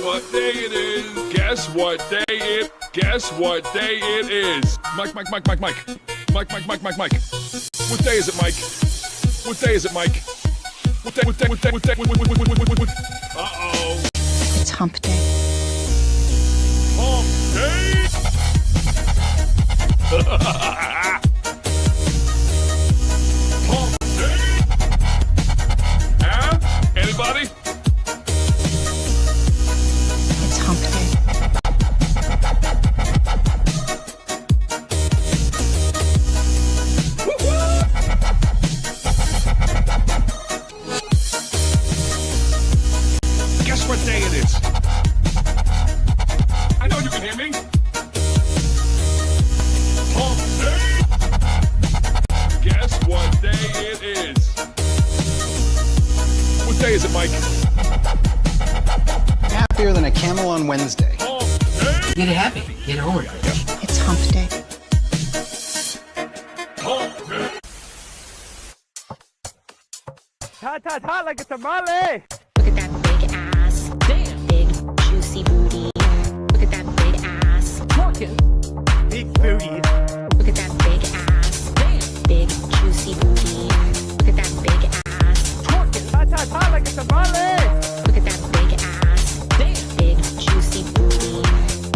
what day it is? Guess what day it? Guess what day it is? Mike. What day is it, Mike? What day is it, Mike? What day? Uh-oh. It's Hump Day. Hump Day? Hump Day? Huh? Anybody? It's Hump Day. Guess what day it is? I know you can hear me. Hump Day. Guess what day it is? What day is it, Mike? Happier than a camel on Wednesday. Hump Day. Get happy. Get omerglitch. It's Hump Day. Hump Day. Hot like a tamale. Look at that big ass. Damn. Big, juicy booty. Look at that big ass. Twerking. Big booty. Look at that big ass. Damn. Big, juicy booty. Look at that big ass. Twerking. Hot like a tamale. Look at that big ass. Damn. Big, juicy booty.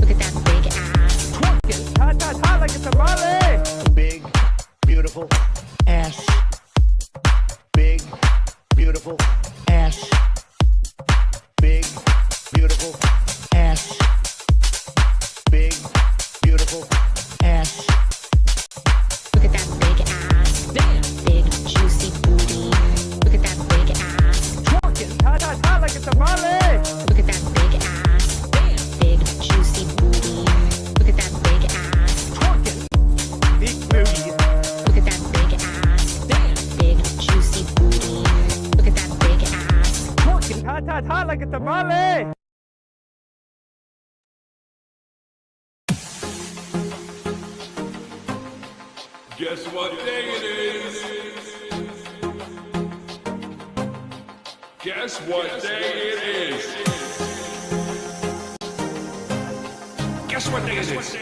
Look at that big ass. Twerking. Hot like a tamale. Big, beautiful ass. Big, beautiful ass. Big, beautiful ass. Big, beautiful ass. Look at that big ass. Damn. Big, juicy booty. Look at that big ass. Twerking. Hot like a tamale. Look at that big ass. Damn. Big, juicy booty. Look at that big ass. Twerking. Big booty. Look at that big ass. Damn. Big, juicy booty. Look at that big ass. Twerking. Hot like a tamale. Guess what day it is? Guess what day it is? Guess what day it is?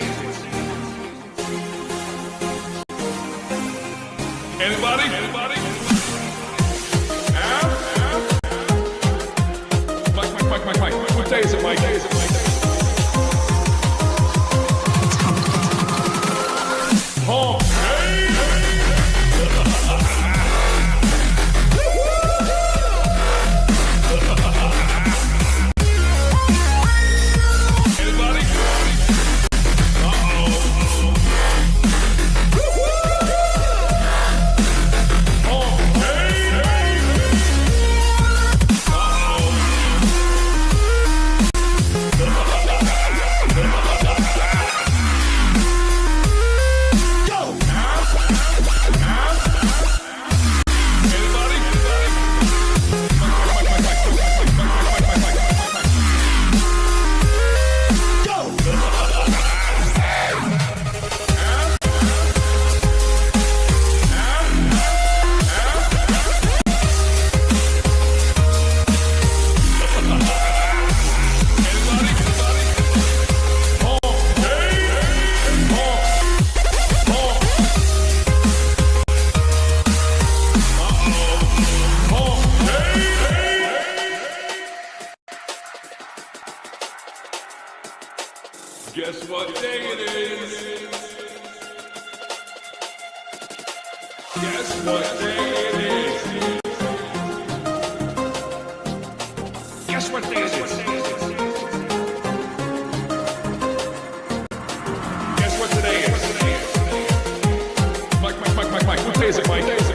Anybody? Huh? Mike. What day is it, Mike? It's Hump Day. Hump Day. Anybody? Uh-oh. Hump Day. Guess what day it is? Guess what day it is? Guess what day it is? Guess what today is? Mike. What day is it, Mike? It's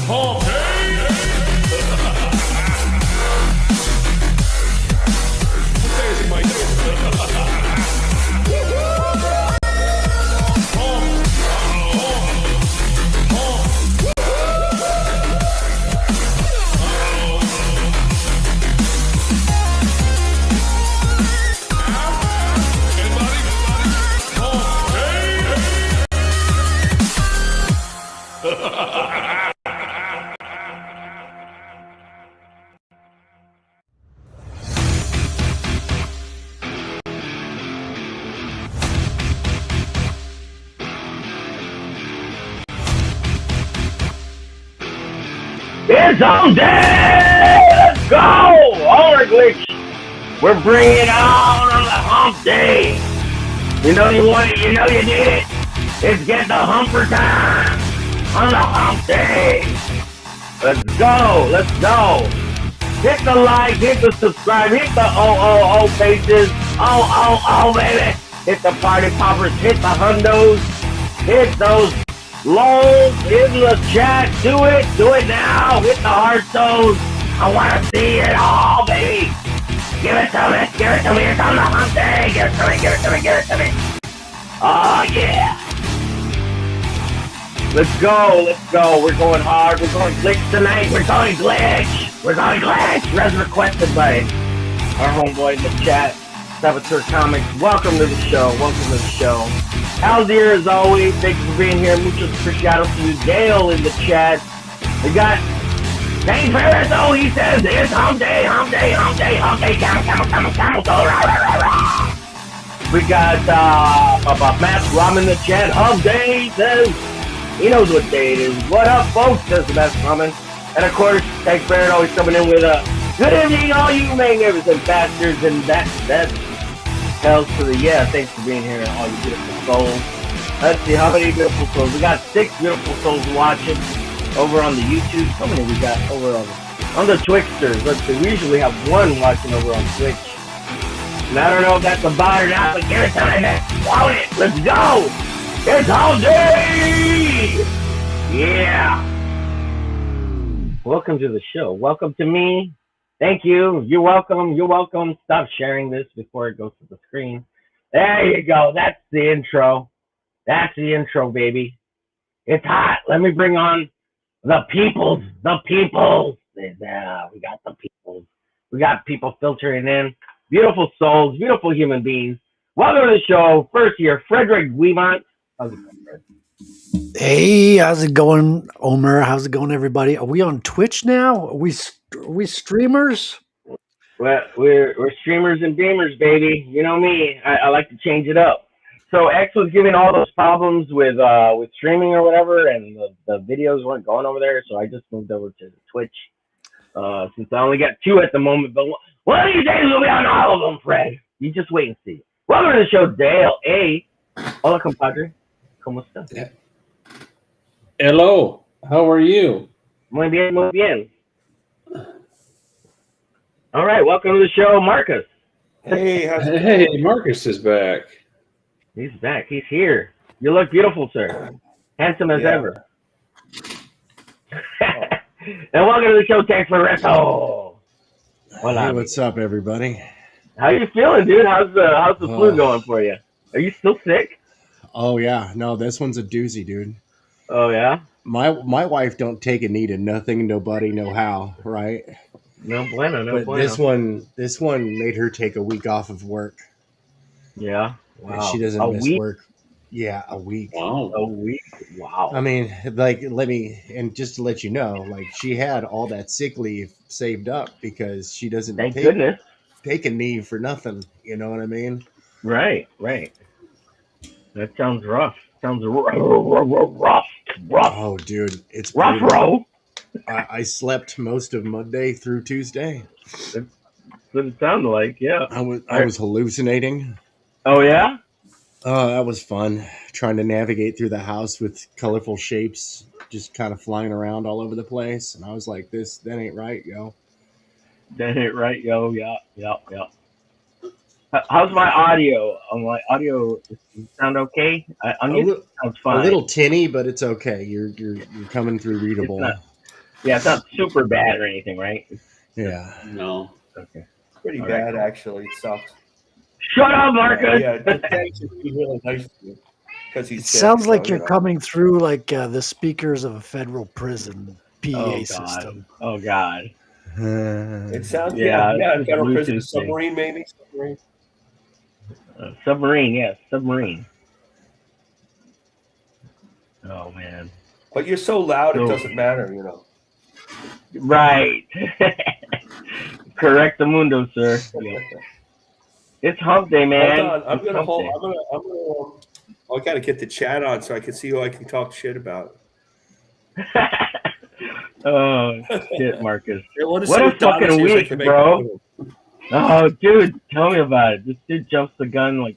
Hump Day. Hump Day. What day is it, Mike? It's Hump Day! Let's go! Omerglitch! We're bringing it on the Hump Day! You know you want it, you know you need it! It's get the humper time on the Hump Day! Let's go! Let's go! Hit the like, hit the subscribe, hit the faces! Oh, baby! Hit the party poppers, hit the hundos, hit those lows in the chat. Do it now. Hit the heart toes. I want to see it all, baby. Give it to me. It's on the Hump Day. Give it to me. Oh, yeah. Let's go. We're going hard. We're going glitch tonight. We're going glitch. Res requested by our homeboy in the chat. Saboteur Comics. Welcome to the show. Al's here as always. Thanks for being here. Muchos apreciados to you. Dale in the chat. We got Thanks for it though. He says it's Hump Day. Camel. We got Matt Rum in the chat. Hump Day says he knows what day it is. What up, folks? Says the Matt Rumming. And of course, thanks Barrett always coming in with a good evening, all you magnificent bastards, and that tells to the thanks for being here, all you beautiful souls. Let's see how many beautiful souls. We got 6 beautiful souls watching over on the YouTube. How many we got over on the Twixters? Let's see, we usually have 1 watching over on Twitch. And I don't know if that's a bot or not, but give it to me, man. Let's go! It's all day! Yeah! Welcome to the show. Welcome to me. Thank you. You're welcome. Stop sharing this before it goes to the screen. There you go. That's the intro. Baby. It's hot. Let me bring on the peoples. Yeah, we got the peoples. We got people filtering in. Beautiful souls, beautiful human beings. Welcome to the show. First here, Frederick Guimont. How's it going, Fred? Hey, how's it going, Omer? How's it going, everybody? Are we on Twitch now? Are we streamers? Well, we're streamers and beamers, baby. You know me. I like to change it up. So X was giving all those problems with streaming or whatever, and the videos weren't going over there. So I just moved over to Twitch since I only got 2 at the moment. But one of these days we'll be on all of them, Fred. You just wait and see. Welcome to the show, Dale. Hey, hola, compadre. ¿Cómo estás? Yeah. Hello. How are you? Muy bien. All right, welcome to the show, Marcus. Hey, Marcus is back. He's back. He's here. You look beautiful, sir. Handsome as ever. And welcome to the show, Tex Loretto. Hey, what's up, everybody? How you feeling, dude? How's the flu going for you? Are you still sick? Oh yeah, no, this one's a doozy, dude. Oh yeah. My wife don't take a knee to nothing, nobody, no how, right? No bueno, no but bueno. This one made her take a week off of work. Yeah. Wow. And she doesn't miss week? work. Yeah, a week. Wow. A week. Wow. I mean, just to let you know, like she had all that sick leave saved up because she doesn't take a knee for nothing. You know what I mean? Right. That sounds rough. Sounds rough. Oh, dude, it's rough, bro. I slept most of Monday through Tuesday. That's what it sounded like. Yeah. I was hallucinating. Oh yeah. Oh, that was fun. Trying to navigate through the house with colorful shapes, just kind of flying around all over the place. And I was like, that ain't right, yo. That ain't right, yo. Yeah. How's my audio? My audio sound okay? Sounds fine. A little tinny, but it's okay. You're coming through readable. It's not super bad or anything, right? Yeah. No. Okay. Pretty bad, actually. It sucks. Shut up, Marcus. Yeah, thanks. It'd be really nice to you. Because It sounds like you're coming through like the speakers of a federal prison PA system. Oh God. It sounds federal prison, submarine maybe. Submarine, yes, submarine. Oh man. But you're so loud, it doesn't matter, you know. Right. Correct the mundo, sir. It's Hump Day, man. Hold on, I gotta get the chat on so I can see who I can talk shit about. Oh shit, Marcus! What What a fucking week, bro! Oh, dude, tell me about it. This dude jumps the gun like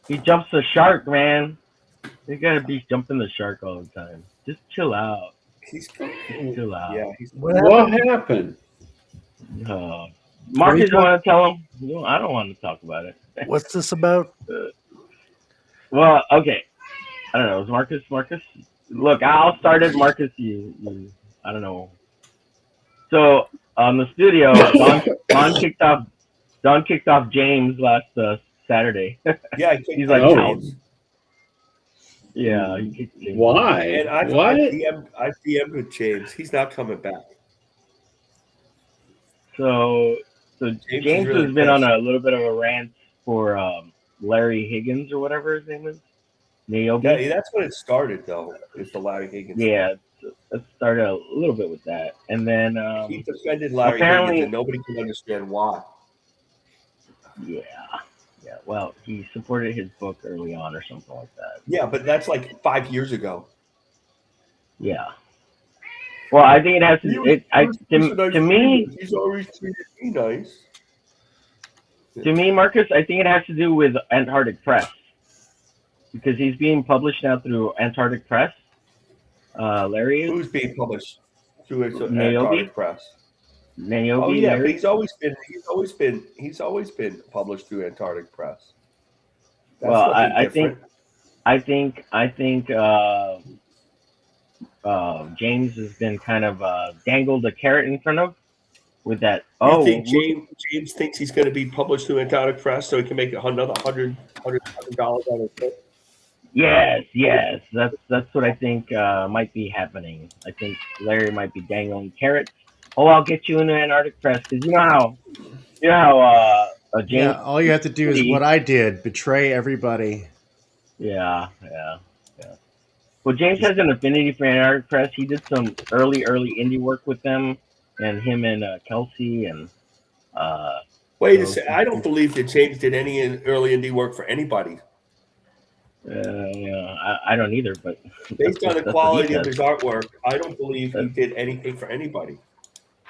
he jumps the shark, man. You gotta be jumping the shark all the time. Just chill out. He's chill out. Yeah. What happened? Marcus, you want to tell him? No, I don't want to talk about it. What's this about? Well, okay. I don't know. Is Marcus? Look, I'll start it. Marcus, you I don't know. So the studio, Don kicked off James last Saturday. Yeah, he's like, yeah. He kicked James. Why? And I DM'd with James. He's not coming back. So James really has been on a little bit of a rant for Larry Higgins or whatever his name is. Naomi. Yeah, that's when it started, though. It's the Larry Higgins. Yeah, it started a little bit with that, and then he defended Larry Higgins, and nobody can understand why. Yeah. Well, he supported his book early on, or something like that. Yeah, but that's like 5 years ago. Yeah. Well, I think it has to. To me, he's always treated me nice. To me, Marcus, I think it has to do with Antarctic Press. Because he's being published now through Antarctic Press. Larry is. Who's being published through Naomi? Antarctic Press? Naomi, oh yeah, Larry? but he's always been published through Antarctic Press. That's well, I think James has been kind of dangled a carrot in front of with that. You think James thinks he's going to be published through Antarctic Press so he can make another $100,000 out of it? Yes. That's what I think might be happening. I think Larry might be dangling carrots. Oh, I'll get you into Antarctic Press because you know how James. Yeah, all you have to do is what I did: betray everybody. Yeah. Well, James has an affinity for Antarctic Press. He did some early indie work with them, and him and Kelsey and. Wait a second! I don't believe that James did any early indie work for anybody. I don't either, but based on the quality of his artwork, I don't believe he did anything for anybody.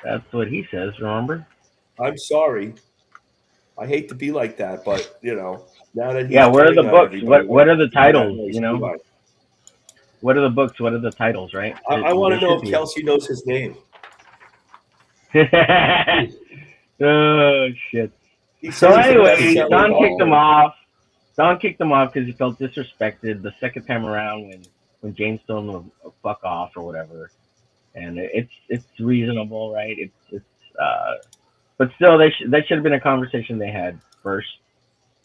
That's what he says. Remember? I'm sorry. I hate to be like that, but now that where are the books? What are the titles? What are the books? What are the titles? Right? I want to know if Kelsey knows his name. Oh shit! So anyway, Don kicked him off. Don kicked him off because he felt disrespected the second time around when James told him to fuck off or whatever, and it's reasonable, right? But still, that should have been a conversation they had first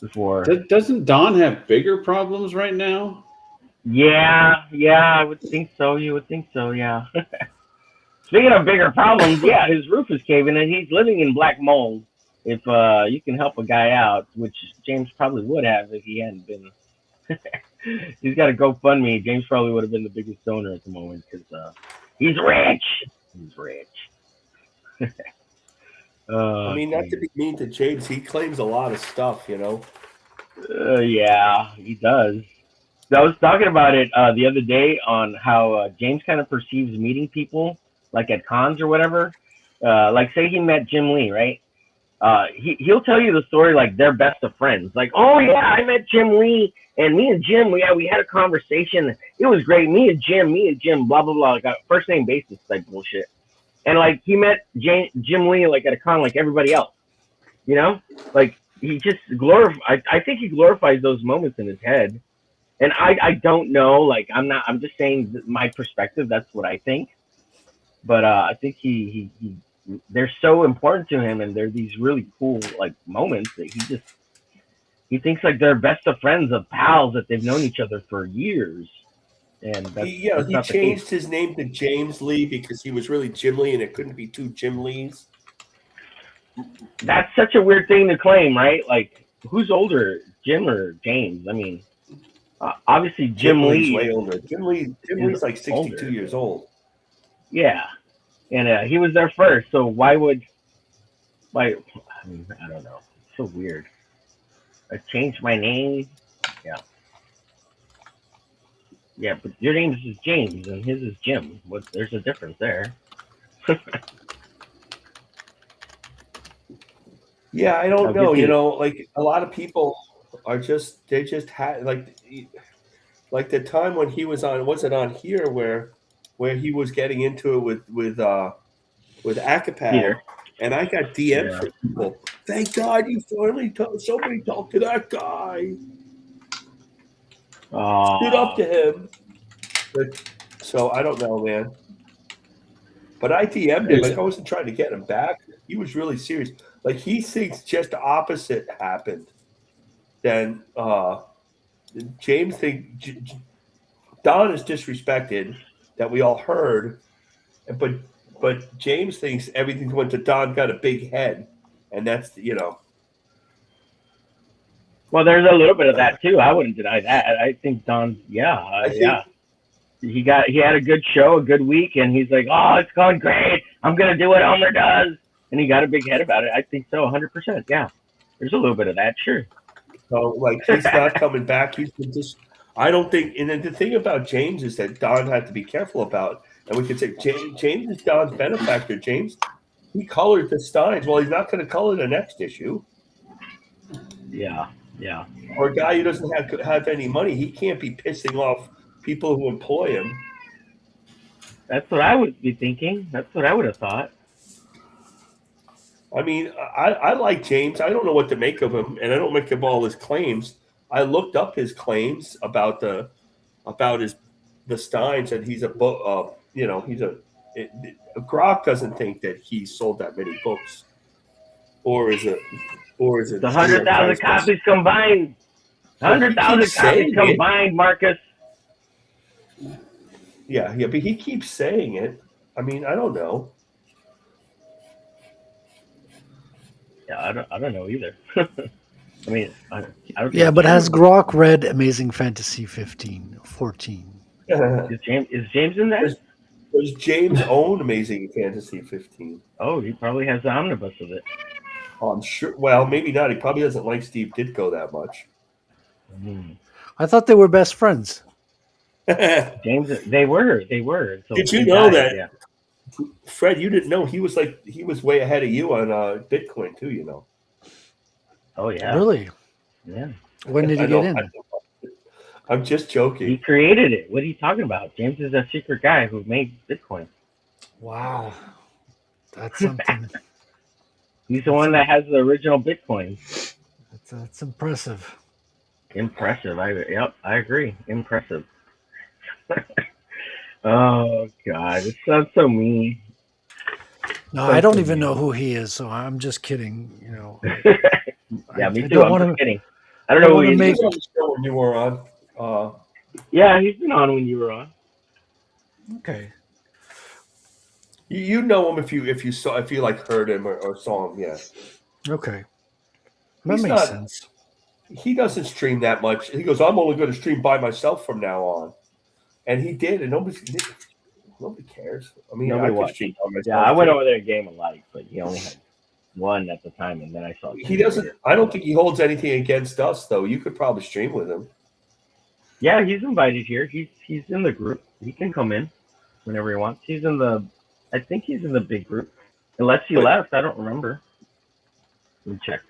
before. Doesn't Don have bigger problems right now? Yeah, I would think so. You would think so, yeah. Speaking of bigger problems, yeah, his roof is caving and he's living in black mold. If you can help a guy out, which James probably would have if he hadn't been. He's got a GoFundMe. James probably would have been the biggest donor at the moment because he's rich. He's rich. I mean, not to be mean to James, he claims a lot of stuff, Yeah, he does. I was talking about it the other day on how James kind of perceives meeting people, like at cons or whatever. Like, say he met Jim Lee, right? He'll tell you the story like they're best of friends. Like, oh yeah, I met Jim Lee, and me and Jim, we had a conversation. It was great. Me and Jim, blah blah blah, like first name basis type bullshit. And like he met Jim Lee like at a con like everybody else, like he just I think he glorifies those moments in his head. And I don't know, like I'm just saying my perspective. That's what I think. But I think they're so important to him, and they're these really cool like moments that he thinks like they're best of friends, of pals that they've known each other for years. And he changed his name to James Lee because he was really Jim Lee, and it couldn't be two Jim Lees. That's such a weird thing to claim, right? Like, who's older, Jim or James? I mean, obviously Jim Lee way older. Jim Lee's like 62 years old. Yeah. And he was there first, so why? I mean, I don't know. It's so weird. I changed my name. Yeah. Yeah, but your name is James and his is Jim. There's a difference there. Yeah, I don't I'll know. get You you. know, like a lot of people are they just had like the time when he was on, was it on here where he was getting into it with Acapad, Peter. and I got DMs Yeah. from people. Thank God you finally somebody talked to that guy. Stood up to him. So I don't know, man. But I DM'd him. Like I wasn't trying to get him back. He was really serious. Like he thinks just the opposite happened. Then James Don is disrespected that we all heard, but James thinks everything went to Don got a big head, and that's Well, there's a little bit of that too. I wouldn't deny that. I think Don, yeah. He had a good show, a good week, and he's like, oh, it's going great. I'm gonna do what Homer does, and he got a big head about it. I think so, 100%. Yeah, there's a little bit of that, sure. So like he's not coming back. He's just. I don't think. And then the thing about James is that Don had to be careful about. And we could say James is Don's benefactor. James, he colored the Steins. Well, he's not going to color the next issue. Yeah. Or a guy who doesn't have any money, he can't be pissing off people who employ him. That's what I would be thinking. That's what I would have thought. I mean, I like James. I don't know what to make of him, and I don't make of all his claims. I looked up his claims about the Steins, and he's Grok doesn't think that he sold that many books, or is it the 100,000 copies combined? 100,000 copies combined, Marcus. Yeah, but he keeps saying it. I mean, I don't know. Yeah, I don't know either. I mean, I don't. Yeah, but has Grok read Amazing Fantasy 14? Is James in that? Does James own Amazing Fantasy 15? Oh, he probably has the omnibus of it. Oh, I'm sure. Well, maybe not. He probably doesn't like Steve Ditko that much. I thought they were best friends. James, they were. So did you know that? Yeah. Fred, you didn't know he was way ahead of you on Bitcoin too. You know. Oh yeah. Really? Yeah. When did he get in? I'm just joking. He created it. What are you talking about? James is a secret guy who made Bitcoin. Wow, that's something. He's the one that has the original Bitcoin. That's impressive. Impressive. I agree. Impressive. Oh God, it sounds so mean. No, I don't even know who he is, so I'm just kidding. You know. Yeah, me too. I'm just kidding. I don't know who he is. He was on the show when you were on. Yeah, he's been on when you were on. Okay. You know him if you like heard him or saw him. Yeah. Okay. That makes sense. He doesn't stream that much. He goes, I'm only going to stream by myself from now on. And he did, and nobody cares. I mean, Nobody watched. Yeah, I went over there and gave him a like, but he only had one at the time, and then I saw. He doesn't. I don't think he holds anything against us, though. You could probably stream with him. Yeah, he's invited here. He's in the group. He can come in whenever he wants. I think he's in the big group. Unless he left, I don't remember. Let me check.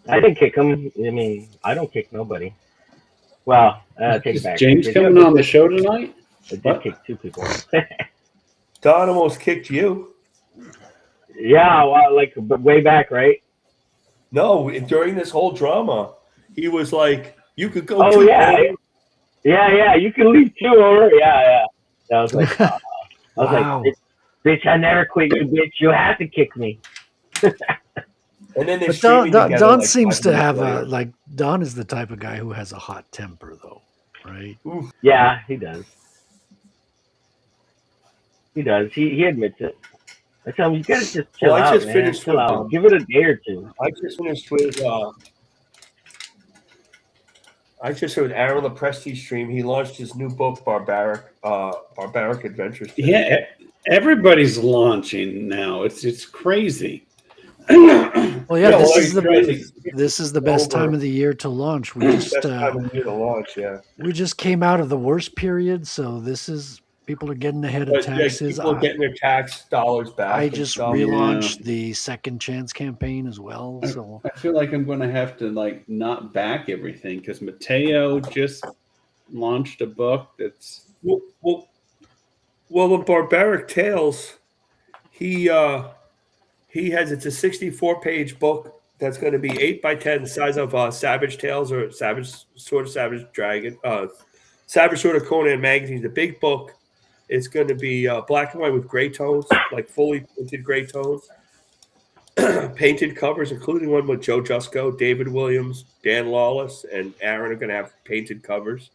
I didn't kick him. I mean, I don't kick nobody. Well, take it back. James coming on the show tonight? I did kick two people. Don almost kicked you. Yeah, well, like way back, right? No, during this whole drama, he was like, "You could go." Oh yeah, you can leave too, or yeah. I was like, wow. Bitch, I never quit you, bitch. You have to kick me. And then but Don seems to have Don is the type of guy who has a hot temper, though, right? Oof. Yeah, he does. He does. He admits it. I tell him, you gotta just chill out, man. Finished chill out. Give it a day or two. I just finished with Aaron Lepresti's stream. He launched his new book, Barbaric Adventures. Yeah, everybody's launching now. It's crazy. Well, yeah, this is the best time of the year to launch. We just best time of the year to launch. Yeah, we just came out of the worst period, so this is People are getting ahead of But yeah, taxes. people are getting their tax dollars back. I and just stuff. relaunched the Second Chance campaign as well. So I feel like I'm going to have to like not back everything because Mateo just launched a book that's Well, in Barbaric Tales, he has it's a 64-page book that's going to be 8 by 10, the size of Savage Tales or Savage Dragon, Savage Sword of Conan magazine. The big book is going to be black and white with gray tones, like fully printed gray tones, painted covers, including one with Joe Jusko, David Williams, Dan Lawless, and Aaron are going to have painted covers.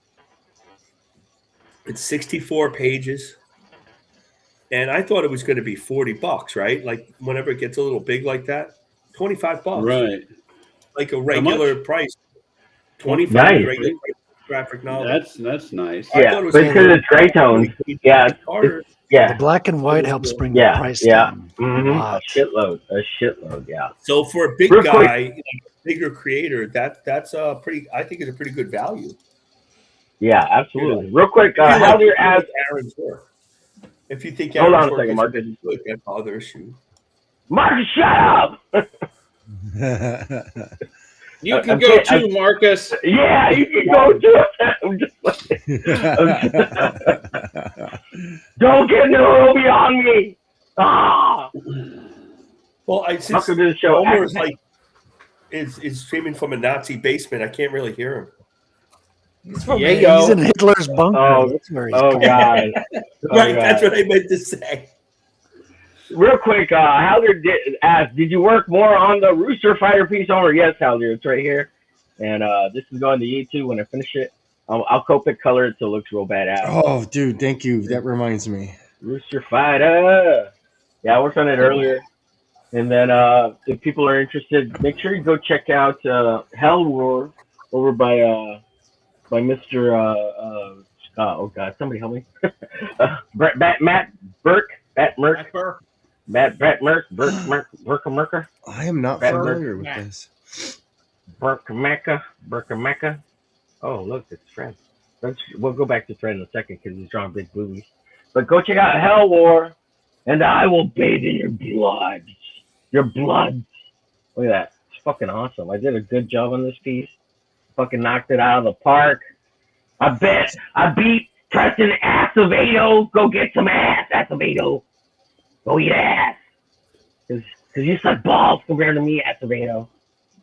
It's 64 pages. And I thought it was going to be $40, right? Like whenever it gets a little big like that, $25. right. Like a regular price. 25 Nice. regular graphic novel. That's nice. I Yeah, thought it was but because it's gray tones. Yeah, the black and white helps bring the price down. A shitload. Yeah. So for a big Real guy, quick. like a bigger creator, that's a pretty. I think it's a pretty good value. Yeah, absolutely. Real quick, If you how like do your ads? Aaron's work? If you think Hold Aaron's on a work second, is Marcus. good, that's other issue. Marcus, shut up! You can go too, Marcus. Yeah, you can go too. I'm just don't get Nairobi on me. Ah. Well, since Welcome to the show. Homer is like is streaming from a Nazi basement. I can't really hear him. He's in Hitler's bunker. Oh, That's where he's God. Right, that's what I meant to say. Real quick, Halder asked, did you work more on the Rooster Fighter piece? Or yes, Halder, it's right here. And this is going to YouTube when I finish it. I'll Copic color it so it looks real badass. Oh, dude, thank you. That reminds me. Rooster Fighter. Yeah, I worked on it earlier. And then if people are interested, make sure you go check out Hell War over by Mr. Oh God, somebody help me. Matt Burke, Matt Merker. I am not familiar with this. Burkamecca. Oh, look, it's Fred. We'll go back to Fred in a second because he's drawing big boobies. But go check out Hell War, and I will bathe in your blood. Your blood. Look at that. It's fucking awesome. I did a good job on this piece. Fucking knocked it out of the park. I beat Preston Acevedo. Go get some ass, Acevedo. Go eat ass. Because you suck balls compared to me, Acevedo.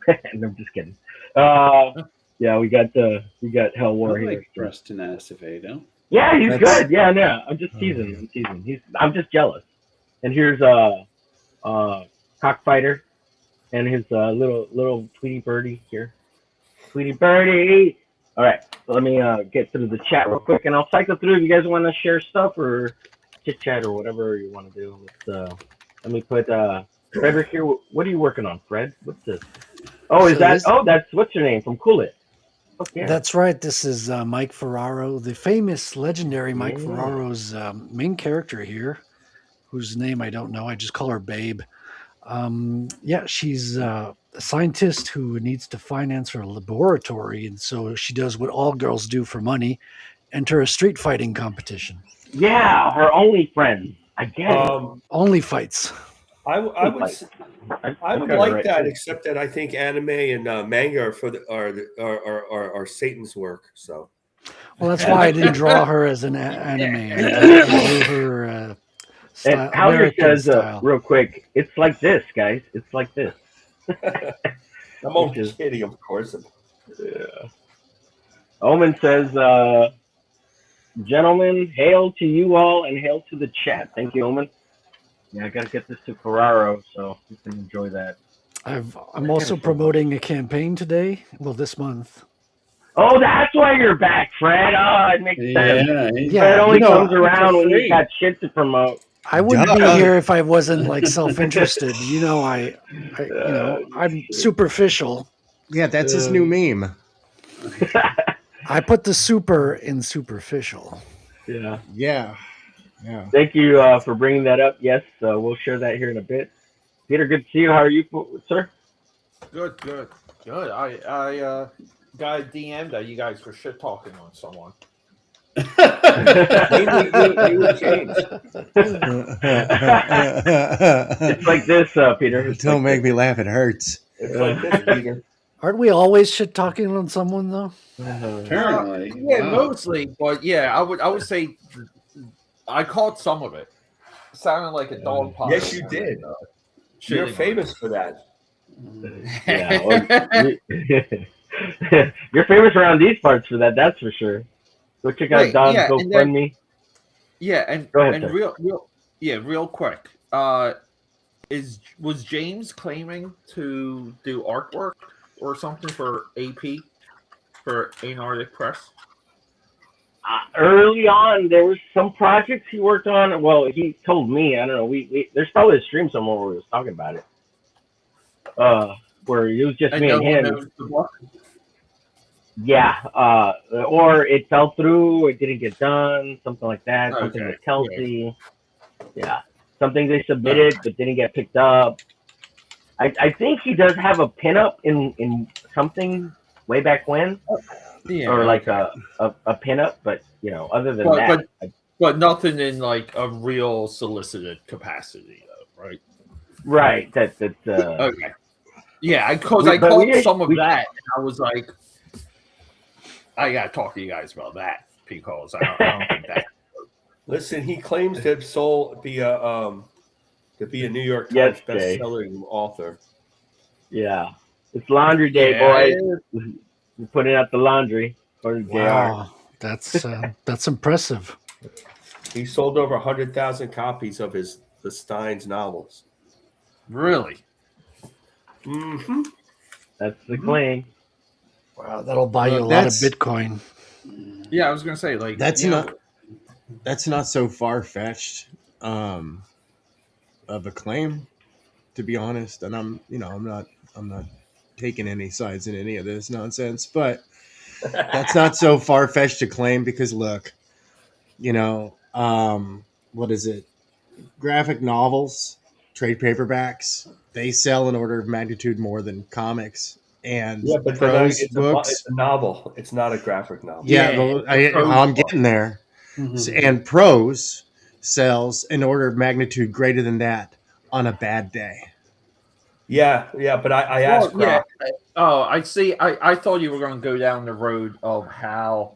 And I'm just kidding. Yeah, we got Hell War here. Like Preston Acevedo. Yeah, he's good. Yeah, no, I'm just teasing. I'm just jealous. And here's Cockfighter and his little Tweety Birdie here. Tweety Birdie. All right, so let me get through the chat real quick, and I'll cycle through. If you guys want to share stuff or chit chat or whatever you want to do, let me put Frederick here. What are you working on, Fred? What's this? Oh, that's what's your name from Cool It? Oh, yeah. That's right. This is Mike Ferraro, the famous, legendary Mike Ferraro's main character here, whose name I don't know. I just call her Babe. She's a scientist who needs to finance her laboratory, and so she does what all girls do for money: enter a street fighting competition. Yeah, her only friend. I guess. Only fights. I would like that, except that I think anime and manga are Satan's work. So, well, that's why I didn't draw her as an anime. I drew her and Howard says, real quick, it's like this, guys. It's like this. I'm only kidding, of course. Yeah. Omen says, gentlemen, hail to you all and hail to the chat. Thank you, Omen. Yeah, I got to get this to Ferraro, so you can enjoy that. I'm also promoting a campaign today. Well, this month. Oh, that's why you're back, Fred. Oh, it makes sense. Yeah, it only comes around when you got shit to promote. I wouldn't be here if I wasn't like self-interested. I'm superficial. Yeah, that's his new meme. I put the super in superficial. Yeah. Yeah. Thank you for bringing that up. Yes, we'll share that here in a bit. Peter, good to see you. How are you, sir? Good. I got a DM that you guys were shit talking on someone. They would change. It's like this, Peter. It's Don't like make me laugh. It hurts. It's like this, Peter. Aren't we always shit talking on someone though? Apparently. Yeah, Wow. mostly, but yeah, I would say I caught some of it. Sounded like a dog pile. Yes, you did. You're famous for that. Yeah, well, you're famous around these parts for that. That's for sure. Go check out Wait, Don's yeah, and GoFundMe. Yeah, and Go ahead, and sir. real quick. Was James claiming to do artwork or something for AP for Antarctic Press? Early on, there was some projects he worked on. Well, he told me. I don't know. We there's probably a stream somewhere where he was talking about it. Where it was just me and him. Yeah. Or it fell through. It didn't get done. Something like that. Something with Kelsey. Yeah. Something they submitted but didn't get picked up. I think he does have a pinup in something way back when. Or like a pinup, but other than that, but nothing in like a real solicited capacity, though, right? Right. That's okay. Yeah, because I caught some of that, and I was like, I gotta talk to you guys about that because I don't think that. Listen, he claims to be a New York Times best-selling author. Yeah, it's laundry day, boys. We're putting out the laundry. Wow, that's impressive. He sold over 100,000 copies of the Steins novels. Really? Mm-hmm. That's the claim. Wow, that'll buy you a lot of Bitcoin. Yeah, I was gonna say like that's not so far fetched of a claim, to be honest. And I'm not taking any sides in any of this nonsense, but that's not so far fetched to claim because look, what is it? Graphic novels, trade paperbacks, they sell an order of magnitude more than comics. And but prose it's books. It's a novel. It's not a graphic novel. Yeah, I'm getting there. Mm-hmm. And prose sells an order of magnitude greater than that on a bad day. Yeah, but I asked. Yeah. Oh, I see. I thought you were going to go down the road of how,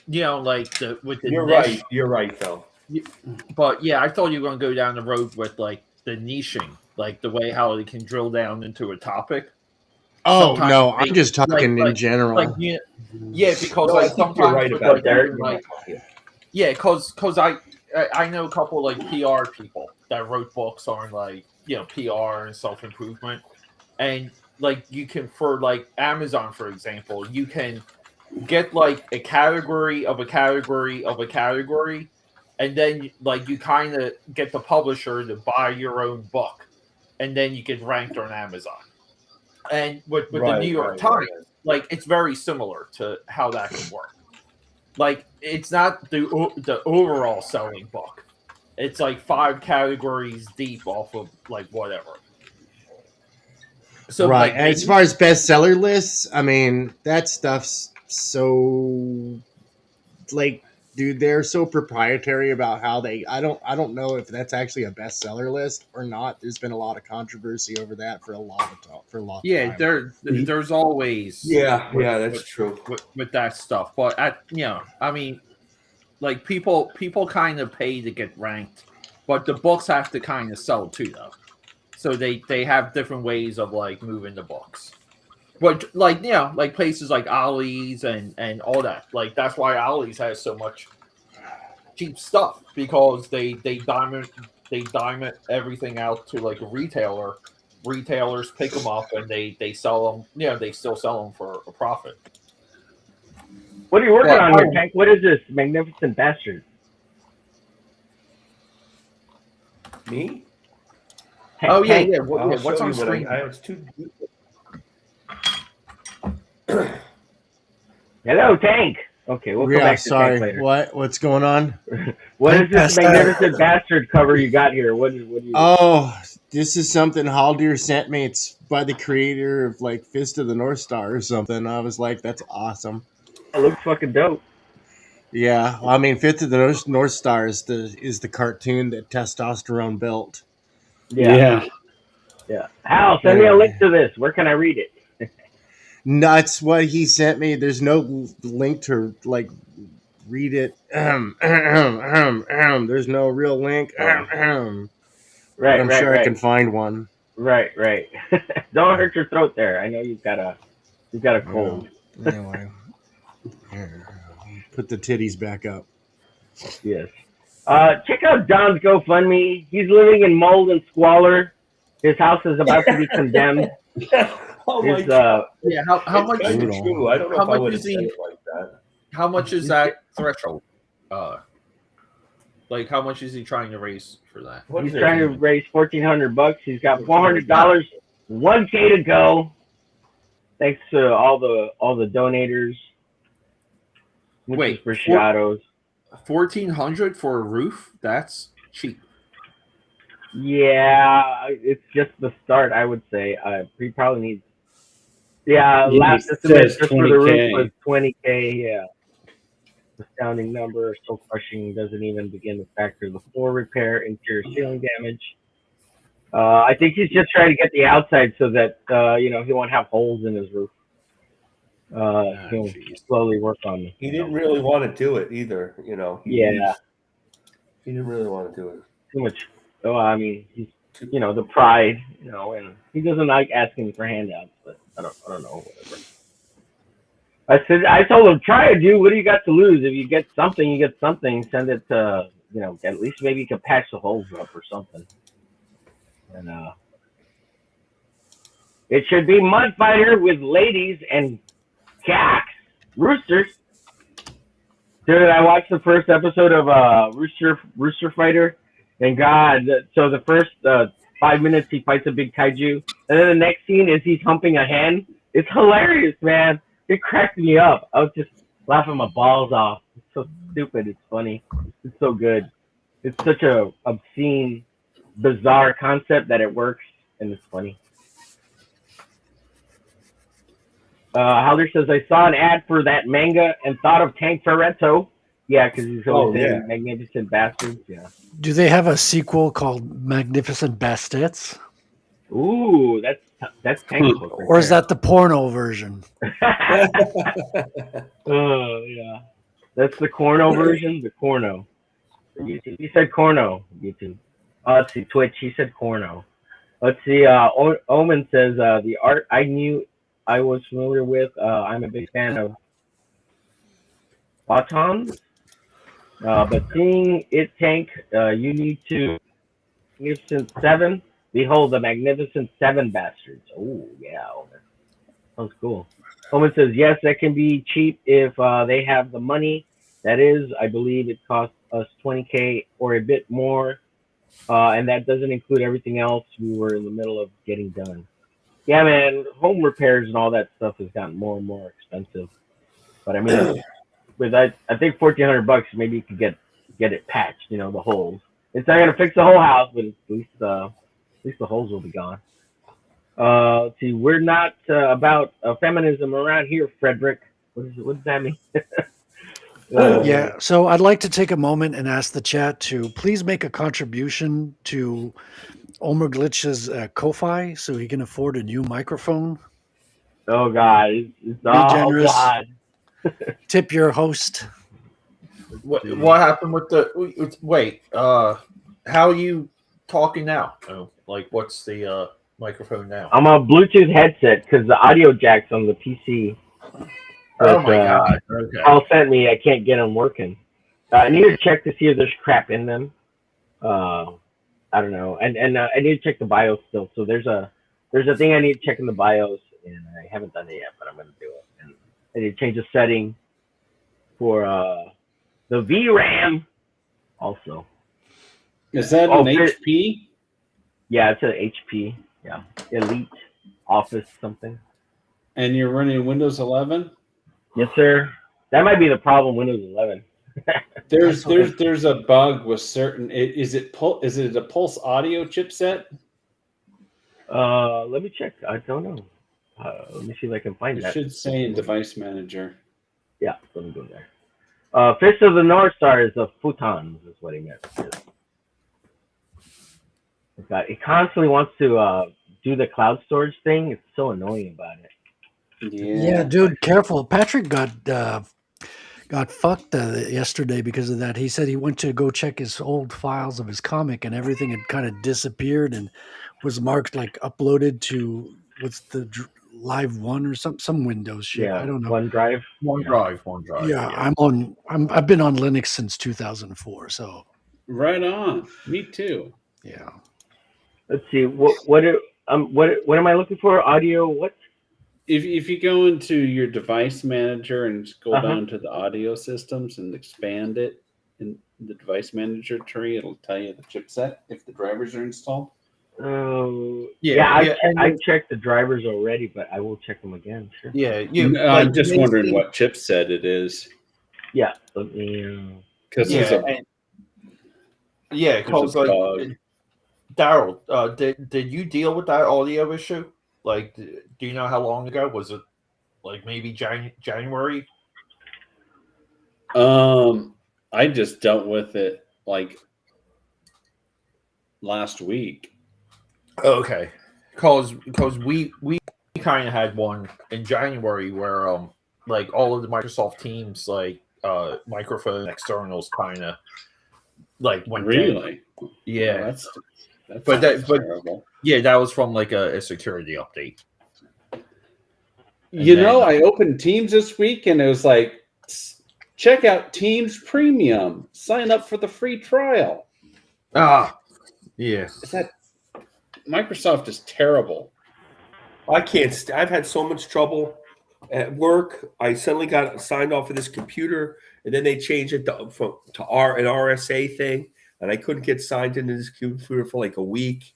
like with the. You're right. You're right, though. But yeah, I thought you were going to go down the road with like the niching, like the way how they can drill down into a topic. Oh no, I'm just talking in general. Like because like sometimes you're right about that. Like, because I know a couple like PR people that wrote books on like PR and self-improvement, and like you can, for like Amazon for example, you can get like a category of a category of a category, and then like you kind of get the publisher to buy your own book, and then you get ranked on Amazon. And with the New York Times, like it's very similar to how that can work. Like it's not the overall selling book. It's like 5 categories deep off of like whatever. So right. Like, as far as bestseller lists, I mean that stuff's so like, dude, they're so proprietary about how they. I don't know if that's actually a bestseller list or not. There's been a lot of controversy over that for a long time. Yeah, there's always that's true with that stuff. But I mean, like people kind of pay to get ranked, but the books have to kind of sell too, though. So they have different ways of like moving the books. But like like places like Ollie's and all that, like that's why Ollie's has so much cheap stuff, because they diamond everything out to like a retailer. Retailers pick them up and they sell them. They still sell them for a profit. What are you working on here, Tank? What is this magnificent bastard? Me? Oh yeah. What's on screen? It's too. Hello, Tank. Okay, we'll come back to Tank later. What's going on? What is this magnificent bastard cover you got here? What do you? Oh, this is something Haldir sent me. It's by the creator of like Fist of the North Star or something. I was like, that's awesome. It looks fucking dope. Yeah, well, I mean, Fifth of the North Star is the cartoon that testosterone built. Yeah. Hal, send me a link to this. Where can I read it? That's what he sent me. There's no link to like read it. There's no real link. But I'm sure I can find one. Right. Don't hurt your throat there. I know you've got a cold. Anyway, put the titties back up. Yes. Check out John's GoFundMe. He's living in mold and squalor. His house is about to be condemned. Oh my God. Yeah, how much? Kind of true. I don't know How if I much would is have said he? it like that. How much is that threshold? Like how much is he trying to raise for that? He's trying to raise $1,400. He's got $400, 1K to go. Thanks to all the donators. Wait, Appreciados. 1,400 for a roof? That's cheap. Yeah, it's just the start. I would say he probably needs. Yeah, He last says estimate just for the 20K. roof was 20K. Yeah, astounding number. So crushing doesn't even begin to factor the floor repair, interior ceiling damage. I think he's just trying to get the outside so that he won't have holes in his roof. He'll slowly work on it. He didn't really want to do it either. He didn't really want to do it. Too much. Oh, I mean, he's the pride, and he doesn't like asking for handouts. But I don't know, whatever. I told him, try it, dude. What do you got to lose? If you get something, you get something. Send it to, at least maybe you can patch the holes up or something. And it should be Mud Fighter with ladies and cats, roosters. Dude, I watched the first episode of Rooster Fighter, and God, so the first 5 minutes he fights a big kaiju, and then the next scene is he's humping a hen. It's hilarious, man. It cracked me up. I was just laughing my balls off. It's so stupid. It's funny. It's so good. It's such a obscene, bizarre concept that it works, and it's funny. Halder says, I saw an ad for that manga and thought of Tank Ferretto. Yeah, because he's always in Magnificent Bastards. Yeah. Do they have a sequel called Magnificent Bastards? Ooh, that's Tank. Or is that the porno version? Oh, yeah. That's the Corno version? The Corno. YouTube. He said Corno. YouTube. Let's see. Twitch. He said Corno. Let's see. Omen says, the art I knew I was familiar with. I'm a big fan of Batons. But seeing it, Tank, you need to Magnificent 7. Behold, the Magnificent 7 Bastards. Oh, yeah. Omen. Sounds cool. Omen says, yes, that can be cheap if they have the money. That is, I believe it costs us 20K or a bit more. And that doesn't include everything else we were in the middle of getting done. Yeah, man, home repairs and all that stuff has gotten more and more expensive. But I mean, with I think $1,400, maybe you could get it patched. The holes. It's not gonna fix the whole house, but at least the holes will be gone. Let's see, we're not about feminism around here, Frederick. What does that mean? Yeah, so I'd like to take a moment and ask the chat to please make a contribution to Omerglitch's Ko-Fi so he can afford a new microphone. Oh, God. Be generous. God. Tip your host. What happened with the... Wait, how are you talking now? Like, what's the microphone now? I'm on a Bluetooth headset because the audio jack's on the PC. Oh my God. Okay. Paul sent me. I can't get them working. I need to check to see if there's crap in them. I don't know. And I need to check the BIOS still. So there's a thing I need to check in the BIOS, and I haven't done it yet, but I'm going to do it. And I need to change the setting for the VRAM also. Is that an HP? Yeah, it's an HP. Yeah. Elite Office something. And you're running Windows 11? Yes, sir. That might be the problem. Windows 11. There's a bug with certain. Is it a Pulse Audio chipset? Let me check. I don't know. Let me see if I can find that. It should say in Device Manager. Yeah, let me go there. Fist of the North Star is of futons, is what he meant. It constantly wants to do the cloud storage thing. It's so annoying about it. Yeah, dude, careful. Patrick got fucked yesterday because of that. He said he went to go check his old files of his comic, and everything had kind of disappeared and was marked like uploaded to what's the Live One or some Windows shit. Yeah, I don't know. OneDrive. OneDrive. Yeah, I've been on Linux since 2004. So right on. Me too. Yeah. Let's see. What am I looking for? Audio. What? If you go into your device manager and scroll Uh-huh. down to the audio systems and expand it in the device manager tree, it'll tell you the chipset if the drivers are installed. Oh, Yeah, I checked the drivers already, but I will check them again. Sure. Yeah, I'm just wondering what chipset it is. Yeah, let me. Because because like Daryl, did you deal with that audio issue? Like, do you know how long ago? Was it like maybe January? I just dealt with it like last week. Okay, because we kind of had one in January where like all of the Microsoft Teams like microphone externals kind of like went Really? down. Yeah, that's but terrible. Yeah, that was from like a security update. I opened Teams this week and it was like, check out Teams Premium. Sign up for the free trial. Yeah. Microsoft is terrible. I can't. I've had so much trouble at work. I suddenly got signed off of this computer, and then they changed it to an RSA thing, and I couldn't get signed into this computer for like a week.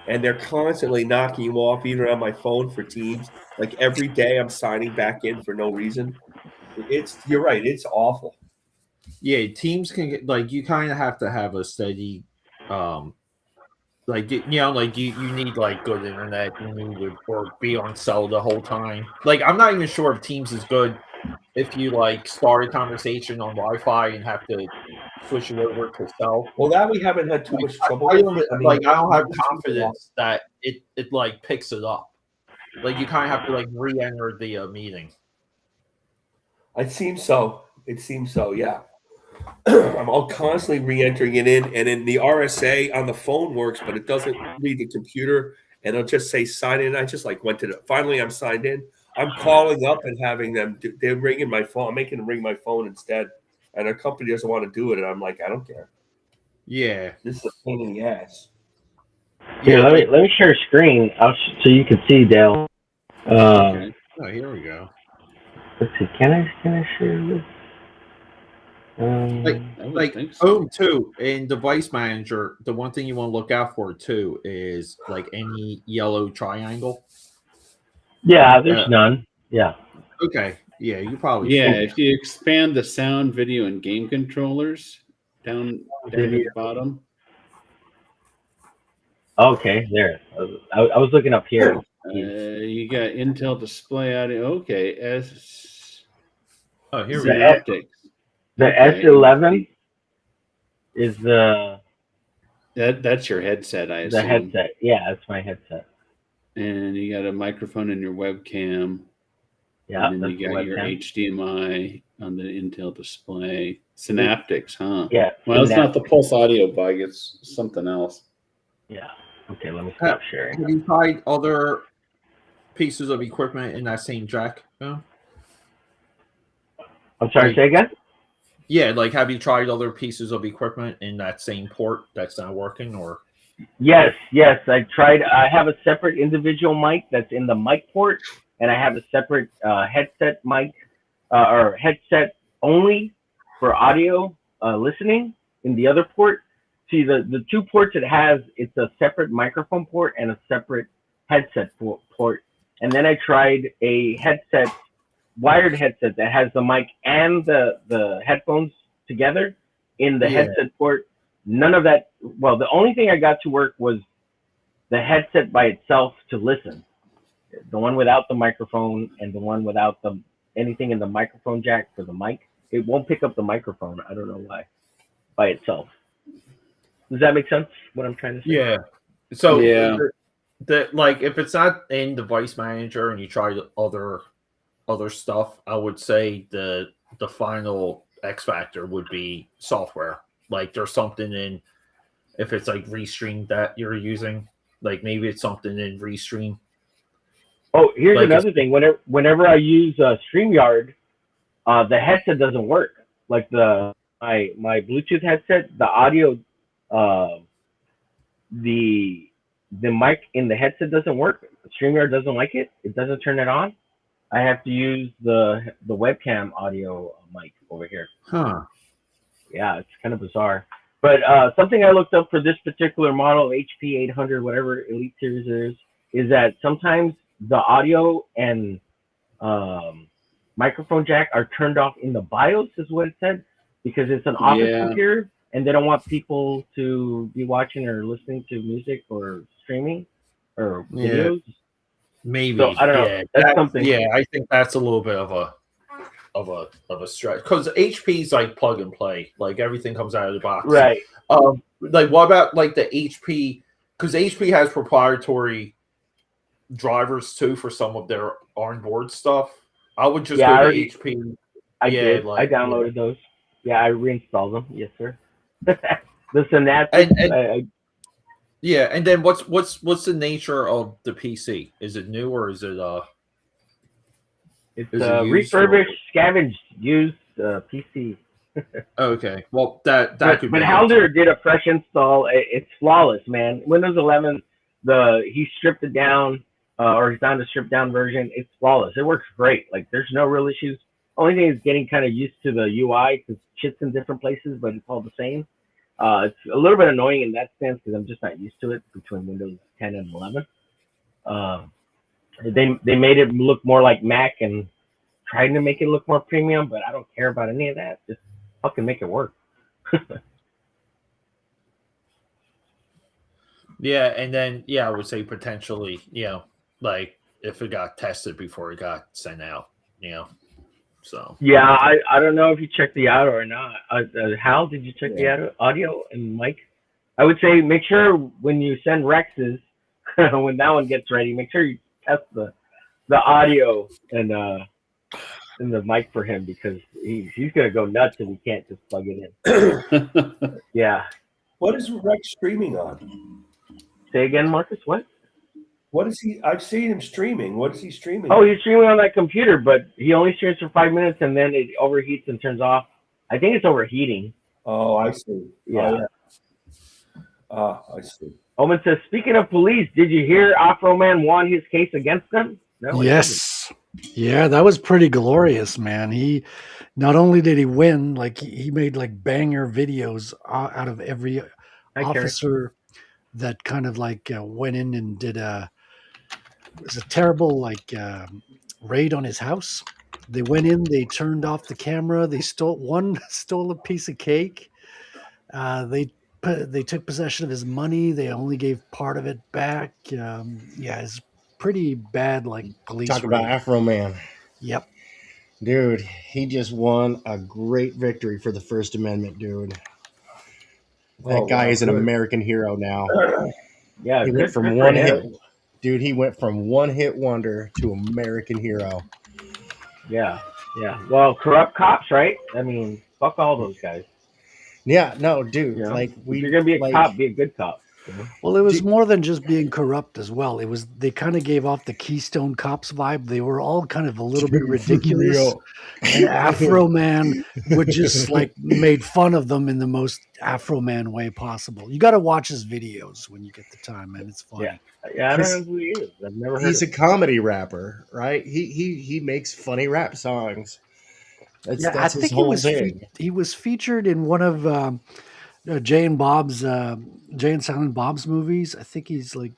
And they're constantly knocking you off, even on my phone for Teams. Like every day, I'm signing back in for no reason. You're right. It's awful. Yeah, Teams can get like you kind of have to have a steady, like you need like good internet. You need to or be on cell the whole time. Like I'm not even sure if Teams is good if you like start a conversation on Wi-Fi and have to switch it over to cell. Well, that we haven't had too much trouble. I don't have it's confidence that it like picks it up. Like you kind of have to like re-enter the meeting. It seems so. Yeah. I'm all constantly re-entering it in, and then the RSA on the phone works, but it doesn't read the computer, and it'll just say sign in. I just like went to finally I'm signed in. I'm calling up and having them. They're ringing my phone. I'm making them ring my phone instead, and our company doesn't want to do it, and I'm like, I don't care. Yeah, this is a pain in the ass. Here, let me share a screen so you can see, Dale. Okay. Oh, here we go. Let's see. Can I share this? Like Home too in device manager, the one thing you want to look out for too is like any yellow triangle. Yeah, there's none. Yeah. Okay. Yeah, you probably if you expand the sound, video, and game controllers down at the bottom. Okay, there. I was looking up here. You got Intel display audio. Okay, here we go. Synaptics. The S11 is that's your headset, I assume. The headset. Yeah, that's my headset. And you got a microphone in your webcam. Yeah. And then you got your HDMI on the Intel display. Synaptics, huh? Yeah. Well, it's not the Pulse Audio bug. It's something else. Yeah. Okay, let me stop sharing. Have you tried other pieces of equipment in that same jack? No? I'm sorry, say again? Yeah, like have you tried other pieces of equipment in that same port that's not working or? Yes. I tried. I have a separate individual mic that's in the mic port, and I have a separate headset mic or headset only for audio listening in the other port. See, the two ports it has, it's a separate microphone port and a separate headset port. And then I tried a wired headset that has the mic and the headphones together in the headset port. None of that. Well, the only thing I got to work was the headset by itself to listen. The one without the microphone and the one without anything in the microphone jack for the mic. it won't pick up the microphone. I don't know why by itself. Does that make sense? What I'm trying to say? Yeah. So Yeah. like if it's not in Device Manager and you try other stuff, I would say the final X factor would be software. Like there's something in, if it's like Restream that you're using, like maybe it's something in Restream. Oh, here's Like another thing. Whenever I use StreamYard, the headset doesn't work. Like my Bluetooth headset, the audio, the mic in the headset doesn't work. StreamYard doesn't like it. It doesn't turn it on. I have to use the webcam audio mic over here. Huh. Yeah, it's kind of bizarre. But something I looked up for this particular model, HP 800, whatever Elite Series is that sometimes the audio and microphone jack are turned off in the BIOS, is what it said, because it's an office computer, and they don't want people to be watching or listening to music or streaming or videos. Maybe. So, I don't know. Yeah, That's something. Yeah, I think that's a little bit of a stretch, because HP's like plug and play, like everything comes out of the box, Right? Like what about like the HP? Because HP has proprietary drivers too for some of their onboard stuff. I would just go to HP. I did. I downloaded those. Yeah, I reinstalled them. Yes, sir. The Synaptic. Yeah, and then what's the nature of the PC? Is it new or is it It's refurbished, scavenged, used PC. Okay, well that could. But be Halder did a fresh install. It's flawless, man. Windows 11, he stripped it down, or he's on the stripped down version. It's flawless. It works great. Like there's no real issues. Only thing is getting kind of used to the UI because shit's in different places, but it's all the same. It's a little bit annoying in that sense because I'm just not used to it between Windows 10 and 11. They made it look more like Mac and trying to make it look more premium, but I don't care about any of that. Just fucking make it work. Yeah, and then I would say potentially, like if it got tested before it got sent out, So yeah, I don't know if you checked the audio or not. Hal, did you check the audio and mic? I would say make sure when you send Rex's, when that one gets ready, make sure you test the audio and the mic for him because he's gonna go nuts if he can't just plug it in. Yeah. What is Rex streaming on? Say again, Marcus. What? What is he? I've seen him streaming. What is he streaming? Oh, he's streaming on that computer, but he only streams for 5 minutes and then it overheats and turns off. I think it's overheating. Oh, I see. Yeah. I see. Omen says, speaking of police, did you hear Afro Man won his case against them? No, yes. Yeah, that was pretty glorious, man. He not only did he win, like he made like banger videos out of every officer that kind of like went in and did it was a terrible raid on his house. They went in, they turned off the camera, they stole a piece of cake. They took possession of his money. They only gave part of it back. It's pretty bad, like police. Talk about Afro Man. Yep. Dude, he just won a great victory for the First Amendment, dude. That guy is an American hero now. Yeah, he went from one hit. Dude, he went from one hit wonder to American hero. Yeah. Well, corrupt cops, right? I mean, fuck all those guys. Yeah, no, dude. You know? Like if you're gonna be a cop, be a good cop. You know? Well, it was more than just being corrupt as well. They kind of gave off the Keystone Cops vibe. They were all kind of a little bit ridiculous. And Afro Man would just like made fun of them in the most Afro Man way possible. You got to watch his videos when you get the time, man. It's funny. Yeah, I don't know who he is. I've never heard. He's a comedy rapper, right? He makes funny rap songs. That's I his think whole thing. He was featured in one of Jay and Silent Bob's movies. I think he's like.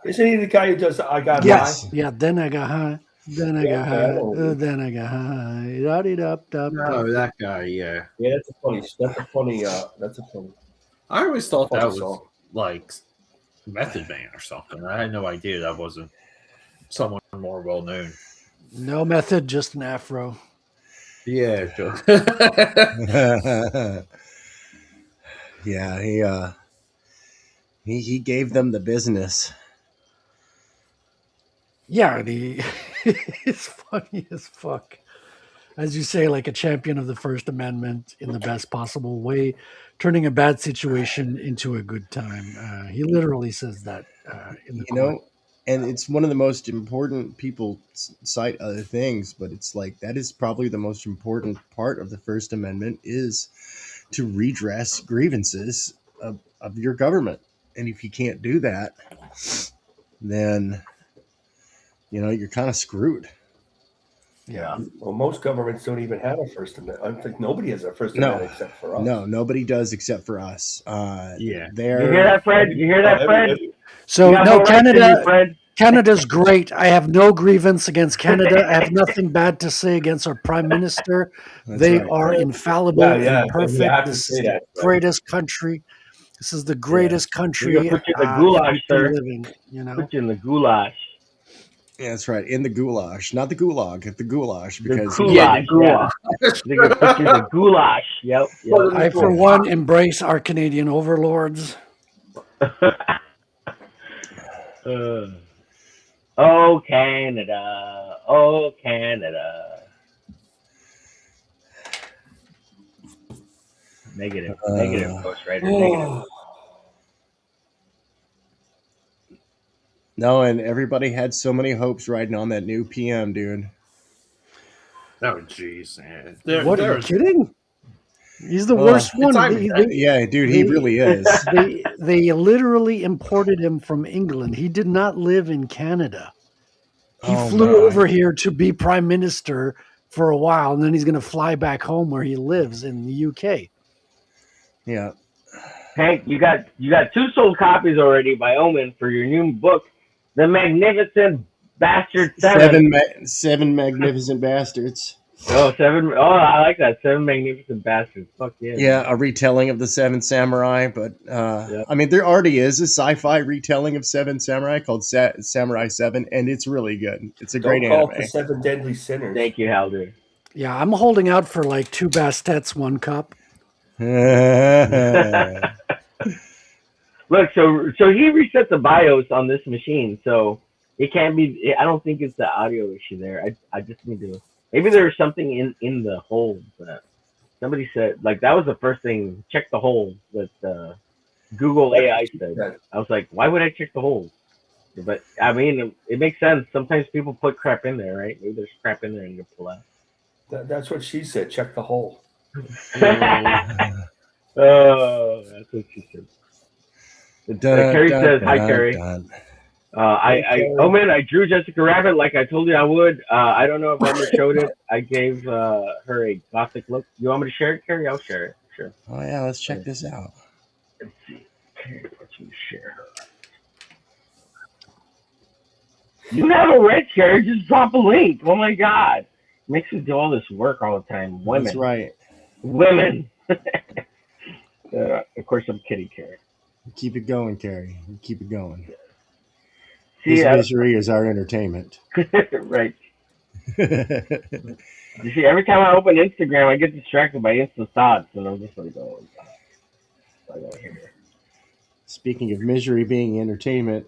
Isn't he the guy who does I Got High? Yeah, then I got high. Then I got high. Then I got high. No, that guy. Yeah. Yeah, that's a funny. I always thought that was like Method Man or something. I had no idea that wasn't someone more well known. No Method, just an Afro. Yeah, sure. Yeah, he gave them the business. Yeah, and he it's funny as fuck. As you say, like a champion of the First Amendment in the best possible way, turning a bad situation into a good time. He literally says that in the You court. know, and it's one of the most important. People cite other things, but it's like that is probably the most important part of the First Amendment is to redress grievances of your government. And if you can't do that, then you're kind of screwed. Yeah. Well, most governments don't even have a First Amendment. I think nobody has a First No, Amendment except for us. no, nobody does except for us. Yeah. They're, You hear that, Fred? You hear that, Fred? So You got no, more rights than Canada. you, Fred. Canada's great. I have no grievance against Canada. I have nothing bad to say against our prime minister. That's They right. are infallible Yeah, and you perfect. have to This say is the that, Fred. greatest country. This is the greatest We're country gonna put you in the ever goulash, to sir. living. You know, Put you in the goulash. Yeah, that's right. In the goulash, not the gulag, the goulash, The because goulash. Yeah, the goulash. They're gonna put you in the goulash. Yep. I for one embrace our Canadian overlords. Oh, Canada. Oh, Canada. Negative. Negative, Ghostwriter. Negative. No, and everybody had so many hopes riding on that new PM, dude. Oh, jeez, man. What are you kidding? He's the worst one. Yeah, dude, he really is. They literally imported him from England. He did not live in Canada. He flew over here to be prime minister for a while, and then he's going to fly back home where he lives in the UK. Yeah. Hank, you got 2 sold copies already by Omen for your new book, The Magnificent Bastard 7. Seven magnificent bastards. Oh, 7. Oh, I like that. 7 Magnificent Bastards. Fuck yeah. Yeah, a retelling of the Seven Samurai, but I mean, there already is a sci-fi retelling of Seven Samurai called Samurai 7, and it's really good. It's a great Don't call anime. it the 7 Deadly Sinners. Thank you, Halder. Yeah, I'm holding out for like 2 Bastets, 1 cup. Look, so he reset the BIOS on this machine, so it can't be. I don't think it's the audio issue there. I just need to. Maybe there's something in the hole that somebody said. Like that was the first thing. Check the hole that Google AI said. I was like, why would I check the holes? But I mean, it makes sense. Sometimes people put crap in there, right? Maybe there's crap in there and you pull out. That's what she said. Check the hole. Oh, that's what she said. Carrie says, "Hi, Carrie. I drew Jessica Rabbit like I told you I would. I don't know if Omer showed it. I gave her a gothic look. You want me to share it, Carrie? I'll share it. Sure. Oh yeah, let's check this out. Let's see. Carrie, let me share her. You have a red, Carrie. Just drop a link. Oh my God, makes me do all this work all the time. Women. That's right. Women. Of course, I'm kidding, Carrie. Keep it going, Carrie. Keep it going. See, His misery is our entertainment. Right. You see, every time I open Instagram, I get distracted by Insta thoughts, and I'm just like, oh, God. I gotta hear. Speaking of misery being entertainment,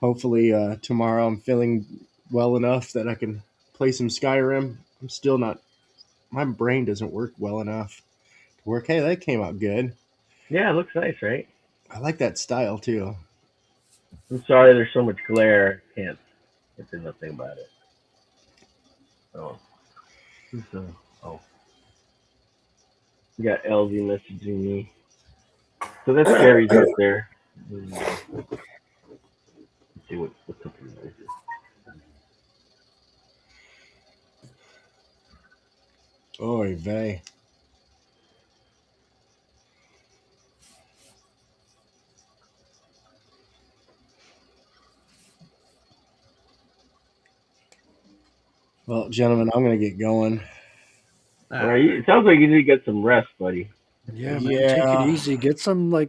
hopefully tomorrow I'm feeling well enough that I can play some Skyrim. I'm still not. My brain doesn't work well enough to work. Hey, that came out good. Yeah, it looks nice, right? I like that style too. I'm sorry, there's so much glare. Can't do nothing about it. Oh. Oh. You got LZ messaging me. So that's Gary's up there. Let's see what's up with this. Oy vey. Well, gentlemen, I'm going to get going. All right, it sounds like you need to get some rest, buddy. Yeah, man. Take it easy. Get some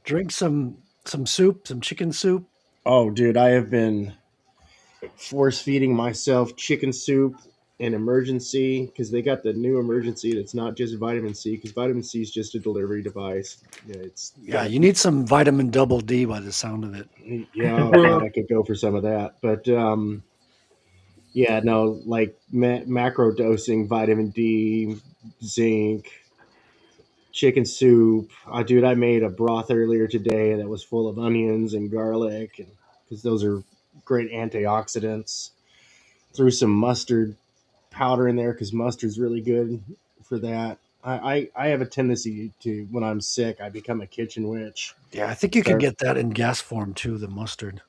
drink some soup, some chicken soup. Oh, dude, I have been force feeding myself chicken soup an emergency, because they got the new emergency that's not just vitamin C, because vitamin C is just a delivery device. Yeah, you need some vitamin double D by the sound of it. Yeah, God, I could go for some of that. But yeah, no, like macro dosing, vitamin D, zinc, chicken soup. Dude, I made a broth earlier today that was full of onions and garlic, and because those are great antioxidants. Threw some mustard powder in there because mustard's really good for that. I have a tendency to, when I'm sick, I become a kitchen witch. Yeah, I think you can get that in gas form too, the mustard.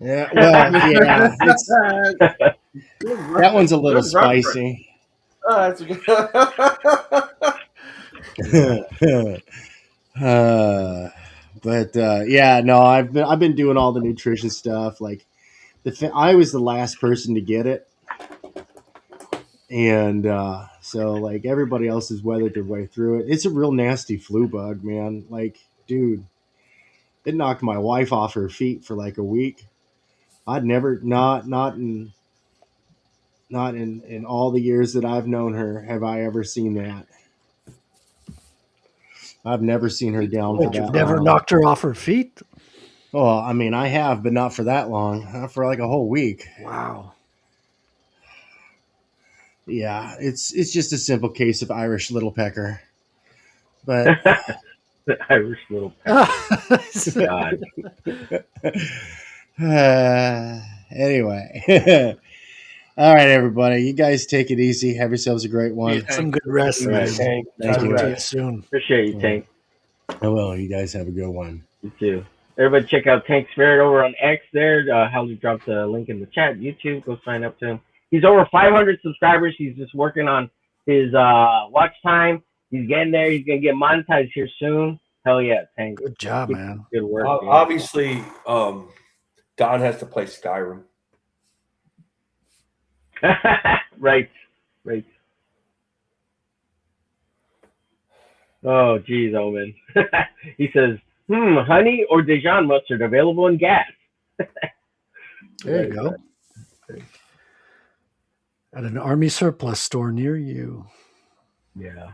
Yeah, well, yeah, that one's a little spicy. That's good. But yeah, no, I've been doing all the nutrition stuff. Like I was the last person to get it, and so like everybody else has weathered their way through it. It's a real nasty flu bug, man. Like, dude, it knocked my wife off her feet for like a week. I'd never not in all the years that I've known her have I ever seen that. I've never seen her down for that You've never long. knocked her off her feet? Oh, I mean, I have, but not for that long. Not for like a whole week. Wow. Yeah, it's just a simple case of Irish little pecker. But The Irish little pecker. God. Anyway. All right, everybody. You guys take it easy. Have yourselves a great one. Some good rest, All right, man. Tank. Thank you. Talk to you soon. Appreciate you, Tank. Oh, well, you guys have a good one. You too. Everybody check out Tank Spirit over on X there. Hallie dropped the link in the chat. YouTube, go sign up to him. He's over 500 subscribers. He's just working on his watch time. He's getting there. He's going to get monetized here soon. Hell yeah, Tank. Good job, man. Good work. Obviously, Don has to play Skyrim. Right. Oh, geez, Omen. He says, honey or Dijon mustard available in gas. There you go. At an army surplus store near you. Yeah.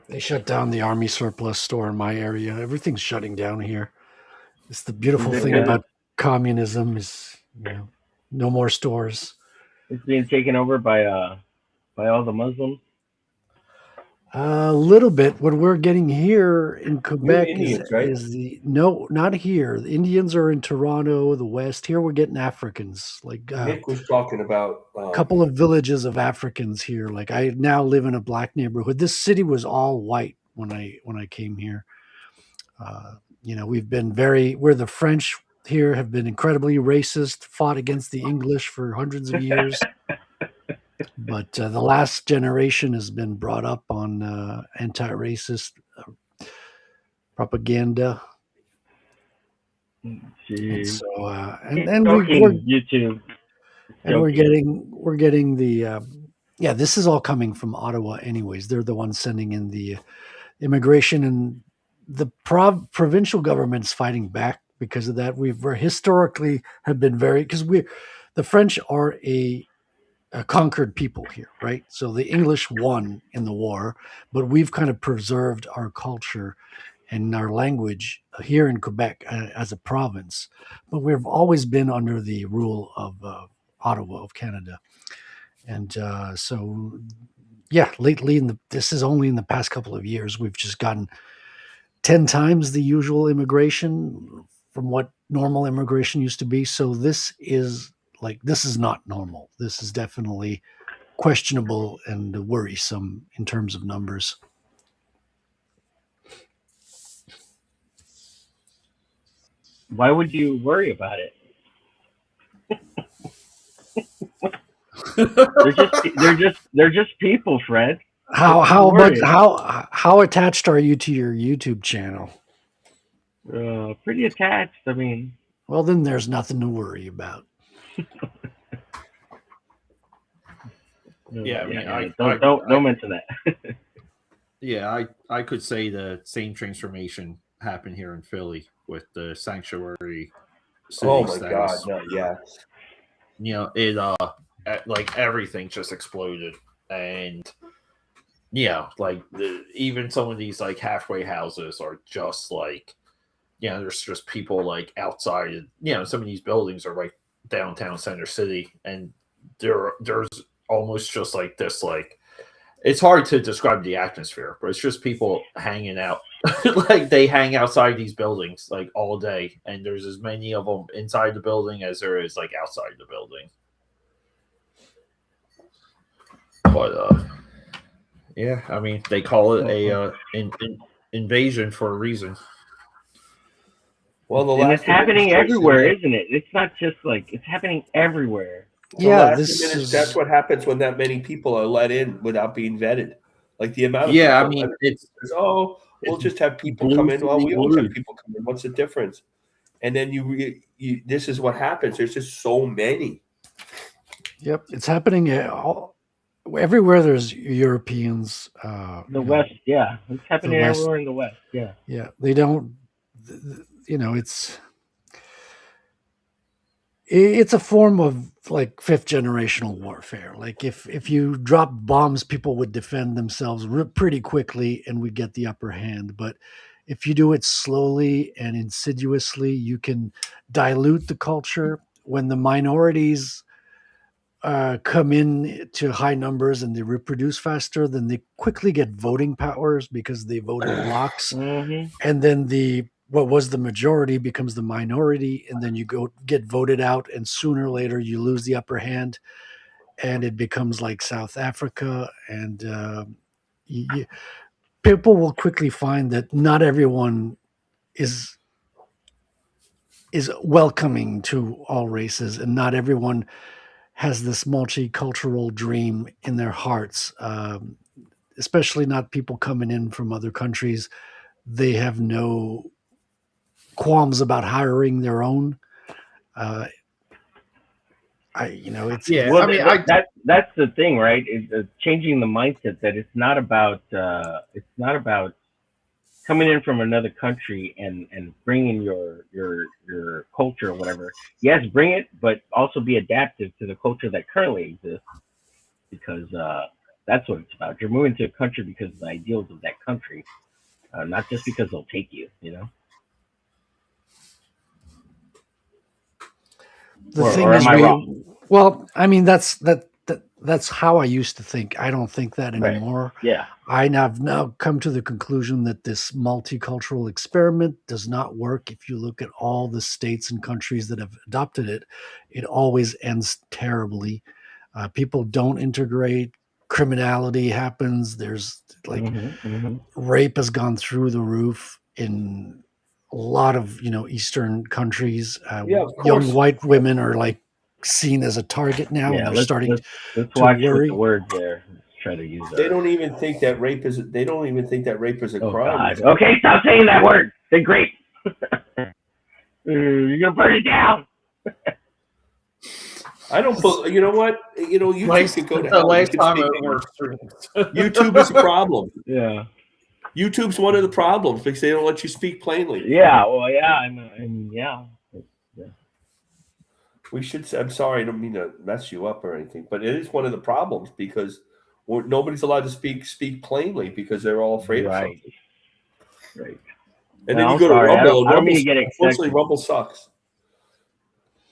They shut down the army surplus store in my area. Everything's shutting down here. It's the beautiful thing about communism is, no more stores. It's being taken over by all the Muslims. A little bit. What we're getting here in Quebec Indians, right? is no, not here. The Indians are in Toronto, the West. Here we're getting Africans. Like Nick was talking about a couple of villages of Africans here. Like I now live in a black neighborhood. This city was all white when I came here. We've been we're the French here have been incredibly racist, fought against the English for hundreds of years. But the last generation has been brought up on anti-racist propaganda. And so, YouTube. And we're getting the this is all coming from Ottawa anyways. They're the ones sending in the immigration, and the provincial government's fighting back because of that. We're historically have been because the French are a conquered people here, right? So the English won in the war, but we've kind of preserved our culture and our language here in Quebec as a province. But we've always been under the rule of Ottawa of Canada. And lately, this is only in the past couple of years, we've just gotten 10 times the usual immigration from what normal immigration used to be. So this is not normal. This is definitely questionable and worrisome in terms of numbers. Why would you worry about it? they're just people, Fred. How attached are you to your YouTube channel? Pretty attached. I mean, well, then there's nothing to worry about. Don't mention that. Yeah, I could say the same transformation happened here in Philly with the sanctuary city Oh my status. God! No, yeah. It like everything just exploded, and like even some of these like halfway houses are just like, there's just people like outside. Some of these buildings are like downtown Center City, and there's almost just like this like. It's hard to describe the atmosphere, but it's just people hanging out. Like they hang outside these buildings like all day, and there's as many of them inside the building as there is like outside the building. But yeah, I mean they call it a invasion for a reason. Well, and it's happening everywhere, isn't it? It's not just like it's happening everywhere. That's what happens when that many people are let in without being vetted. Like the amount of Yeah, I people mean, we'll just have people come in. Well, we always have people come in. What's the difference? And then you this is what happens. There's just so many. Yep, it's happening everywhere. There's Europeans. The West, yeah, it's happening everywhere in the West. Yeah, yeah. They don't. It's a form of like fifth generational warfare. Like if you drop bombs, people would defend themselves pretty quickly and we get the upper hand. But if you do it slowly and insidiously, you can dilute the culture. When the minorities come in to high numbers and they reproduce faster, then they quickly get voting powers because they vote in blocks. And then what was the majority becomes the minority, and then you get voted out, and sooner or later you lose the upper hand, and it becomes like South Africa. And people will quickly find that not everyone is welcoming to all races, and not everyone has this multicultural dream in their hearts, especially not people coming in from other countries. They have no qualms about hiring their own. It's well, I mean, that's the thing, right? It's changing the mindset that it's not about coming in from another country and bringing your culture or whatever. Yes, bring it, but also be adaptive to the culture that currently exists, because that's what it's about. You're moving to a country because of the ideals of that country, not just because they'll take you. The thing is, well, I mean, that's how I used to think. I don't think that anymore. Right. Yeah. I have now come to the conclusion that this multicultural experiment does not work. If you look at all the states and countries that have adopted it, it always ends terribly. People don't integrate. Criminality happens. There's like rape has gone through the roof in a lot of Eastern countries. Young white women are like seen as a target now. Yeah, and they're starting let's to watch worry. the words there. Let's try to use that. They don't even think that rape is. They don't even think that rape is a crime. God. Okay, stop saying that word. Say grape. You're gonna burn it down. I don't. You know what? YouTube could go to hell. Last time YouTube is a problem. Yeah. YouTube's one of the problems because they don't let you speak plainly. Yeah. Well, yeah. I mean, yeah. We should say, I'm sorry, I don't mean to mess you up or anything, but it is one of the problems because nobody's allowed to speak plainly because they're all afraid of something. Right. And then you go to Rumble. I don't mean to get excited. Unfortunately, Rumble sucks.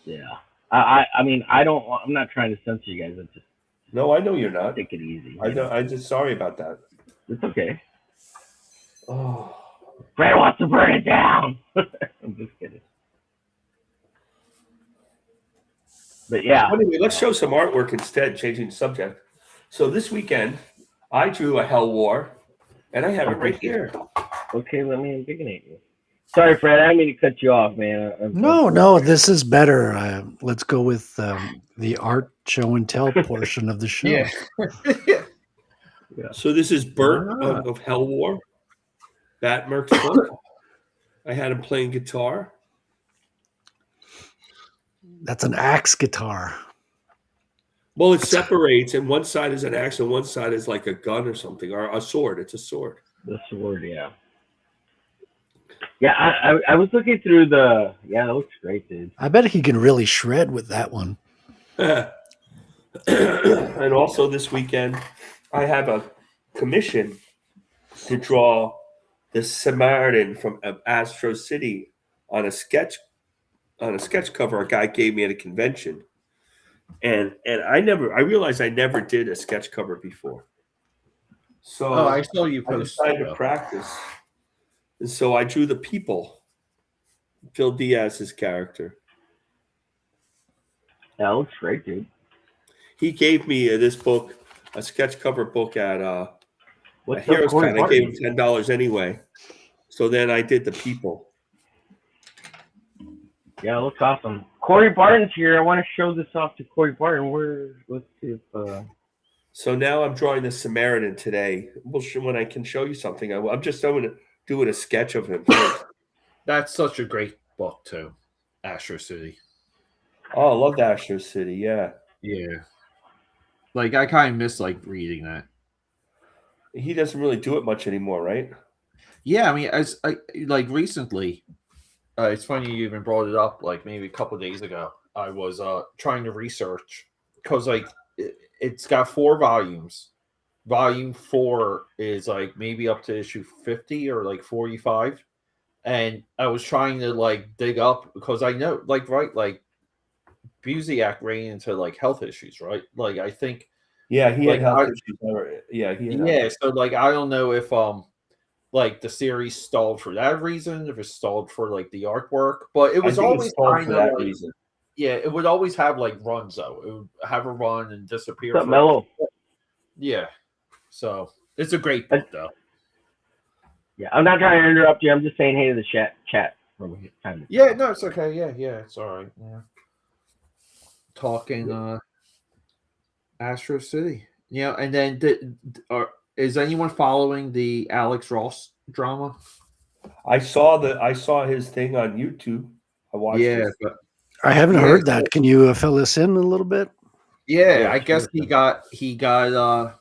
Yeah. I mean, I'm not trying to censor you guys. No, I know you're not. Take it easy. I'm just sorry about that. It's okay. Oh. Fred wants to burn it down. I'm just kidding. But yeah. Anyway, let's show some artwork instead, changing the subject. So this weekend, I drew a Hell War, and I have it right here. Okay, let me indignate you. Sorry, Fred. I didn't mean to cut you off, man. No, this is better. Let's go with the art show and tell portion of the show. Yeah. So this is Bert of Hell War, Batmerk's book. I had him playing guitar. That's an axe guitar. Well, it separates, and one side is an axe, and one side is like a gun or something, or a sword. It's a sword. The sword, yeah. Yeah, I was looking through the. Yeah, that looks great, dude. I bet he can really shred with that one. And also this weekend, I have a commission to draw the Samaritan from Astro City on a sketch cover a guy gave me at a convention. And I realized I never did a sketch cover before. So Oh, I saw you I post. decided to practice. And so I drew the people, Phil Diaz's character. That looks great, dude. He gave me this book, a sketch cover book at What's Heroes up, Corey Con. I gave Barton? him $10 anyway. So then I did the people. Yeah, it looks awesome. Corey Barton's here. I want to show this off to Corey Barton. Let's see if. So now I'm drawing the Samaritan today. When I can show you something, I'm just doing a sketch of him first. That's such a great book too, Astro City. Oh, I love the Astro City. Yeah. Yeah. Like I kind of miss like reading that. He doesn't really do it much anymore, right? Yeah, I mean, like recently, it's funny you even brought it up. Like maybe a couple of days ago, I was trying to research because like it's got 4 volumes. Volume 4 is like maybe up to issue 50 or like 45, and I was trying to like dig up because I know like Busiak ran into like health issues, right? Like I think. Yeah, he had like, health issues. Yeah, he had yeah. So like I don't know if like the series stalled for that reason, if it stalled for like the artwork, but it was always kind of like, reason. Yeah, it would always have like runs though. It would have a run and disappear. What's up, Mello? Yeah. So it's a great book though. Yeah, I'm not trying to interrupt you. I'm just saying hey to the chat. Yeah, no, it's okay. Yeah, it's all right. Yeah. Talking Astro City. Yeah, and then is anyone following the Alex Ross drama? I saw his thing on YouTube. I watched it. But I haven't heard that. Can you fill us in a little bit? Yeah, I guess he got he got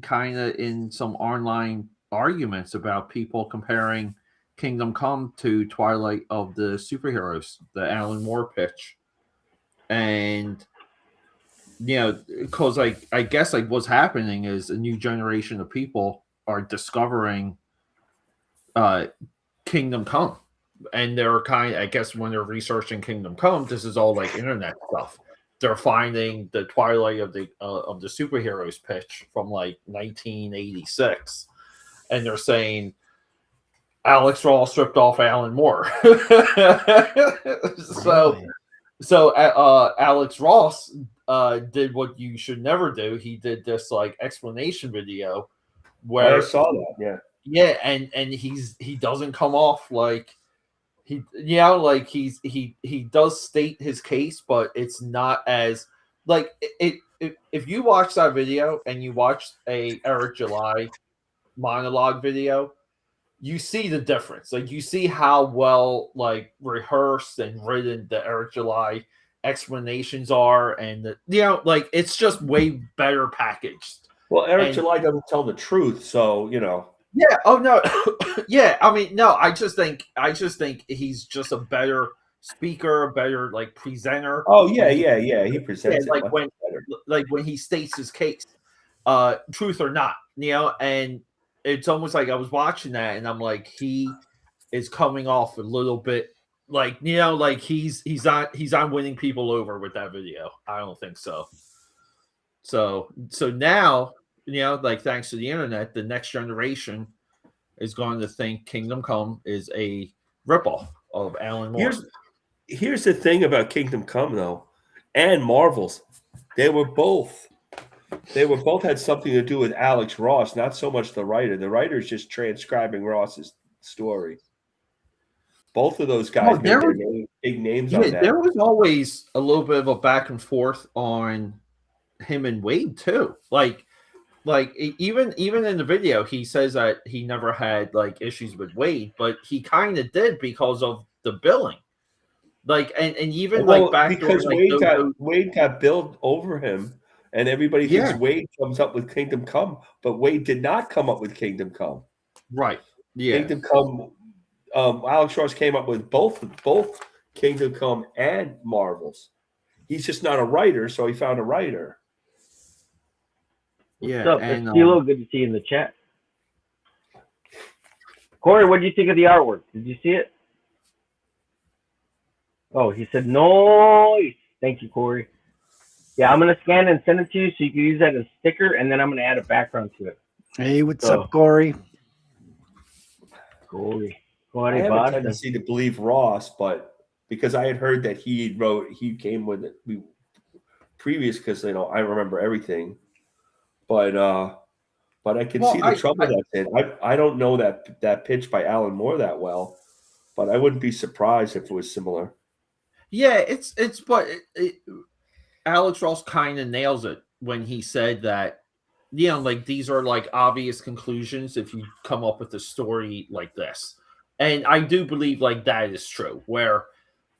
kind of in some online arguments about people comparing Kingdom Come to Twilight of the Superheroes, the Alan Moore pitch. And because I guess like what's happening is a new generation of people are discovering Kingdom Come, and they're I guess when they're researching Kingdom Come, this is all like internet stuff. They're finding the Twilight of the Superheroes pitch from like 1986, and they're saying Alex Ross ripped off Alan Moore. So Alex Ross did what you should never do. He did this like explanation video where I saw that. Yeah, and he doesn't come off like he does state his case, but it's not as like if you watch that video and you watch a Eric July monologue video, you see the difference. Like you see how well like rehearsed and written the Eric July explanations are, and like it's just way better packaged. Well, Eric July doesn't tell the truth, so Yeah. Oh no. Yeah. I mean, no. I just think he's just a better speaker, a better like presenter. Oh yeah. He presents it like much better. when he states his case, truth or not, and it's almost like I was watching that and I'm like, he is coming off a little bit like like he's on winning people over with that video. I don't think so. So now. Like thanks to the internet, the next generation is going to think Kingdom Come is a ripoff of Alan Moore. Here's the thing about Kingdom Come though, and Marvels, they both had something to do with Alex Ross, not so much the writer. The writer's just transcribing Ross's story. Both of those guys made their big names on that. There was always a little bit of a back and forth on him and Wade too. Like even in the video, he says that he never had like issues with Wade, but he kind of did because of the billing. Like and even like back because door, Wade got billed over him, and everybody thinks Wade comes up with Kingdom Come, but Wade did not come up with Kingdom Come. Right. Yeah. Kingdom Come. Alex Ross came up with both Kingdom Come and Marvels. He's just not a writer, so he found a writer. What's Yeah, up? and It's Stilo. Good to see you in the chat. Corey, what did you think of the artwork? Did you see it? Oh, he said nice. Thank you, Corey. Yeah, I'm gonna scan and send it to you so you can use that as a sticker, and then I'm gonna add a background to it. Hey, what's up, Corey? Corey. I have a tendency to believe Ross, but because I had heard that he came with it previous, because I remember everything, but I can see the trouble that's in. I don't know that pitch by Alan Moore that well, but I wouldn't be surprised if it was similar. Yeah, but Alex Ross kind of nails it when he said that, like these are like obvious conclusions if you come up with a story like this. And I do believe like that is true, where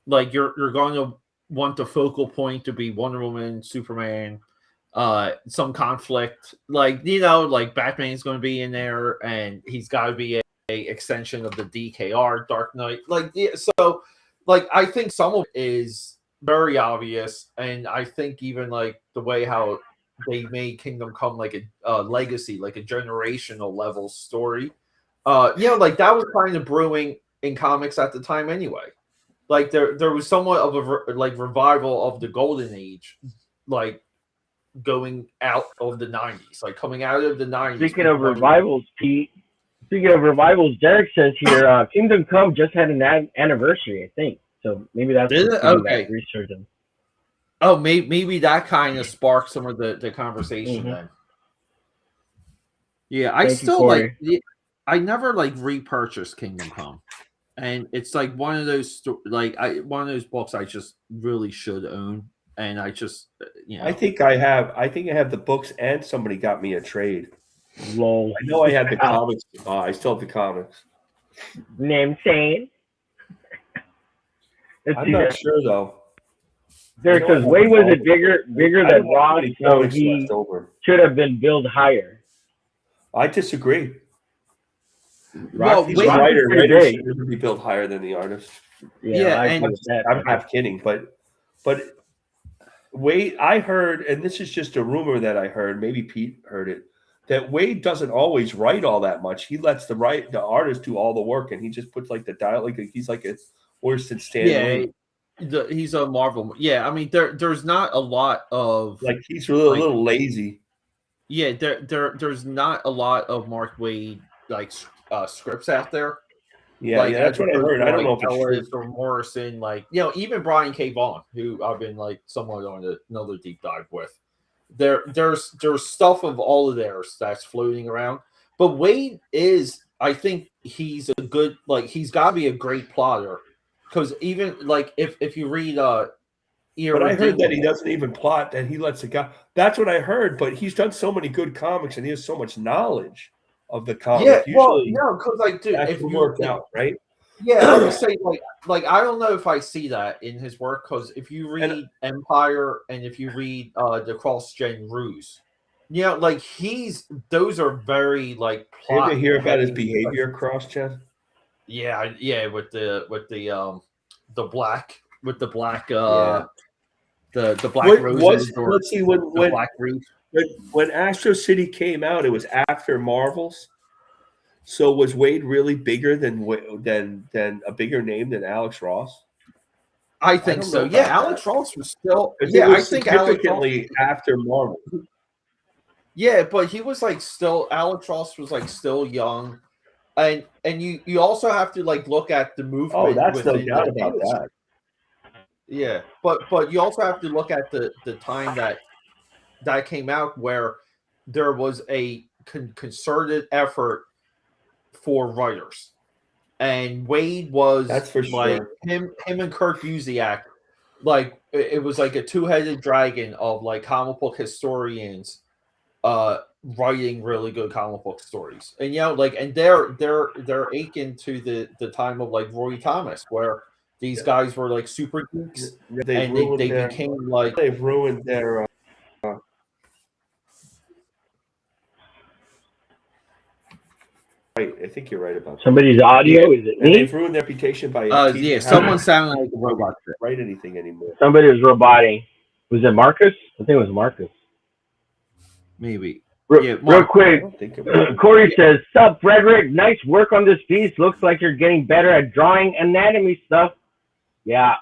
like you're going to want the focal point to be Wonder Woman, Superman, some conflict, like like Batman's going to be in there, and he's got to be a extension of the DKR Dark Knight. Like, yeah, so like I think some of it is very obvious, and I think even like the way how they made Kingdom Come like a legacy, like a generational level story. Like that was kind of brewing in comics at the time anyway. Like there was somewhat of a revival of the golden age, like going out of the 90s, like coming out of the 90s. Speaking of revivals, Pete. Speaking of revivals, Derek says here, Kingdom Come just had an anniversary, I think. So maybe that's okay. Researching. Oh, maybe that kind of sparked some of the conversation then. Yeah, I never like repurchased Kingdom Come, and it's like one of those one of those books I just really should own, and I just I think I have the books, and somebody got me a trade. Lol. I know I had the comics. I still have the comics. Name saying. I'm not sure though. Derek says, "Way was it bigger than Ross, so he should have been billed higher." I disagree. Well, he's a writer. Writers should be billed higher than the artist. Yeah, I'm half kidding, but Wade, I heard, and this is just a rumor that I heard. Maybe Pete heard it. That Wade doesn't always write all that much. He lets the artist do all the work, and he just puts like the dialogue. Like he's like a worse than Stan Lee. He's a Marvel. Yeah, I mean there's not a lot of like he's really a little lazy. Yeah, there's not a lot of Mark Waid like scripts out there. Yeah, like, that's what I heard. I don't know if it's Ellis or Morrison, like even Brian K. Vaughan, who I've been like somewhat on another deep dive with. There's stuff of all of theirs that's floating around, but Waid is, I think he's a good, like he's got to be a great plotter, because even like if you read but I heard that he doesn't even plot, that he lets the guy. That's what I heard, but he's done so many good comics and he has so much knowledge of the comic. Yeah, because like dude, if you work out, right? Yeah, I would say like I don't know if I see that in his work, because if you read Empire and if you read the Cross Gen Ruse, like those are very like plot. You ever hear about his behavior, Cross Gen? Yeah, with the black the black roses. Let's see when Astro City came out, it was after Marvels. So was Wade really bigger than a bigger name than Alex Ross? I think so. Yeah, Alex Ross was still. Yeah, I think significantly after Marvel. Yeah, but he was like still. Alex Ross was like still young, and you also have to like look at the movement. Oh, that's no doubt about that. Yeah, but you also have to look at the time that came out, where there was a concerted effort for writers, and Wade was, that's for like sure. him and Kurt Busiek, like it was like a two-headed dragon of like comic book historians writing really good comic book stories. And and they're akin to the time of like Roy Thomas, where these guys were like super geeks, and they became like they've ruined their right. I think you're right about that. Somebody's audio? Is it And me? they've ruined their reputation by Yeah, someone sounded like a robot. write anything anymore. Somebody was roboting. Was it Marcus? I think it was Marcus. Maybe. Real Mark. quick, I don't think it was. Corey says, "Sup, Frederick? Nice work on this piece. Looks like you're getting better at drawing anatomy stuff." Yeah.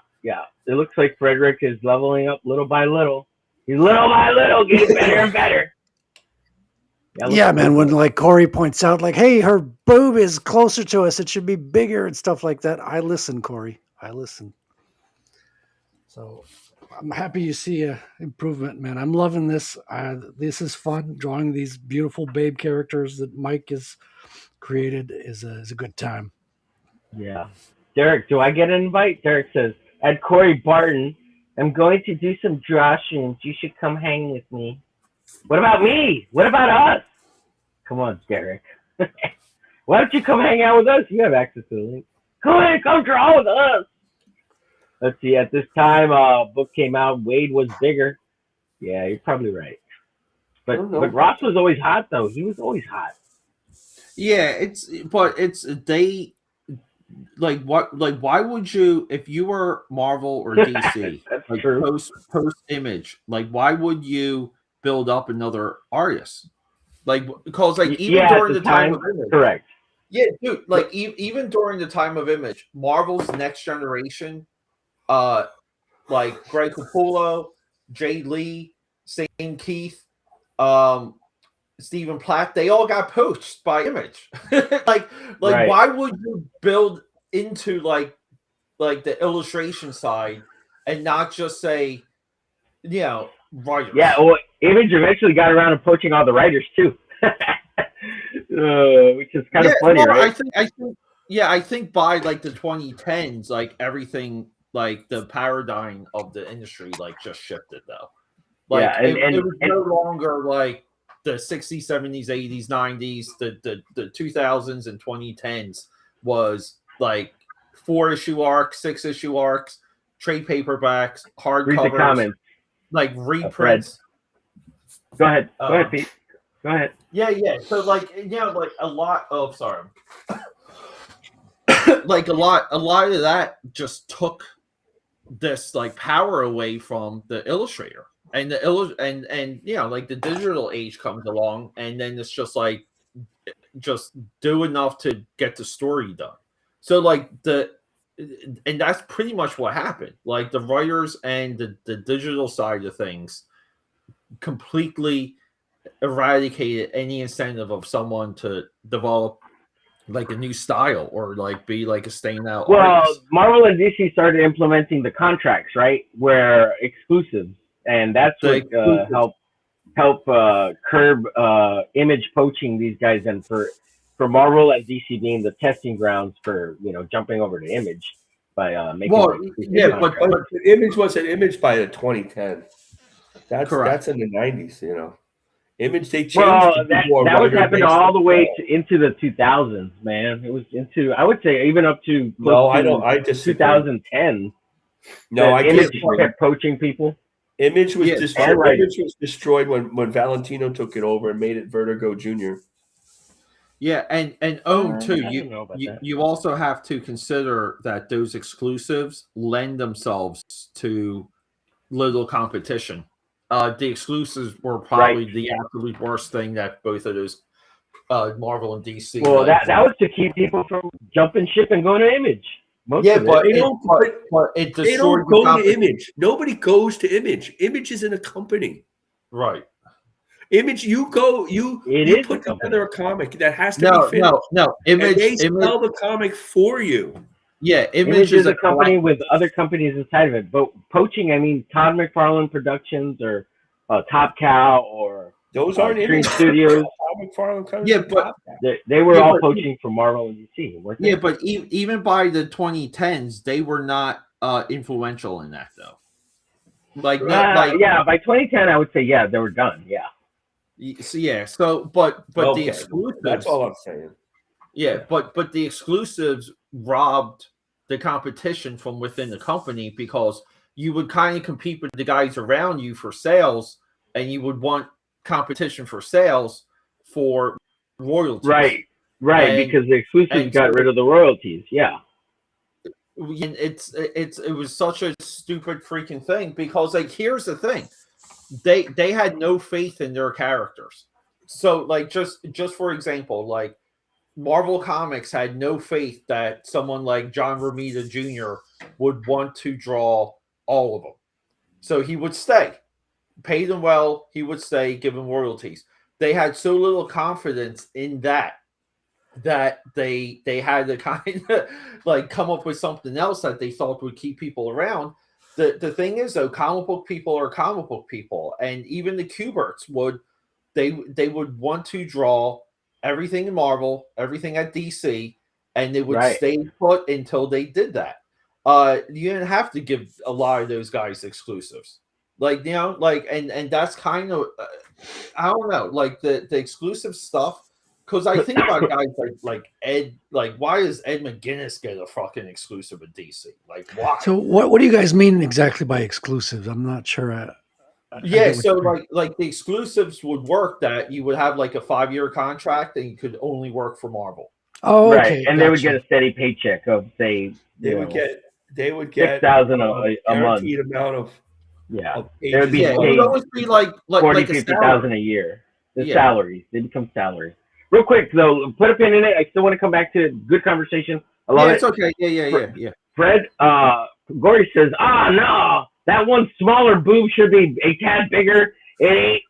It looks like Frederick is leveling up little by little. He's little by little getting better and better. Yeah, man. When like Corey points out, like, "Hey, her boob is closer to us. It should be bigger," and stuff like that. I listen, Corey. I listen. So I'm happy you see a improvement, man. I'm loving this. This is fun. Drawing these beautiful babe characters that Mike has created is a good time. Yeah. Derek, do I get an invite? Derek says, "At Corey Barton, I'm going to do some drawings. You should come hang with me." What about me? What about us? Come on, Derek. Why don't you come hang out with us? You have access to the link. Come draw with us. Let's see. At this time, book came out. Wade was bigger. Yeah, you're probably right. But Ross was always hot, though. He was always hot. Yeah, they like what, like why would you, if you were Marvel or DC, like post image, like why would you build up another artist? Like, because like even during the time of Image, correct. Yeah, dude, like even during the time of Image, Marvel's Next Generation, like Greg Capullo, Jay Lee, Stan Keith, Stephen Platt, they all got poached by Image. like right. Why would you build into like the illustration side and not just say, you know, writers? Yeah, well, Image eventually got around to poaching all the writers too, which is kind of funny, right? I think by like the 2010s, like everything, like the paradigm of the industry, like just shifted though. Like it was no longer like the 60s, 70s, 80s, 90s, the 2000s and 2010s was like 4-issue arcs, 6-issue arcs, trade paperbacks, hardcovers, like reprints. Go ahead, Pete. Go ahead. Yeah. So like, you know, like a lot of like a lot of that just took this like power away from the illustrator. And and you know, like the digital age comes along, and then it's just like just do enough to get the story done. So like and that's pretty much what happened. Like the writers and the digital side of things completely eradicated any incentive of someone to develop like a new style or like be like a standout artist. Marvel and DC started implementing the contracts, right, where exclusives. And that's what help curb Image poaching these guys, and for Marvel and DC being the testing grounds for, you know, jumping over to Image by making. Well, yeah, but Image wasn't Image by the 2010. That's in the 90s, you know. Image, they changed. Well, that was happening all the way into the 2000s, man. It was into, I would say, even up to I just 2010. No, Image kept poaching people. Image was destroyed. Image was destroyed when Valentino took it over and made it Vertigo Jr. Yeah, and too. You also have to consider that those exclusives lend themselves to little competition. The exclusives were probably the absolute worst thing that both of those Marvel and DC. Well, that was to keep people from jumping ship and going to Image. But they don't go to Image. Nobody goes to Image. Image isn't a company, right? Image, you put together a comic that has to be finished. No. Image, they sell the comic for you. Yeah, Image is a company with other companies inside of it. But poaching, I mean, Todd McFarlane Productions or Top Cow or those aren't Image Studios. Yeah, but they were all poaching from Marvel and DC, weren't they? Yeah, but even by the 2010s, they were not influential in that though. By 2010, I would say they were done. Yeah. So but the exclusives. That's all I'm saying. Yeah, but the exclusives robbed the competition from within the company, because you would kind of compete with the guys around you for sales, and you would want competition for sales for royalties. Right. Right, And because the exclusives got rid of the royalties. Yeah. and it was such a stupid freaking thing because like here's the thing, they had no faith in their characters. So like just for example, like Marvel Comics had no faith that someone like John Romita Jr. would want to draw all of them. So he would stay, pay them well, he would stay, give them royalties. They had so little confidence in that they had to kind of like come up with something else that they thought would keep people around. The thing is though, comic book people are comic book people, and even the Kuberts would they would want to draw everything in Marvel, everything at DC, and they would Right. stay put until they did that. You didn't have to give a lot of those guys exclusives, like like and that's kind of I don't know, like the exclusive stuff. Because I think about guys like Ed, like why does Ed McGuinness get a fucking exclusive with DC? Like why? So what do you guys mean exactly by exclusives? I'm not sure. I Yeah, get what so you- like the exclusives would work that you would have like a 5-year contract and you could only work for Marvel. Oh, Right, okay, and they would gotcha. get a steady paycheck of say They would get 6,000 a month. guaranteed amount of Yeah, of there would be Yeah, it would paid always be like 40, like a 50,000 salary. a year. The Yeah. salaries, they become salaries. Real quick though, put a pin in it. I still want to come back to it. Good conversation. I love Yeah, it. it's okay. Yeah. Fred, Gory says, no, that one smaller boob should be a tad bigger. It ain't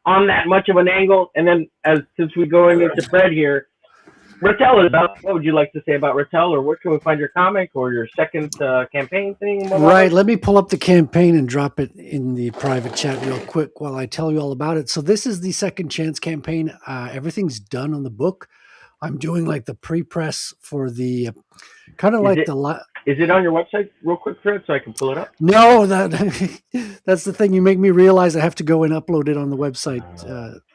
on that much of an angle. And then since we're going into Fred here, Rattel is up. What would you like to say about Rattel, or where can we find your comic or your second campaign thing? Right. Let me pull up the campaign and drop it in the private chat real quick while I tell you all about it. So this is the Second Chance campaign. Everything's done on the book. I'm doing like the pre-press for the kind of like Is it on your website real quick, Fred, so I can pull it up? No, that's the thing. You make me realize I have to go and upload it on the website.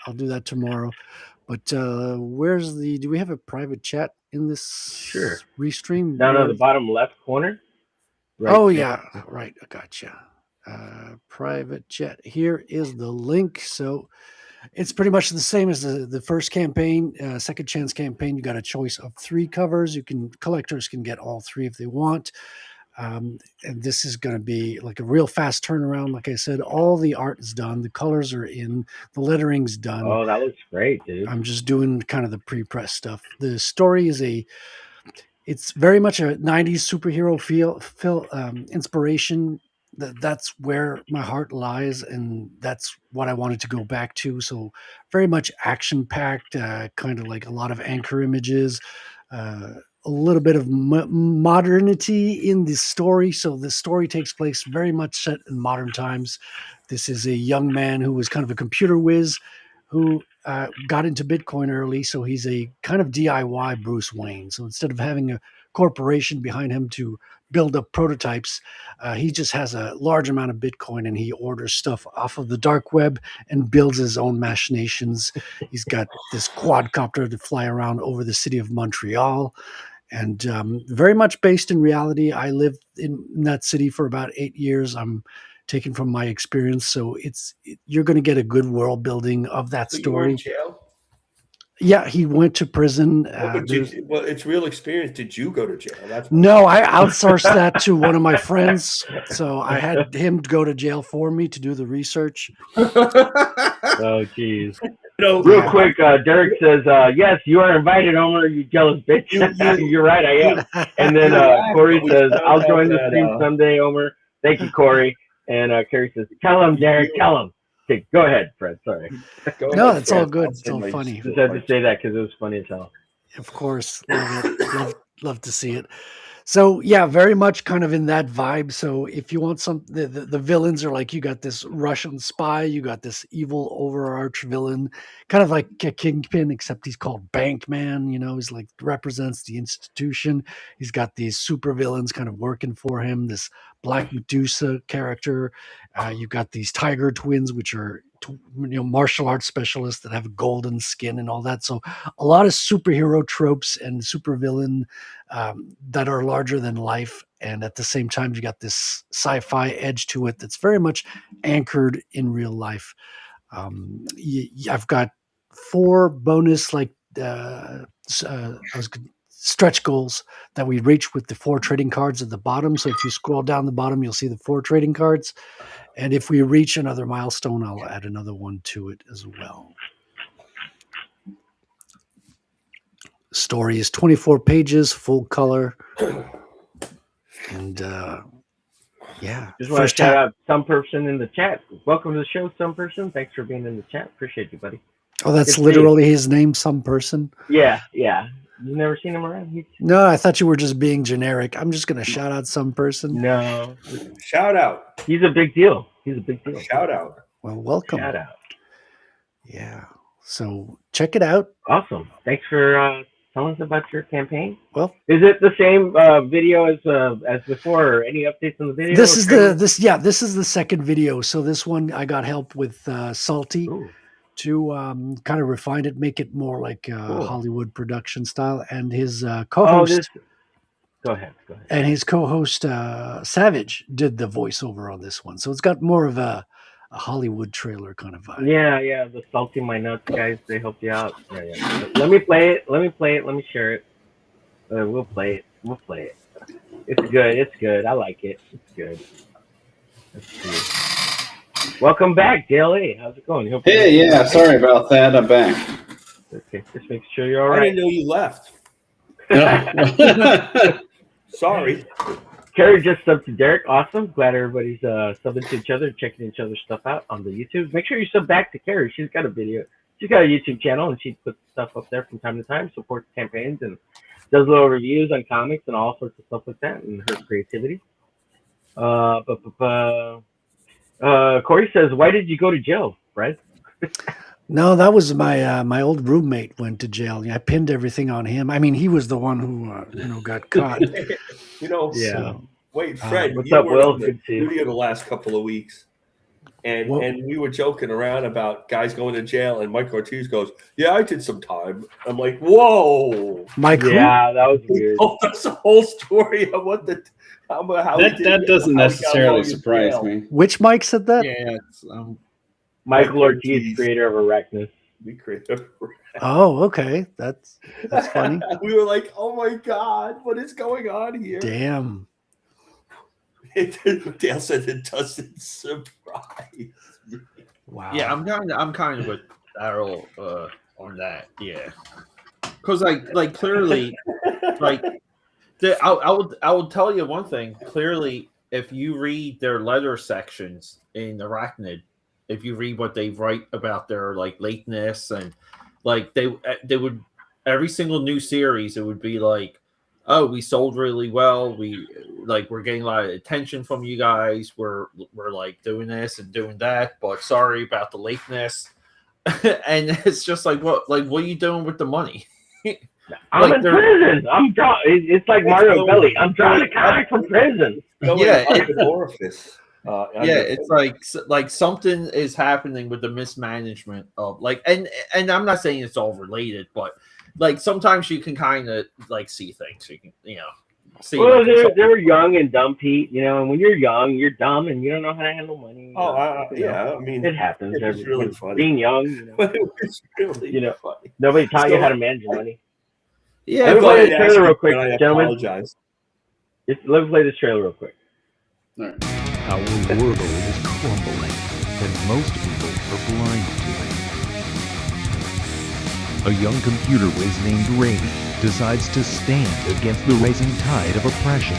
I'll do that tomorrow. But do we have a private chat in this restream? Down on the bottom left corner. Right there. Yeah, right. I gotcha. Private chat. Here is the link. So it's pretty much the same as the first campaign, Second Chance campaign. You got a choice of 3 covers. Collectors can get all 3 if they want. And this is going to be like a real fast turnaround. Like I said, all the art is done. The colors are in. The lettering's done. Oh, that looks great, dude. I'm just doing kind of the pre-press stuff. The story is it's very much a 90s superhero feel inspiration. That's where my heart lies, and that's what I wanted to go back to. So very much action-packed, kind of like a lot of anchor images, a little bit of modernity in the story. So the story takes place very much set in modern times. This is a young man who was kind of a computer whiz who got into Bitcoin early. So he's a kind of DIY Bruce Wayne. So instead of having a corporation behind him to build up prototypes, he just has a large amount of Bitcoin and he orders stuff off of the dark web and builds his own machinations. He's got this quadcopter to fly around over the city of Montreal. And very much based in reality. I lived in that city for about 8 years. I'm taken from my experience. So you're going to get a good world building of that So story. you were in jail? Yeah, he went to prison. Well, it's real experience. Did you go to jail? No, I outsourced that to one of my friends. So I had him go to jail for me to do the research. Oh, geez. Real quick, Derek says, yes, you are invited, Homer, you jealous bitch. You're right, I am. And then Corey says, I'll join the stream someday, Homer. Thank you, Corey. And Carrie says, tell him, Derek, tell him. Okay, go ahead, Fred. Sorry. No, it's all good. It's all funny. Just had to say that because it was funny as hell. Of course. Love to see it. So yeah, very much kind of in that vibe. So if you want the villains are like, you got this Russian spy, you got this evil overarch villain, kind of like a Kingpin, except he's called Bankman. He's like represents the institution. He's got these super villains kind of working for him. This Black Medusa character. You got these Tiger Twins, which are martial arts specialists that have golden skin and all that. So a lot of superhero tropes and supervillain that are larger than life. And at the same time, you got this sci-fi edge to it that's very much anchored in real life. I've got 4 bonus like stretch goals that we reach with the 4 trading cards at the bottom. So if you scroll down the bottom, you'll see the 4 trading cards. And if we reach another milestone, I'll add another one to it as well. Story is 24 pages, full color. And yeah. Just want to shout out some person in the chat. Welcome to the show, some person. Thanks for being in the chat. Appreciate you, buddy. Oh, that's literally his name, some person? Yeah. You've never seen him around? No, I thought you were just being generic. I'm just going to shout out some person. No. Shout out. He's a big deal. Shout out. Well, welcome. Shout out. Yeah. So check it out. Awesome. Thanks for telling us about your campaign. Well, is it the same video as before, or any updates on the video? This is the second video. So this one I got help with Salty to kind of refine it, make it more like Hollywood production style, and his co-host. Go ahead. And his co-host Savage did the voiceover on this one, so it's got more of a Hollywood trailer kind of vibe. Yeah, the Salty My Nuts guys, they helped you out. Yeah. Let me play it. Let me share it. We'll play it. It's good. I like it. It's good. Let's see. Welcome back, DLA. How's it going? Hey, yeah, sorry about that. I'm back. Okay, just make sure you're all right. I didn't know you left. Sorry. Carrie just subbed to Derek. Awesome. Glad everybody's subbing to each other, checking each other's stuff out on the YouTube. Make sure you sub back to Carrie. She's got a YouTube channel, and she puts stuff up there from time to time, supports campaigns, and does little reviews on comics and all sorts of stuff like that, and her creativity. Corey says, why did you go to jail, Fred? No, that was my old roommate went to jail. I pinned everything on him. I mean, he was the one who got caught. Wait, Fred, what's you up, were Will? on the Good to see you. studio the last couple of weeks, and we were joking around about guys going to jail, and Mike Ortiz goes, "Yeah, I did some time." I'm like, "Whoa, Mike!" Yeah, that was weird. That's the whole story of what how that doesn't necessarily surprise me. Which Mike said that? Yeah, it's, Michael Ortiz, creator of Arachnus. We created. Oh, okay, that's funny. We were like, "Oh my god, what is going on here?" Damn. Dale said it doesn't surprise me. Wow. Yeah, I'm kind of with Daryl on that. Yeah, because like clearly, like I will tell you one thing. Clearly, if you read their letter sections in Arachnid, if you read what they write about their like lateness and like they would every single new series, it would be like, oh, we sold really well. We're getting a lot of attention from you guys. We're like doing this and doing that, but sorry about the lateness. And it's just like, what are you doing with the money? I'm in prison. I'm drawing. It's like Mario Belli. I'm drawing a comic from prison. An orifice. It's like something is happening with the mismanagement of like, and I'm not saying it's all related, but like sometimes you can kind of like see things. You can see. Well, they're young and dumb, Pete. And when you're young, you're dumb and you don't know how to handle money. I mean, it happens. It's really funny. Being young, But it was really funny. Nobody taught you how to manage money. Yeah, let me play this trailer real quick, I gentlemen. apologize. Let me play this trailer real quick. Our world is crumbling, and most people are blind to it. A young computer whiz named Rainy decides to stand against the rising tide of oppression,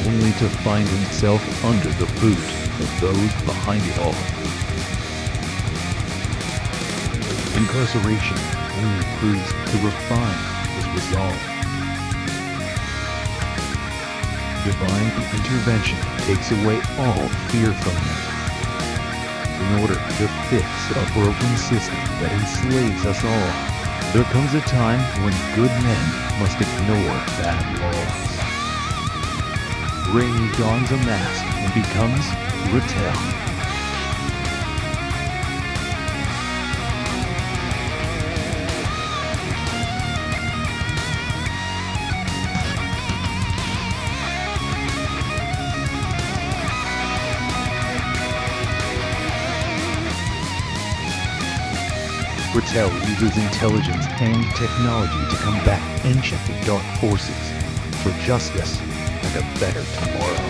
only to find himself under the boot of those behind it all. Incarceration only proves to refine his resolve. Divine intervention takes away all fear from him. In order to fix a broken system that enslaves us all, there comes a time when good men must ignore bad laws. Rainy dons a mask and becomes Rattel. Rattel uses intelligence and technology to combat ancient dark forces for justice and a better tomorrow.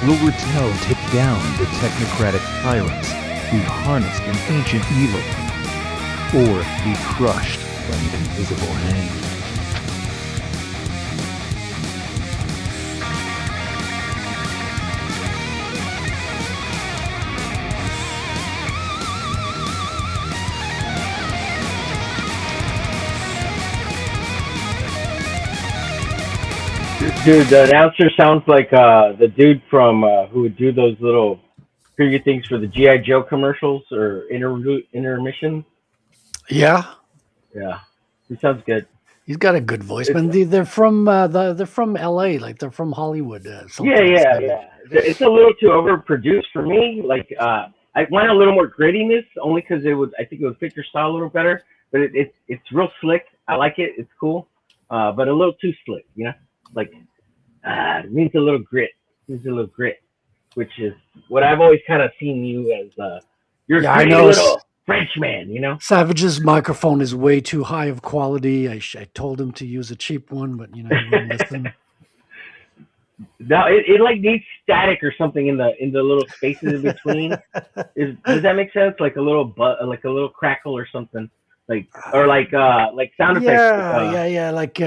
Will Rattel take down the technocratic tyrants who harnessed an ancient evil, or be crushed by an invisible hand? Dude, the announcer sounds like the dude from who would do those little preview things for the G.I. Joe commercials or intermission. Yeah, Yeah, he sounds good. he's got a good voice, man. They're from they're from L.A., like they're from Hollywood. Yeah. sometimes. It's a little too overproduced for me. Like I want a little more grittiness, only because I think it would fit your style a little better. But it's real slick. I like it. It's cool, but a little too slick, you know. Like it needs a little grit. Which is what I've always kind of seen you as. You're a gritty little Frenchman, you know. Savage's microphone is way too high of quality. I told him to use a cheap one, but you know, he wouldn't listen. No, it like needs static or something in the little spaces in between. Does that make sense? Like a little like a little crackle or something, like sound effects. Yeah. Like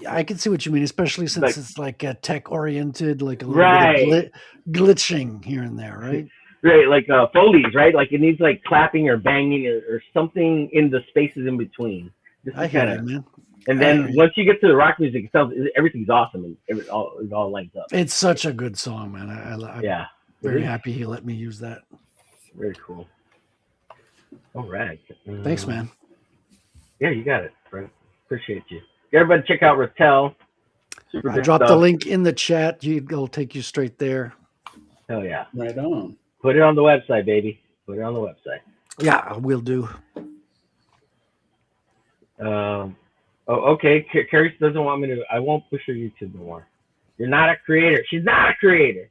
I can see what you mean, especially since it's like tech oriented, like a little bit of glitching here and there, right? Right, like Foley's, right? Like it needs like clapping or banging or something in the spaces in between. I hear you, man. And then once you get to the rock music itself, everything's awesome and it all lines up. It's such a good song, man. I'm very happy he let me use that. Very cool. All right. Thanks, man. Yeah, you got it, Brent. Appreciate you. Everybody check out Rattel. I dropped the link in the chat. It'll take you straight there. Hell yeah. Right on. Put it on the website, baby. Put it on the website. Yeah, we'll do. Okay. Carrie doesn't want me to. I won't push her YouTube no more. You're not a creator. She's not a creator.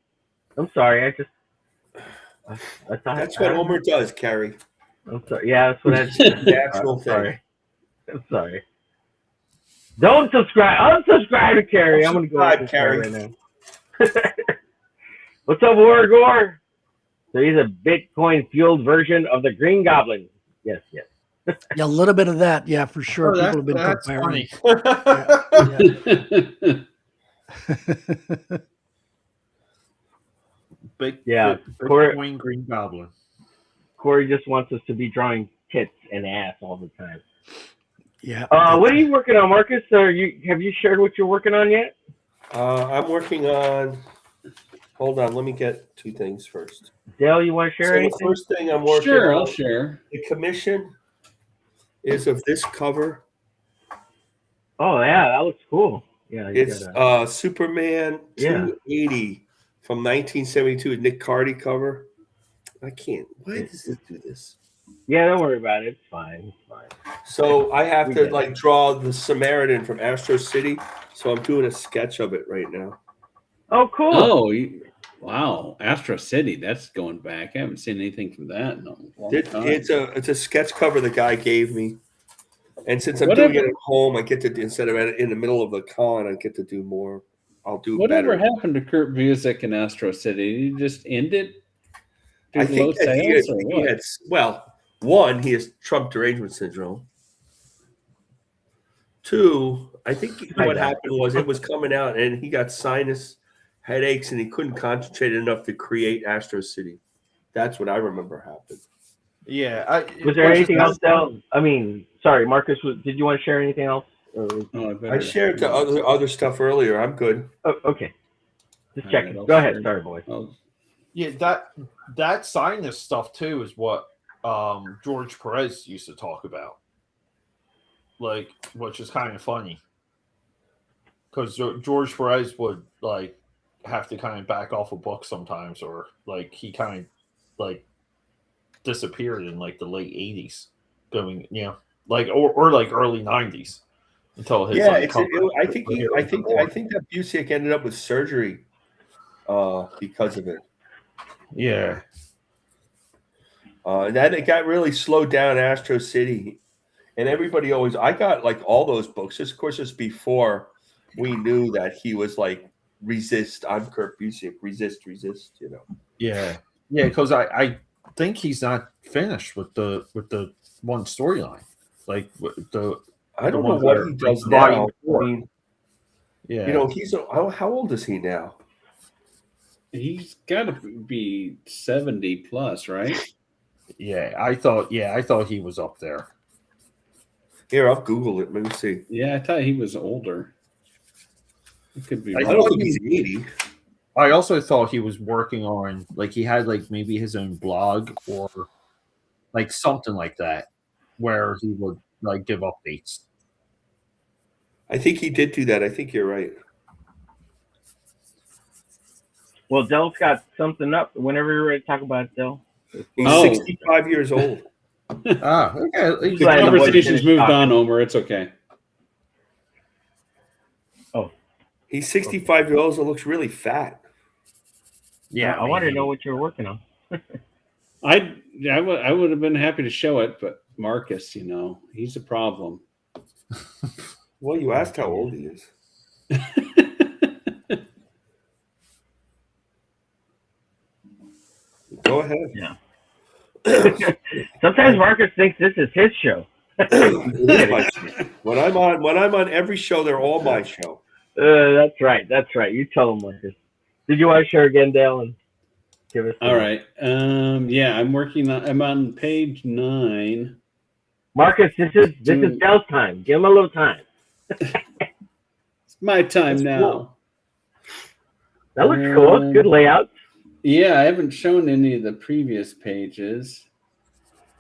I'm sorry. I thought That's what Homer does, Carrie. I'm sorry. Yeah, that's what I Natural thing. I'm sorry. Don't subscribe. Unsubscribe to Carrie. I'm gonna go Subscribe, with Carrie. right now. What's up, Wargor? So he's a Bitcoin fueled version of the Green Goblin. Yes. Yeah, a little bit of that. Yeah, for sure. Oh, People have been that's preparing. funny. Big Corey, Bitcoin Green Goblin. Corey just wants us to be drawing tits and ass all the time. Yeah. What are you working on, Marcus? Have you shared what you're working on yet? I'm working on. Hold on, let me get two things first. Dale, you want to share anything? The first thing I'm working Sure, on. I'll share. The commission is of this cover. Oh yeah, that looks cool. Yeah, It's Superman 280 from 1972, Nick Cardy cover. I can't. Why does this do this? Yeah, don't worry about it. It's fine. So I have to draw the Samaritan from Astro City. So I'm doing a sketch of it right now. Oh, cool. Oh, wow. Astro City. That's going back. I haven't seen anything from that in a long time. It's a sketch cover the guy gave me. And since I'm doing it at home, I get to, instead of in the middle of the con, I get to do more. I'll do Whatever better. happened to Kurt Busiek and Astro City? Did he just end it? I think that he had, well, one, he has Trump derangement syndrome. Two, I think what happened was it was coming out and he got sinus headaches and he couldn't concentrate enough to create Astro City. That's what I remember happened. Yeah. Was there anything else? I mean, sorry, Marcus. Did you want to share anything else? I shared the other stuff earlier. I'm good. Oh, okay. Just checking. Go ahead. Sorry, boy. Yeah, that sinus stuff too is what George Perez used to talk about. Like, which is kind of funny. Because George Perez would like have to kind of back off a book sometimes, or like he kind of like disappeared in like the late 80s, going like or like early 90s until his I think that Busiek ended up with surgery because of it. Yeah. And then it got really slowed down Astro City. And everybody always, I got like all those books. Just, of course, it's before we knew that he was like, resist. I'm Kurt Busiek. Resist, you know. Yeah. Yeah, because I think he's not finished with the one storyline. Like the I don't know ones what that he are, does like, now. volume I four. mean, Yeah. you know, how old is he now? He's got to be 70 plus, right? Yeah, I thought he was up there. Here, I'll Google it. Let me see. Yeah, I thought he was older. It could be. I don't think he's 80. I also thought he was working on, like, he had like maybe his own blog or like something like that where he would like give updates. I think he did do that. I think you're right. Well, Dell's got something up. Whenever you're ready to talk about it, Dell. He's 65 years old. Okay. The conversation's moved on, Omer. It's okay. Oh. He's 65 years old and looks really fat. Yeah, I wanted to know what you were working on. I would have been happy to show it, but Marcus, you know, he's a problem. Well, you asked how old he is. Go ahead. Yeah. Sometimes Marcus thinks this is his show. When I'm on every show, they're all my show. That's right. That's right. You tell him, Marcus. Did you want to share again, Dale? And give us. All right. Yeah, I'm on page 9. Marcus, this is Dale's time. Give him a little time. It's my time now. Cool. That looks cool. Good layout. Yeah, I haven't shown any of the previous pages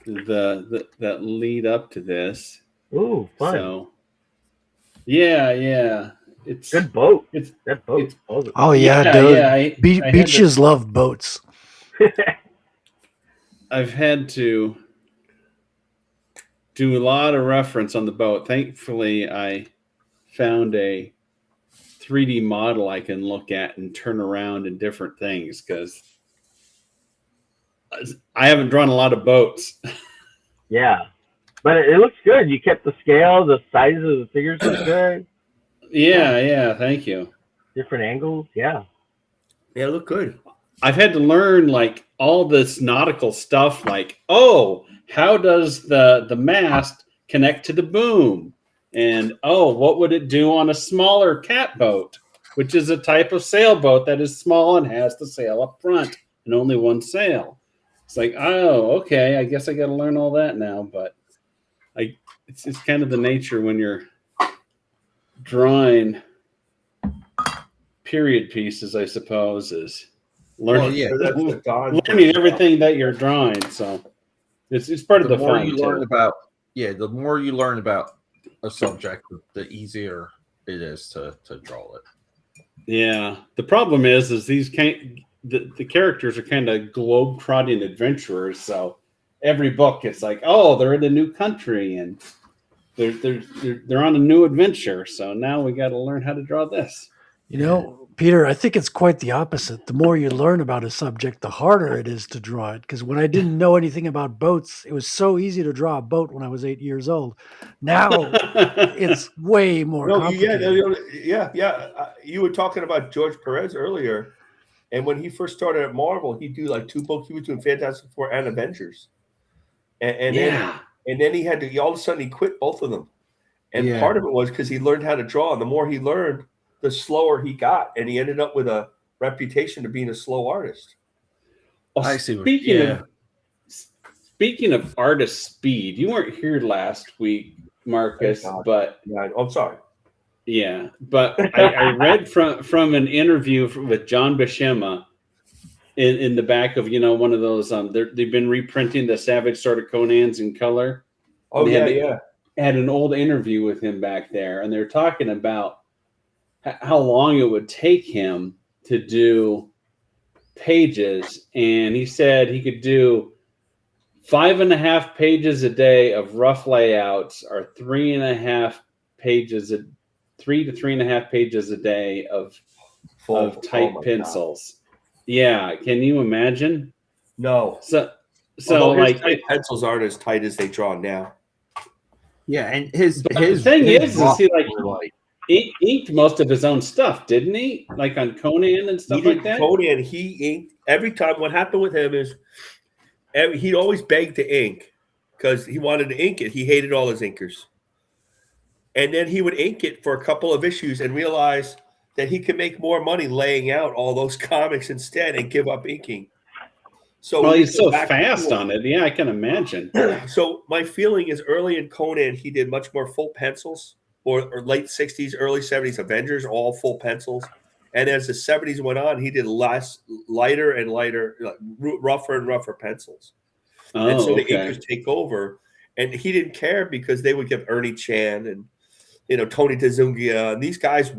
that lead up to this. Ooh, fun. So, yeah. It's good boat. It's that boat. Oh yeah, dude. Yeah, Beaches love boats. I've had to do a lot of reference on the boat. Thankfully, I found a 3D model I can look at and turn around in different things because I haven't drawn a lot of boats. Yeah, but it looks good. You kept the scale, the size of the figures look good. Yeah, thank you. Different angles, yeah, look good. I've had to learn like all this nautical stuff, like, oh, how does the mast connect to the boom? And what would it do on a smaller catboat, which is a type of sailboat that is small and has the sail up front and only one sail? It's like, oh, okay, I guess I got to learn all that now. But it's kind of the nature when you're drawing period pieces, I suppose, is learning, learning everything that you're drawing. So it's part of the more fun. You learn about, the more you learn about a subject, the easier it is to draw it. Yeah, the problem is these the characters are kind of globe-trotting adventurers. So every book, it's like, oh, they're in a new country and they're on a new adventure. So now we got to learn how to draw this. You know, Peter, I think it's quite the opposite. The more you learn about a subject, the harder it is to draw it. Because when I didn't know anything about boats, it was so easy to draw a boat when I was 8 years old. Now it's way more complicated. Yeah. You were talking about George Perez earlier. And when he first started at Marvel, he'd do like 2 books. He was doing Fantastic Four and Avengers. And then he had to, all of a sudden he quit both of them. And part of it was because he learned how to draw. And the more he learned, the slower he got, and he ended up with a reputation of being a slow artist. Well, I see. Speaking of artist speed, you weren't here last week, Marcus, but I'm sorry. Yeah, but I read from an interview with John Buscema in the back of one of those. They've been reprinting the Savage Sword of Conan's in color. Oh had an old interview with him back there, and they're talking about how long it would take him to do pages. And he said he could do 5.5 pages a day of rough layouts or 3.5 pages, 3 to 3.5 pages a day of type pencils. God. Yeah. Can you imagine? No. So Although his like, tight pencils aren't as tight as they draw now. Yeah, and his but his the thing his is he rough were like inked most of his own stuff, didn't he? Like on Conan and stuff like that. Conan, he inked every time. What happened with him is he'd always beg to ink because he wanted to ink it. He hated all his inkers. And then he would ink it for a couple of issues and realize that he could make more money laying out all those comics instead and give up inking. So well, he's so fast on it. Yeah, I can imagine. So my feeling is early in Conan, he did much more full pencils, or late 60s, early 70s Avengers, all full pencils. And as the 70s went on, he did lighter and lighter, rougher and rougher pencils. And so the inkers take over. And he didn't care because they would give Ernie Chan and Tony DeZungia, and these guys,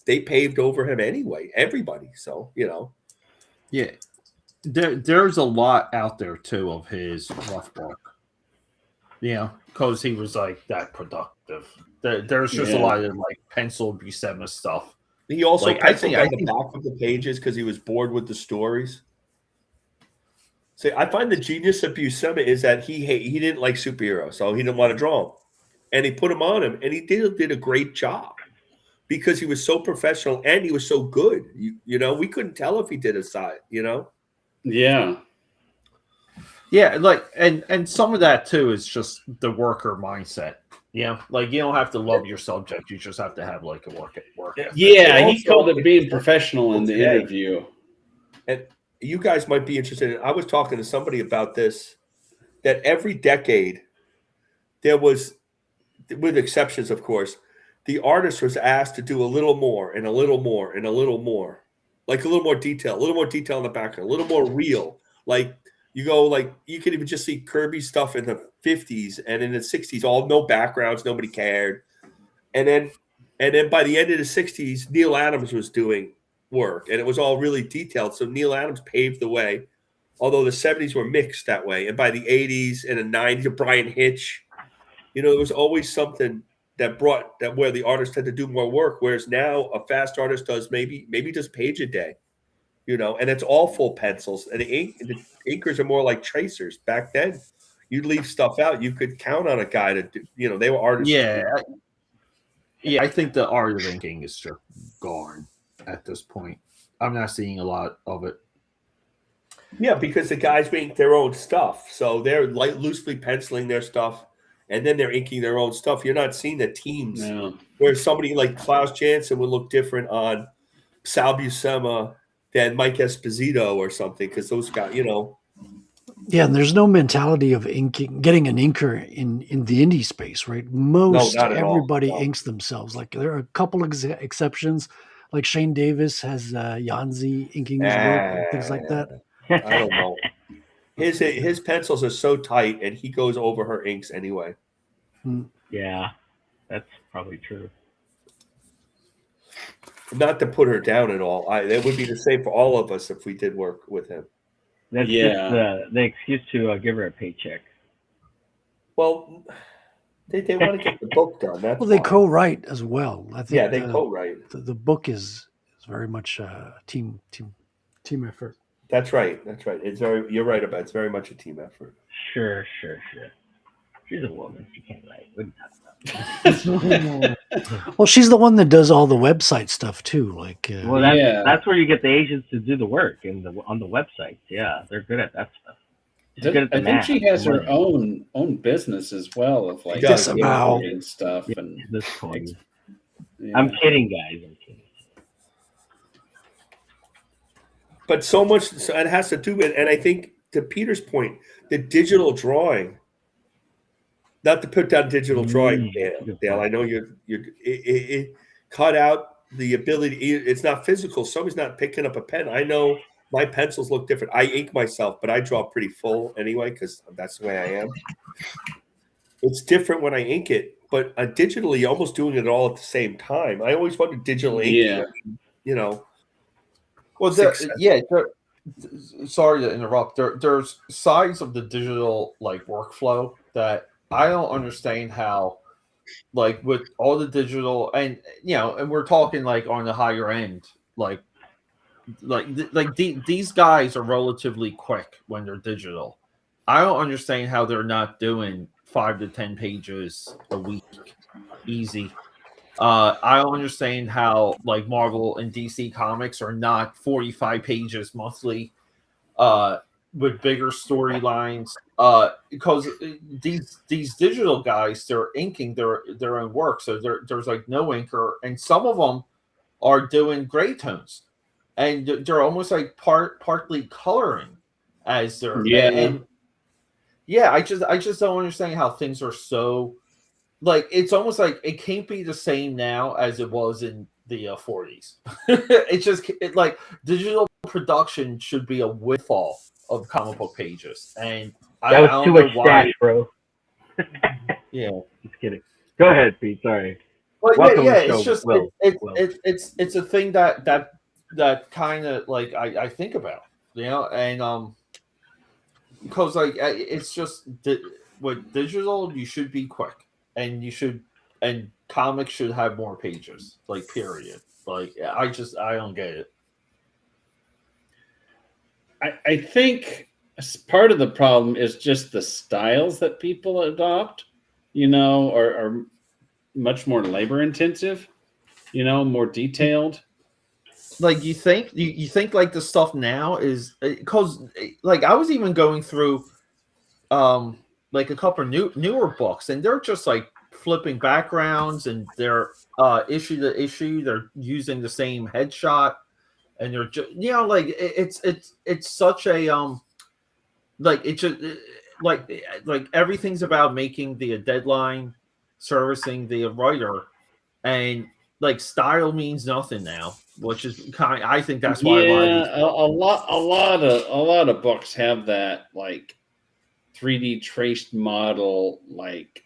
they paved over him anyway. Everybody, so yeah. There's a lot out there too of his rough work. Because he was like that productive. There's just a lot of like pencil Buscema stuff. He also like, penciled on the back of the pages because he was bored with the stories. See, I find the genius of Buscema is that he didn't like superheroes, so he didn't want to draw them. And he put them on him, and he did a great job because he was so professional and he was so good. We couldn't tell if he did a side, Yeah. Yeah, like and some of that too is just the worker mindset. Like you don't have to love your subject; you just have to have like a work. Yeah, he called it being professional in the interview. And you guys might be interested in. I was talking to somebody about this. That every decade, there was, with exceptions, of course, the artist was asked to do a little more and a little more and a little more, like a little more detail in the background, a little more real. Like you could even just see Kirby stuff in the 50s and in the 60s, all no backgrounds, nobody cared. And then by the end of the 60s, Neil Adams was doing work and it was all really detailed. So Neil Adams paved the way, although the 70s were mixed that way. And by the 80s and the 90s, Brian Hitch, there was always something that brought that where the artist had to do more work. Whereas now a fast artist does maybe just page a day, and it's all full pencils. And the inkers are more like tracers. Back then, you'd leave stuff out. You could count on a guy to do, they were artists. Yeah, I think the art of inking is just gone at this point. I'm not seeing a lot of it. Yeah, because the guys make their own stuff. So they're loosely penciling their stuff. And then they're inking their own stuff. You're not seeing the teams where somebody like Klaus Janson would look different on Sal Buscema than Mike Esposito or something, because those guys, Yeah, and there's no mentality of inking, getting an inker in the indie space, right? Most everybody inks themselves. Like there are a couple of exceptions, like Shane Davis has Yanzi inking his work and things like that. I don't know. His pencils are so tight, and he goes over her inks anyway. Yeah, that's probably true. Not to put her down at all. It would be the same for all of us if we did work with him. That's just the excuse to give her a paycheck. Well, they want to get the book done. That's they co-write as well. I think. Yeah, they co-write. The book is very much a team effort. That's right. You're right about it. It's very much a team effort. Sure. She's a woman. She can't write. What are you talking about? Well, she's the one that does all the website stuff too. Like, that's where you get the agents to do the work on the websites. Yeah, they're good at that stuff. I think she has her own business as well of like and stuff. Yeah, and this point. I'm kidding, guys. I'm kidding. But so much it has to do with, and I think to Peter's point, the digital drawing. Not to put down digital drawing, Dale. I know it cut out the ability. It's not physical. Somebody's not picking up a pen. I know my pencils look different. I ink myself, but I draw pretty full anyway because that's the way I am. It's different when I ink it, but digitally, almost doing it all at the same time. I always wanted digital ink. Yeah. Well, sorry to interrupt. There's sides of the digital workflow that I don't understand how, with all the digital and we're talking on the higher end, these guys are relatively quick when they're digital, I don't understand how they're not doing 5 to 10 pages a week, easy. I don't understand how like Marvel and DC comics are not 45 pages monthly, with bigger storylines. Because these digital guys, they're inking their own work, so there's like no inker, and some of them are doing gray tones, and they're almost like partly coloring as they're and yeah, I just don't understand how things are so like it's almost like it can't be the same now as it was in the 40s. It's just like digital production should be a windfall of comic book pages, and That I was don't too know much why. stash, bro. Yeah, Just kidding. Go ahead, Pete. Sorry. but Welcome yeah, to the show, it's just Will. it's a thing that kind of like I think about, and because like it's just with digital you should be quick, and and comics should have more pages, like period. Like I don't get it. I think part of the problem is just the styles that people adopt, are much more labor intensive, more detailed. Like you think like the stuff now is because like I was even going through like a couple of newer books, and they're just like flipping backgrounds, and they're issue to issue they're using the same headshot, and they're just like it's such a like it just like everything's about making the deadline, servicing the writer, and like style means nothing now, which is I think that's why a lot of these a lot of books have that like 3D traced model, like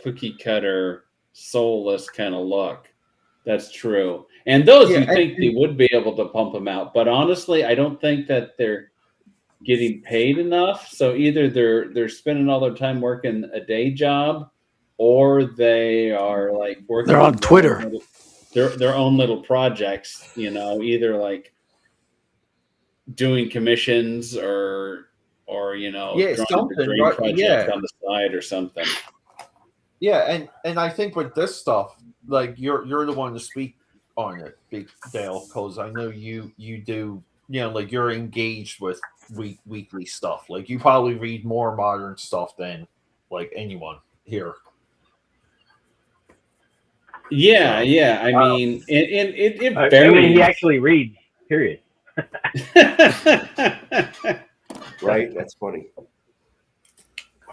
cookie cutter, soulless kind of look. That's true. And those you think they would be able to pump them out, but honestly, I don't think that they're getting paid enough. So either they're spending all their time working a day job, or they are like working. They're on Twitter. Their own little projects, either like doing commissions or drawing something, degree right? projects on the side or something. Yeah, and I think with this stuff, like you're the one to speak on it, Big Dale, because I know you do. Like you're engaged with weekly stuff. Like you probably read more modern stuff than like anyone here. Yeah, yeah. I mean, it varies. I mean, he actually reads. Period. Right? That's funny.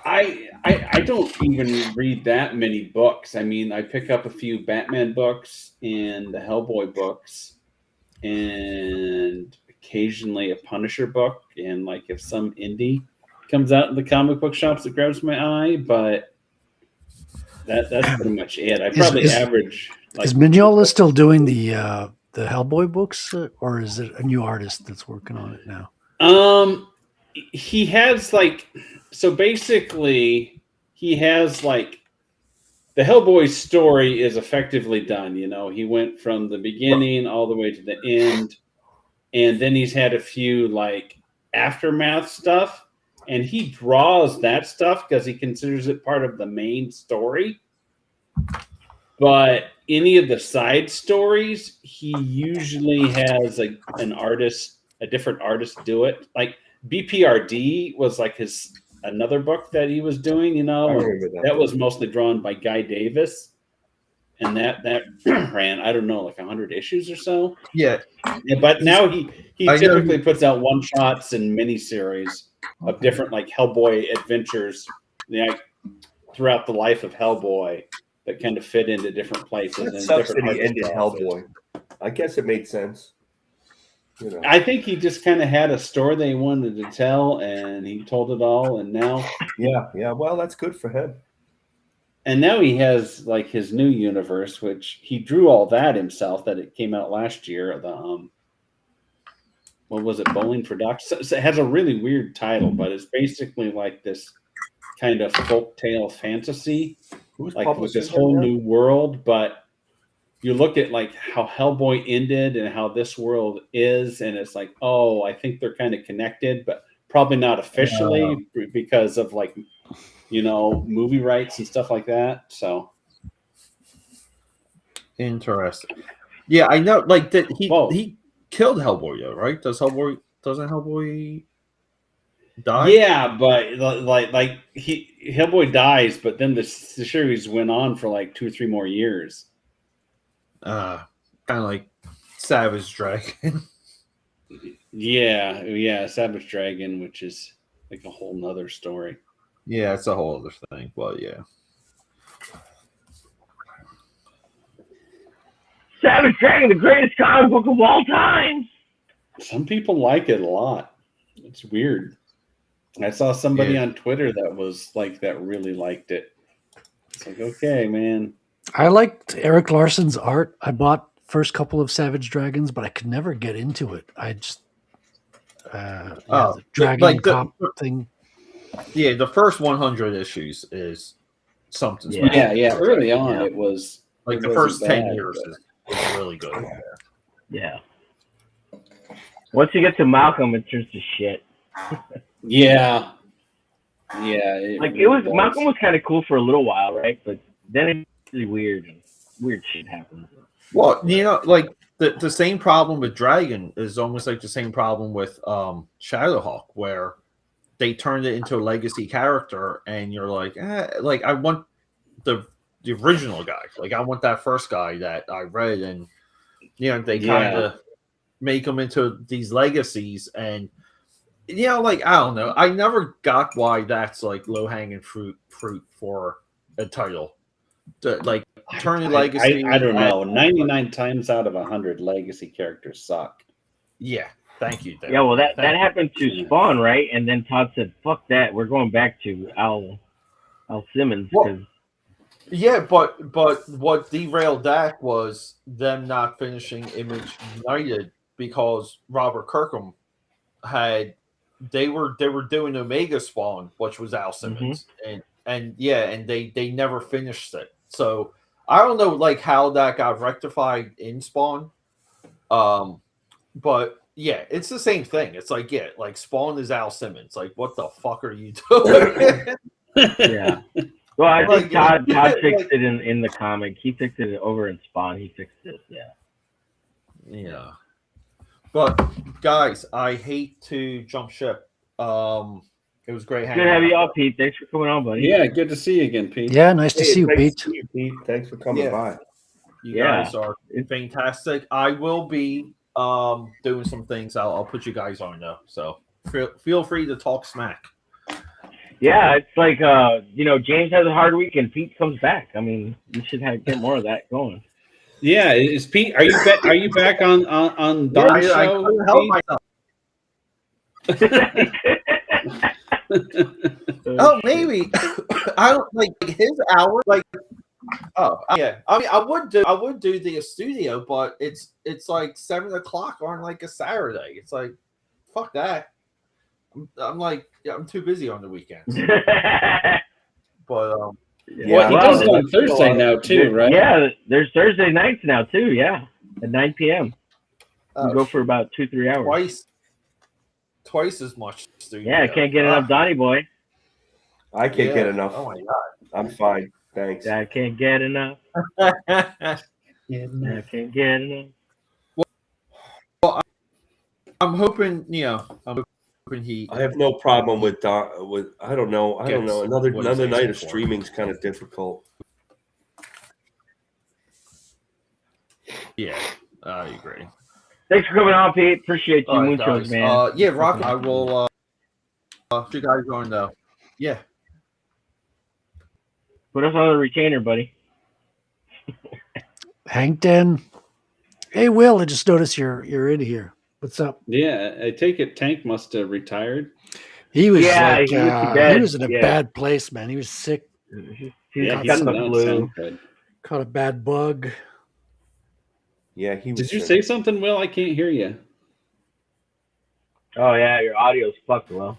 I don't even read that many books. I mean, I pick up a few Batman books and the Hellboy books, and occasionally a Punisher book, and like if some indie comes out in the comic book shops that grabs my eye, but that's pretty much it. I probably average. Like, is Mignola still doing the Hellboy books, or is it a new artist that's working on it now? He has like, so basically he has like the Hellboy story is effectively done. He went from the beginning all the way to the end, and then he's had a few like aftermath stuff, and he draws that stuff because he considers it part of the main story. But any of the side stories, he usually has a different artist do it. Like BPRD was like another book that he was doing, that was mostly drawn by Guy Davis, and that ran, I don't know, like 100 issues or so. Yeah, but now he typically puts out one shots and miniseries of different like Hellboy adventures, throughout the life of Hellboy, that kind of fit into different places. That sucks that he ended Hellboy. I guess it made sense. I think he just kind of had a story that he wanted to tell, and he told it all, and now yeah, well, that's good for him. And now he has like his new universe, which he drew all that himself. That it came out last year. The what was it? Bowling Productions. So it has a really weird title, but it's basically like this kind of folktale fantasy, like with this whole new world. But you look at like how Hellboy ended and how this world is, and it's like, oh, I think they're kind of connected, but Probably not officially because of like, movie rights and stuff like that. So interesting. Yeah, I know. Like that, he killed Hellboy, though, right? Doesn't Hellboy die? Yeah, but like Hellboy dies, but then the series went on for like 2 or 3 more years. Kind of like Savage Dragon. Yeah, Savage Dragon, which is like a whole nother story. Yeah, it's a whole other thing. Well, yeah. Savage Dragon, the greatest comic book of all time. Some people like it a lot. It's weird. I saw somebody on Twitter that really liked it. It's like, okay, man. I liked Eric Larson's art. I bought first couple of Savage Dragons, but I could never get into it. I just the dragon cop thing. Yeah, the first 100 issues is something. Yeah. Early on, it was like the first 10 years is really good. Yeah. Once you get to Malcolm, it turns to shit. Yeah. Malcolm was kind of cool for a little while, right? But then it's really weird and weird shit happens. Well, like the same problem with Dragon is almost like the same problem with Shadowhawk, where they turned it into a legacy character, and you're like, I want the original guy. Like I want that first guy that I read, and they kind of make them into these legacies, and like I don't know. I never got why that's like low hanging fruit for a title. Like turning legacy. I don't know. 99 times out of 100, legacy characters suck. Yeah. Thank you. Dave. Yeah, well, that happened to Spawn, right? And then Todd said, "Fuck that, we're going back to Al Simmons." But what derailed that was them not finishing Image United because Robert Kirkham they were doing Omega Spawn, which was Al Simmons, and they never finished it. So I don't know like how that got rectified in Spawn, but. Yeah, it's the same thing. It's like, like Spawn is Al Simmons. Like, what the fuck are you doing? Yeah. Well, I think Todd fixed it in the comic. He fixed it over in Spawn. He fixed it. Yeah. Yeah. But guys, I hate to jump ship. It was great hanging out. Good to have you all, Pete. Thanks for coming on, buddy. Yeah, good to see you again, Pete. Yeah, nice to see you, Pete. Thanks for coming by. You guys are fantastic. I will be doing some things. I'll put you guys on though, so feel free to talk smack. Yeah, it's like James has a hard week and Pete comes back. I mean, you should get more of that going. Yeah, is Pete? Are you back on Don's show? I help myself. Oh, maybe I don't like his hour. Like, oh yeah, I mean, I would do the studio, but it's like 7 o'clock on like a Saturday. It's like, fuck that. I'm like, I'm too busy on the weekends. But he does it on Thursday now too, right? Yeah, there's Thursday nights now too. Yeah, at 9 p.m. We go for about 2-3 hours. Twice as much studio. Yeah, I can't get enough Donnie Boy. I can't get enough. Oh my god, I'm fine. Thanks. I can't get enough. I can't get enough. Well, I'm hoping, he. I have no problem with I don't know. Another night of streaming is kind of difficult. Yeah, I agree. Thanks for coming on, Pete. Appreciate you, right, Moonshot, man. Yeah, Rock. I will. You guys going though? Yeah. Put us on the retainer, buddy. Hank Den. Hey, Will, I just noticed you're in here. What's up? Yeah, I take it Tank must have retired. He was he was in a bad place, man. He was sick. He got the flu. Caught a bad bug. Yeah, he was. Did you say something, Will? I can't hear you. Oh yeah, your audio's fucked, Will.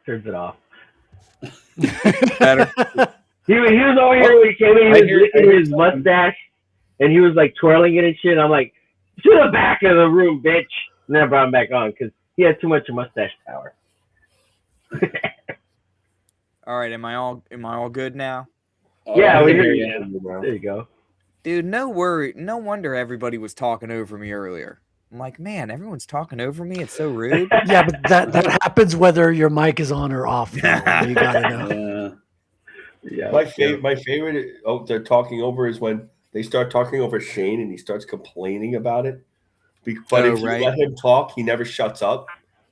Turns it off. Better. He was over here when he came in. He was licking his mustache and he was like twirling it and shit. I'm like, to the back of the room, bitch. And then I brought him back on because he had too much mustache power. All right, am I all good now? Yeah, we hear you now. There you go. Dude, no wonder everybody was talking over me earlier. I'm like, man, everyone's talking over me. It's so rude. Yeah, but that happens whether your mic is on or off. You gotta know. Yeah. My favorite. Oh, they're talking over is when they start talking over Shane and he starts complaining about it. But if you let him talk, he never shuts up.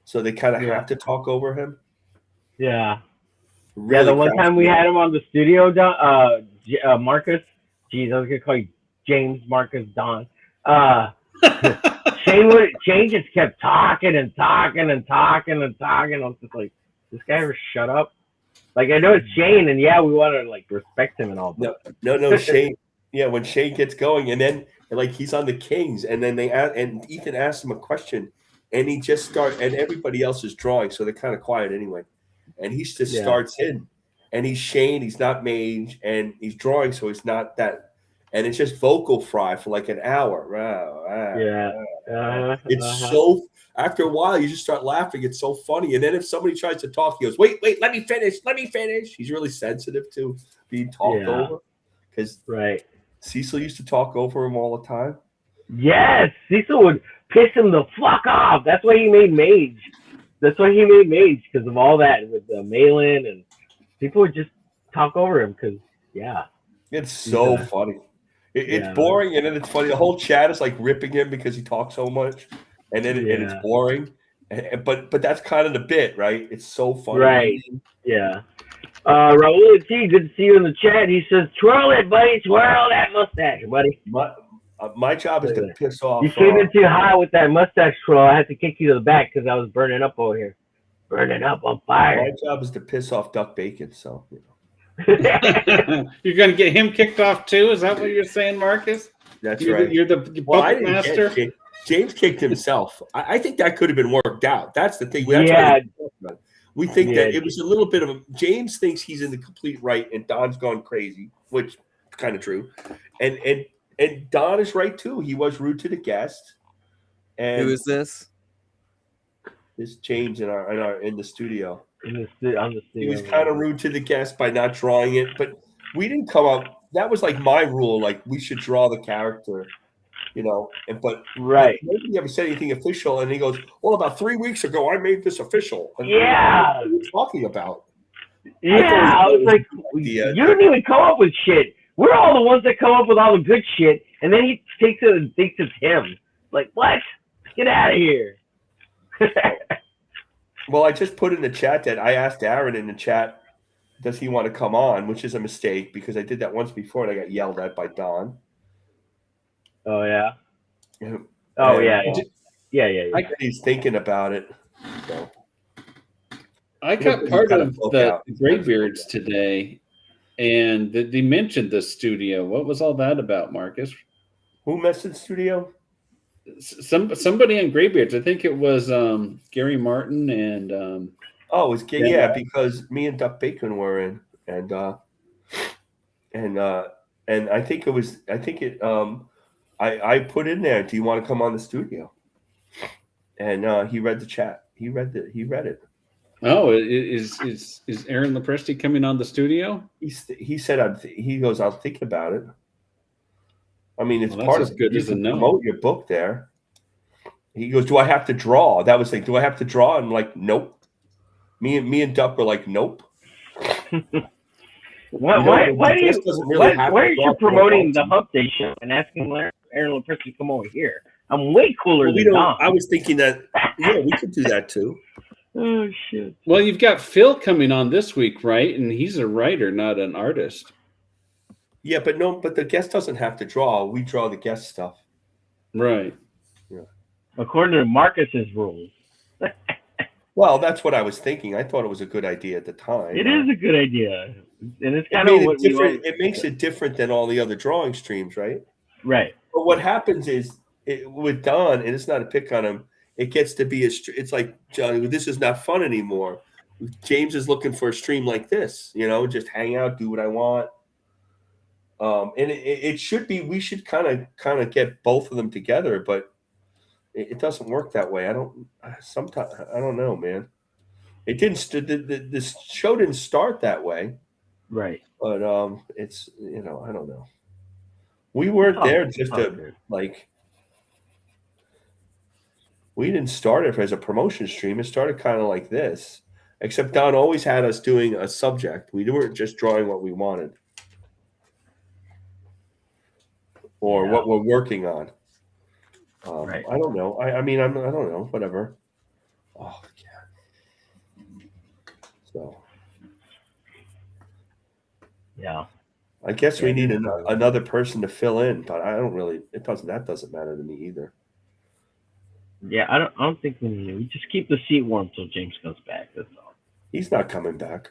So they kind of have to talk over him. Yeah. Really the one time we had him on the studio, Marcus. Geez, I was gonna call you James Marcus Don. Shane just kept talking and talking and talking and talking. I was just like, this guy ever shut up? Like, I know it's Shane, and we want to like respect him and all. No, Shane. Yeah, when Shane gets going, and then like he's on the Kings, and then and Ethan asks him a question, and he just and everybody else is drawing, so they're kind of quiet anyway, and he just starts in, and he's Shane, he's not Mage, and he's drawing, so he's not that, and it's just vocal fry for like an hour. It's so. After a while, you just start laughing. It's so funny. And then if somebody tries to talk, he goes, wait, let me finish. He's really sensitive to being talked over. Because Cecil used to talk over him all the time. Yes, Cecil would piss him the fuck off. That's why he made Mage. Because of all that with the mail-in, and people would just talk over him because, It's so funny. It's boring, and then it's funny. The whole chat is like ripping him because he talks so much. And then and it's boring, but that's kind of the bit, right? It's so funny, right? Yeah. Raul T, good to see you in the chat. He says, "Twirl it, buddy. Twirl that mustache, buddy." My job is to piss off. You came in too high with that mustache twirl. I had to kick you to the back because I was burning up over here, burning up on fire. My job is to piss off Duck Bacon. So you're gonna get him kicked off too. Is that what you're saying, Marcus? That's right. You're the puppet master. James kicked himself. I think that could have been worked out. That's the thing. We think that it was a little bit of a. James thinks he's in the complete right, and Don's gone crazy, which is kind of true. And Don is right too. He was rude to the guest. And who is this? This James in the studio. On the studio. He was kind of rude to the guest by not drawing it, but we didn't come up. That was like my rule. Like we should draw the character. But nobody ever said anything official. And he goes, "Well, about 3 weeks ago, I made this official." And what are you talking about? I was like, you didn't even come up with shit. We're all the ones that come up with all the good shit, and then he takes it and thinks it's him. Like, what? Get out of here. Well, I just put in the chat that I asked Aaron in the chat, does he want to come on? Which is a mistake because I did that once before and I got yelled at by Don. Oh yeah. He's thinking about it. So. I got part of the Graybeards today, and they mentioned the studio. What was all that about, Marcus? Who mentioned studio? Somebody on Graybeards. I think it was Gary Martin and. It was because me and Duck Bacon were in, and I think it was. I put in there, do you want to come on the studio? And he read the chat. He read it. Oh, is Aaron Lepresti coming on the studio? He said, he goes, I'll think about it. I mean, it's part as of good you as a can no. promote your book there. He goes, do I have to draw? That was like, do I have to draw? And I'm like, nope. Me and Duck were like, nope. Why are you promoting the Hump Day show and asking Aaron Lepresti to come over here? I'm way cooler than Don. I was thinking that, we could do that too. Oh, shit. Well, you've got Phil coming on this week, right? And he's a writer, not an artist. Yeah, but the guest doesn't have to draw. We draw the guest stuff. Right. Yeah. According to Marcus's rules. Well, that's what I was thinking. I thought it was a good idea at the time. It is a good idea. And it's kind of what different. It makes it different than all the other drawing streams, right? Right. But what happens is with Don, and it's not a pick on him, it gets to be it's like, Johnny, this is not fun anymore. James is looking for a stream like this, just hang out, do what I want. And it should be. We should kind of get both of them together, but it doesn't work that way. I don't. Sometimes I don't know, man. It didn't. This show didn't start that way, Right. but it's I don't know. We weren't there just to like. We didn't start it as a promotion stream. It started kind of like this, except Don always had us doing a subject. We weren't just drawing what we wanted or what we're working on. Right. I don't know. I mean, I don't know. Whatever. Oh, yeah. So. Yeah. I guess we need another person to fill in, but I don't really. That doesn't matter to me either. Yeah, I don't think we need it. We just keep the seat warm till James comes back. That's all. He's not coming back.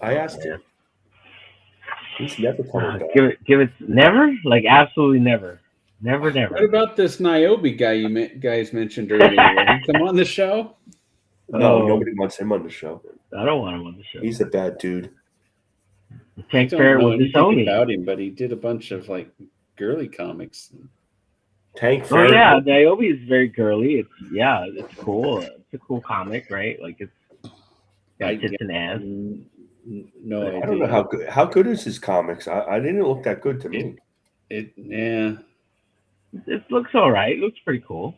I asked him. He's never coming back. Give it never? Like absolutely never. Never. What about this Niobe guy you guys mentioned earlier? Will he come on the show? No, nobody wants him on the show. I don't want him on the show. He's a bad dude. Tank I Fair don't know with anything Sony. about him, but he did a bunch of like girly comics. Tank Fair. Oh yeah, Niobe is very girly. It's cool. It's a cool comic, right? Like it's got tits and ass. No idea. I don't know how good is his comics. I didn't look that good to me. It looks all right. It looks pretty cool.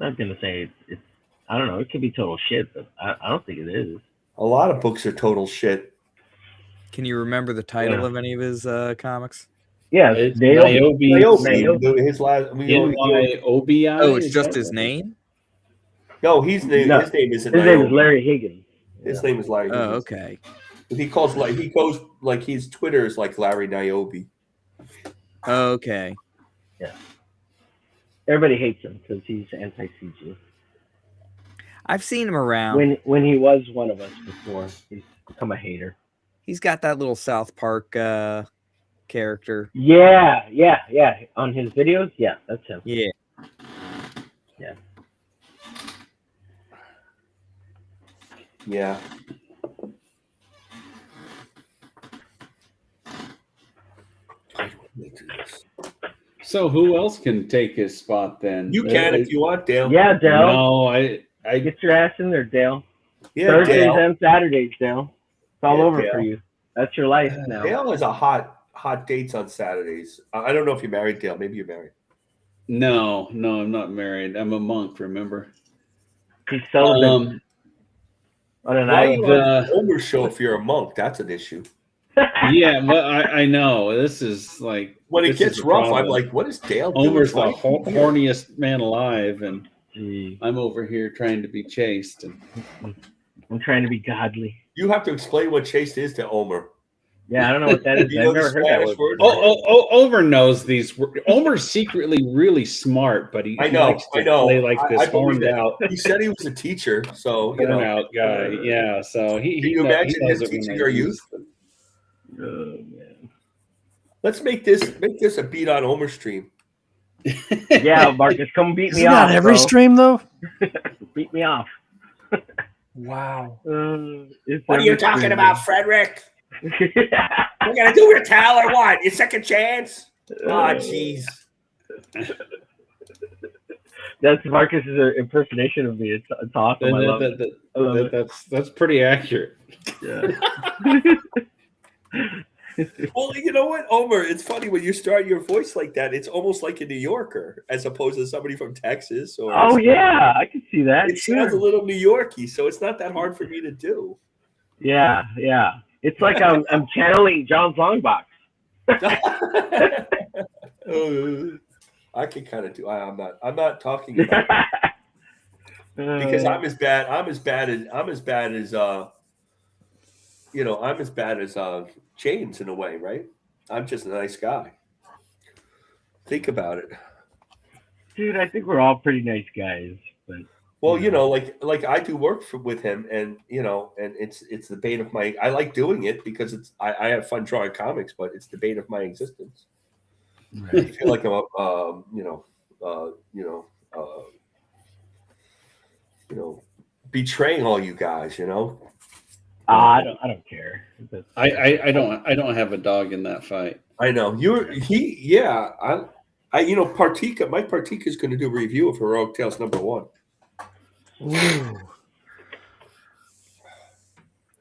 I'm not gonna say it's. I don't know. It could be total shit, but I don't think it is. A lot of books are total shit. Can you remember the title of any of his comics? Yeah, Niobe. His last. N-Y-O-B-I. Oh, it's just his name? No, his name isn't. His name is Larry Higgins. His name is Larry. Oh, Higgins. okay. He goes like his Twitter is like Larry Niobe. Okay. Yeah. Everybody hates him because he's anti-CG. I've seen him around. When he was one of us before, he's become a hater. He's got that little South Park character. Yeah. On his videos, yeah, that's him. Yeah. Yeah. Yeah. So who else can take his spot then? You can if you want, Dale. Yeah, Dale. No, I get your ass in there, Dale. Yeah, Thursdays Dale. and Saturdays, Dale. It's all over Dale. for you. That's your life now. Dale is a hot dates on Saturdays. I don't know if you're married, Dale. Maybe you're married. No, I'm not married. I'm a monk, remember? He's celibate. On an Why you island. on the Homer show if you're a monk? That's an issue. Yeah, well, I know. This is like When it this gets is the rough, problem. I'm like, what is Dale doing? Homer's the Why- horniest man alive, and I'm over here trying to be chaste. And I'm trying to be godly. You have to explain what chaste is to Homer. Yeah, I don't know what that is. You I've know the never heard that Spanish word. word? Homer knows these. Homer's secretly really smart, but he I know. likes to play like this I believe horned it. out, He said he was a teacher, so you horned know. out guy. Yeah, so he. Can you he imagine knows him it when teaching they our use youth? Oh man. Let's make this a beat on Homer stream. Yeah, Marcus, come beat me Isn't off. that every bro. stream though? Beat me off. Wow. What are you talking about, Frederick? We're gonna do your towel or what? Your second chance? Oh, jeez. That's Marcus's impersonation of me. It's awesome. I love it. That's pretty accurate. Yeah. Well, you know what, Homer? It's funny when you start your voice like that. It's almost like a New Yorker, as opposed to somebody from Texas. Or Oh yeah, I can see that. it sounds a little New Yorky, so it's not that hard for me to do. Yeah. It's like I'm channeling John's Longbox. I can kind of do. I'm not talking about because I'm as bad as James in a way, right? I'm just a nice guy. Think about it. Dude, I think we're all pretty nice guys, but Well, like I do work with him, and and it's the bane of my. I like doing it because I have fun drawing comics, but it's the bane of my existence. I feel like I'm betraying all you guys. I don't care. I don't have a dog in that fight. I know yeah. I Partika. Mike Partika is going to do a review of Heroic Tales #1. Ooh.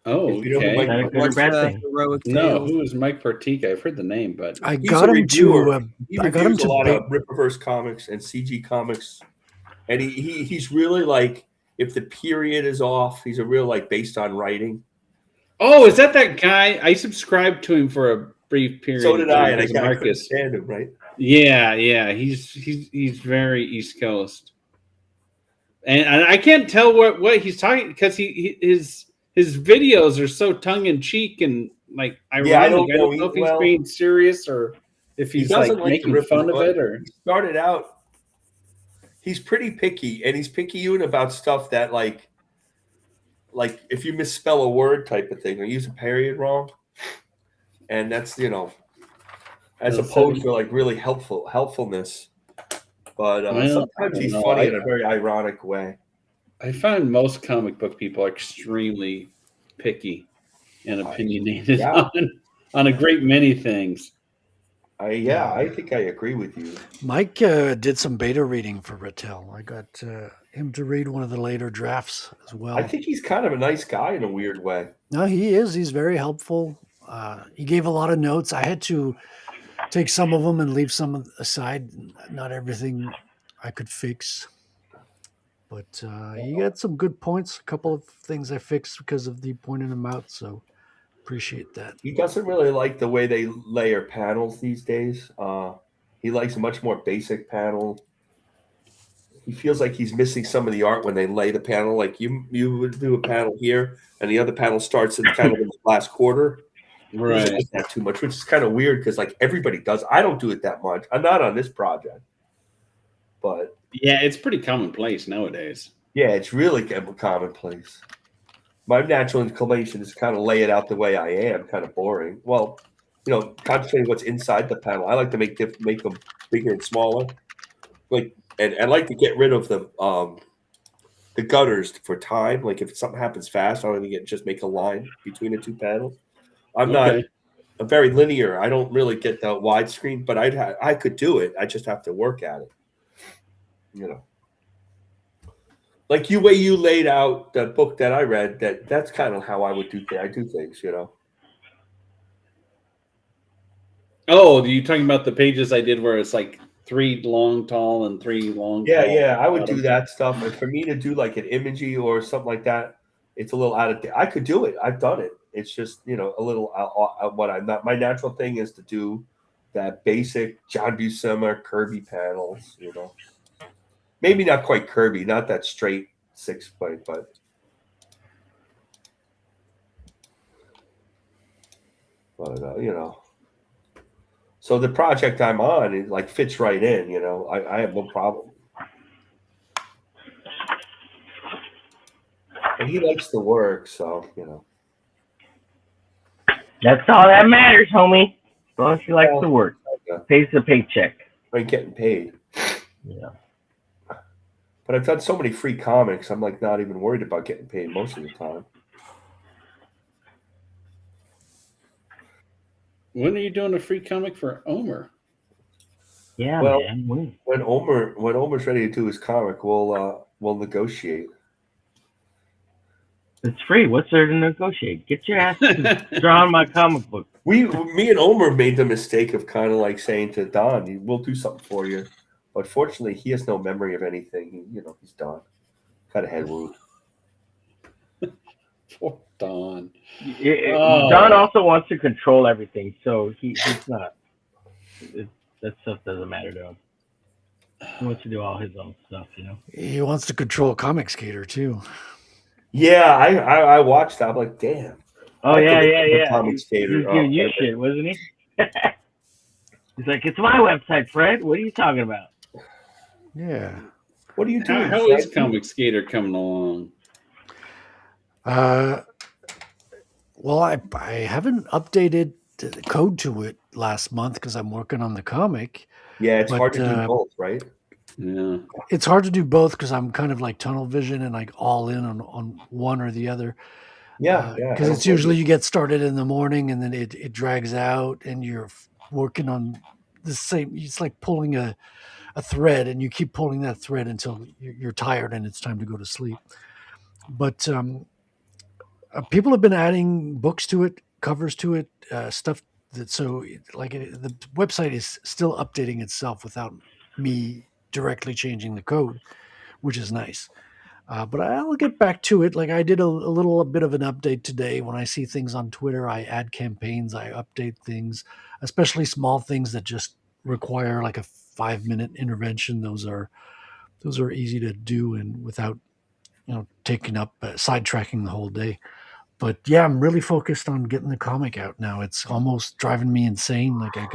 Oh, If you know who okay. Mike- Is that a good or What's bad the thing? heroic No, tales? who is Mike Partika? I've heard the name, but I He's got a him to. reviewer. He I got him reviews a to. lot of Rippaverse comics and CG comics, and he's really like, if the period is off, he's a real like based on writing. oh, is that guy? I subscribed to him for a brief period. So did I, and I because couldn't Marcus. stand him, right? Yeah. He's very East Coast, and I can't tell what he's talking because his videos are so tongue in cheek and like ironic. Yeah, I don't know. if he's being serious or if he's like doesn't making to rip fun of but it or. he started out. He's pretty picky, and he's picky about stuff that like if you misspell a word type of thing or use a period wrong, and that's as opposed to like really helpfulness. But sometimes he's funny in a very ironic way. I find most comic book people are extremely picky and opinionated on a great many things. I think I agree with you. Mike did some beta reading for Rattel. I got him to read one of the later drafts as well. I think he's kind of a nice guy in a weird way. No, he is. He's very helpful. He gave a lot of notes. I had to take some of them and leave some aside. Not everything I could fix. But he got some good points. A couple of things I fixed because of the pointing them out. So appreciate that. He doesn't really like the way they layer panels these days. He likes a much more basic panel. He feels like he's missing some of the art when they lay the panel. Like you would do a panel here, and the other panel starts in kind of in the last quarter. Right. He doesn't like that too much, which is kind of weird because like everybody does. I don't do it that much. I'm not on this project, but yeah, it's pretty commonplace nowadays. Yeah, it's really commonplace. My natural inclination is kind of lay it out the way I am, kind of boring. Well, concentrating what's inside the panel. I like to make them bigger and smaller. Like, and I like to get rid of the gutters for time. Like if something happens fast, I want to just make a line between the two panels. I'm not very linear. I don't really get the widescreen, but I could do it. I just have to work at it. Like way you laid out the book that I read, that's kind of how I would do things. I do things, Oh, are you talking about the pages I did where it's like 3 long tall and 3 long? Yeah, I would do that stuff. And for me to do like an imagery or something like that, it's a little out of. I could do it. I've done it. It's just a little what I'm not. My natural thing is to do that basic John Buscema Kirby panels. Maybe not quite Kirby, not that straight 6-point, but So the project I'm on is like fits right in. I have no problem. And he likes the work, so That's all that matters, homie. As long as he likes the work, pays the paycheck. I'm getting paid. Yeah. But I've done so many free comics, I'm like not even worried about getting paid most of the time. When are you doing a free comic for Omer? Yeah, well, man. When Omer's ready to do his comic, we'll negotiate. It's free. What's there to negotiate? Get your ass to draw on my comic book. Me and Omer made the mistake of kind of like saying to Don, "We'll do something for you." But fortunately, he has no memory of anything. He's done. Kind of head wound. Poor Don. Don also wants to control everything, so he's not. That stuff doesn't matter to him. He wants to do all his own stuff, He wants to control Comic Skater too. Yeah, I watched that. I'm like, damn. Oh yeah. Comic Skater. He was giving you shit, wasn't he? He's like, it's my website, Fred. What are you talking about? Yeah. What are you doing? How is Comic Skater coming along? Well, I haven't updated the code to it last month because I'm working on the comic. Yeah, it's hard to do both, right? Yeah. It's hard to do both because I'm kind of like tunnel vision and like all in on one or the other. Yeah, yeah. I Because don't it's blame usually you. you get started in the morning and then it drags out and you're working on the same. It's like pulling a thread and you keep pulling that thread until you're tired and it's time to go to sleep. But people have been adding books to it, covers to it, stuff that the website is still updating itself without me directly changing the code, which is nice. But I'll get back to it. Like I did a little bit of an update today. When I see things on Twitter, I add campaigns, I update things, especially small things that just require like a 5-minute intervention. Those are easy to do and without taking up sidetracking the whole day. But yeah, I'm really focused on getting the comic out now. It's almost driving me insane. Like I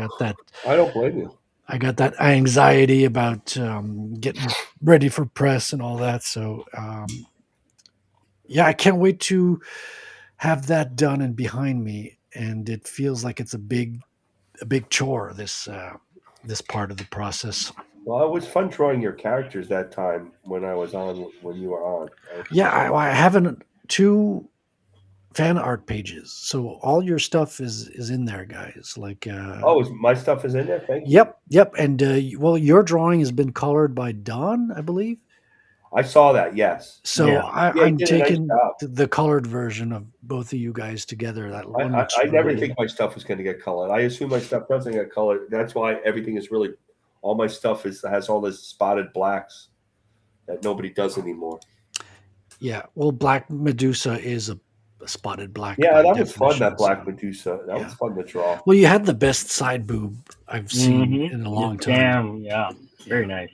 don't blame you. I got that anxiety about getting ready for press and all that. So yeah, I can't wait to have that done and behind me. And it feels like it's a big chore. This part of the process. Well, it was fun drawing your characters that time when I was on, when you were on. Yeah, I have two fan art pages, so all your stuff is in there, guys. Like, Oh, my stuff is in there. Thank you. yep, and well, your drawing has been colored by Don, I believe. I saw that. Yes. So Yeah, I'm you did a nice taking job. the colored version of both of you guys together. That one looks I never really- think my stuff was going to get colored. I assume my stuff doesn't get colored. That's why everything is really, all my stuff has all this spotted blacks that nobody does anymore. Yeah, well, Black Medusa is a spotted black. Yeah, by that was fun. definition, That Black so- Medusa. That was fun to draw. Well, you had the best side boob I've seen Mhm. in a long Yes, time. damn, yeah. Very nice.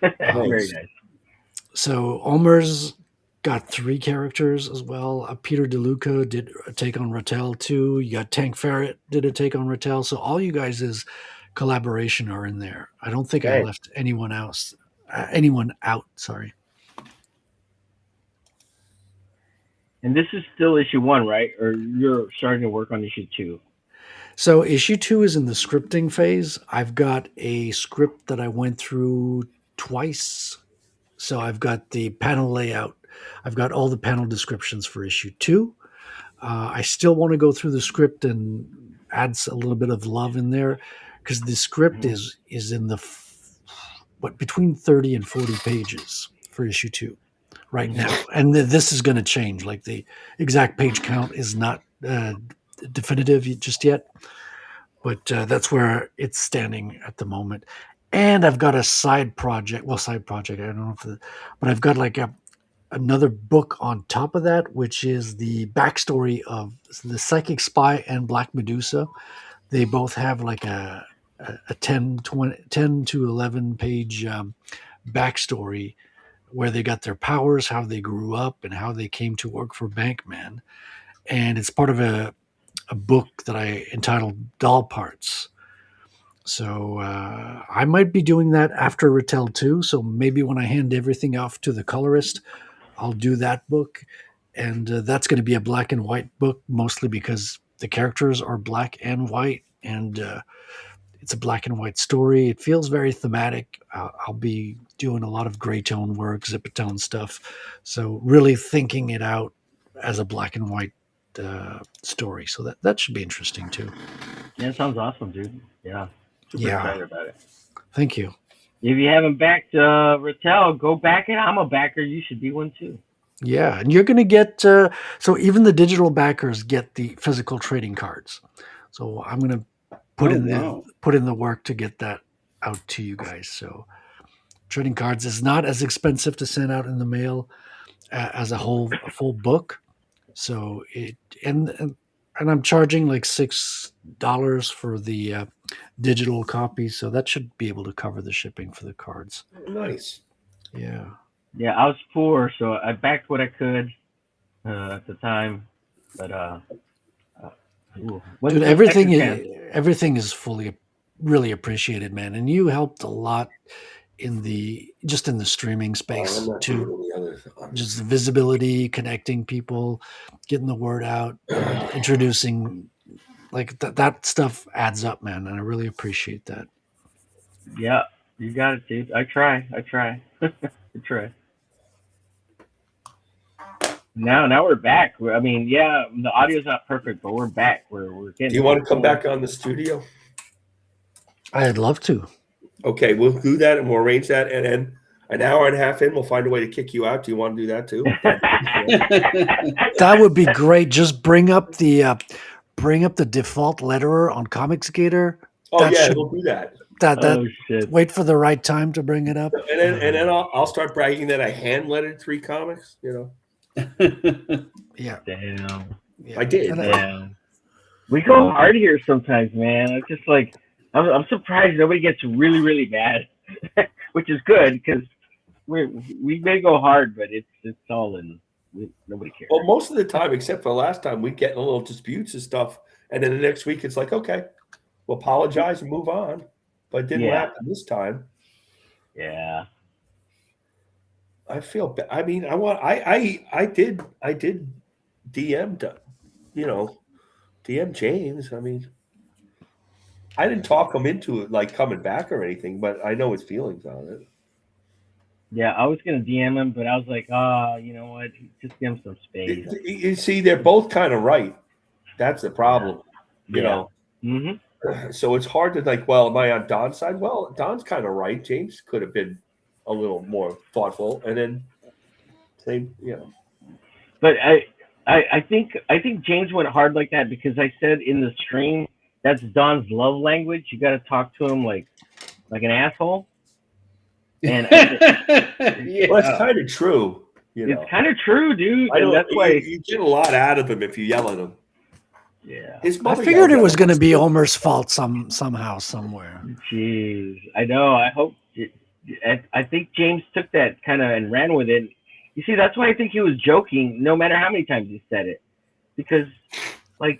Very nice. So Omer's got 3 characters as well. Peter DeLuca did a take on Rattel too. You got Tank Ferret did a take on Rattel. So all you guys' collaboration are in there. I don't think I Hey. left anyone else, anyone out. Sorry. And this is still issue 1, right? Or you're starting to work on issue 2? So issue 2 is in the scripting phase. I've got a script that I went through twice. So I've got the panel layout. I've got all the panel descriptions for issue 2. I still want to go through the script and add a little bit of love in there because the script is in the between 30 and 40 pages for issue 2 right now, and this is going to change. Like the exact page count is not definitive just yet, but that's where it's standing at the moment. And I've got a side project. Well, side project. I don't know but I've got like another book on top of that, which is the backstory of the Psychic Spy and Black Medusa. They both have like a 10 to 11 page backstory where they got their powers, how they grew up, and how they came to work for Bankman. And it's part of a book that I entitled Doll Parts. So I might be doing that after Rattel too. So maybe when I hand everything off to the colorist, I'll do that book. And that's going to be a black and white book, mostly because the characters are black and white. And it's a black and white story. It feels very thematic. I'll be doing a lot of gray tone work, zip tone stuff. So really thinking it out as a black and white story. So that should be interesting too. Yeah, it sounds awesome, dude. Yeah. Super excited about it. Thank you. If you haven't backed Rattel, go back it. I'm a backer. You should be one too. Yeah, and you're going to get so even the digital backers get the physical trading cards. So I'm going to put in the work to get that out to you guys. So trading cards is not as expensive to send out in the mail as a full book. So and I'm charging like $6 for the digital copy, so that should be able to cover the shipping for the cards. Nice. Yeah. Yeah, I was poor, so I backed what I could at the time. But dude, everything is really appreciated, man. And you helped a lot in the streaming space too. Just the visibility, connecting people, getting the word out, introducing, like that stuff adds up, man. And I really appreciate that. Yeah, you got it, dude. I try. I try. Now we're back. I mean, yeah, the audio's not perfect, but we're back. We're getting. Do you want to come back on the studio? I'd love to. Okay, we'll do that and we'll arrange that. And then an hour and a half in, we'll find a way to kick you out. Do you want to do that too? That would be great. Just bring up the default letterer on Comicsgator. Oh That yeah, should- we'll do that. Oh shit! Wait for the right time to bring it up. And then I'll start bragging that I hand lettered 3 comics. You know. Yeah. Damn. I did. Damn. We go hard here sometimes, man. It's just like I'm surprised nobody gets really, really mad, which is good because we may go hard, but it's all in. Nobody cares. Well, most of the time, except for last time, we get in a little disputes and stuff, and then the next week it's like, okay, we'll apologize and move on. But it didn't happen this time. Yeah. I feel. I mean, I did DM to, DM James. I mean, I didn't talk him into it like coming back or anything, but I know his feelings on it. Yeah, I was gonna DM him, but I was like, you know what? Just give him some space. You see, they're both kind of right. That's the problem. You know. Mm-hmm. So it's hard to like, well, am I on Don's side? Well, Don's kind of right. James could have been a little more thoughtful, and then same, But I think James went hard like that because I said in the stream that's Don's love language. You got to talk to him like an asshole. And well, that's kind of true. It's kind of true, dude. I And know, that's why you get a lot out of him if you yell at him. Yeah, his I mother figured it yelled was at going to him. be Homer's fault somehow, somewhere. Jeez, I know. I hope. I think James took that kind of and ran with it. You see, that's why I think he was joking, no matter how many times he said it, because, like,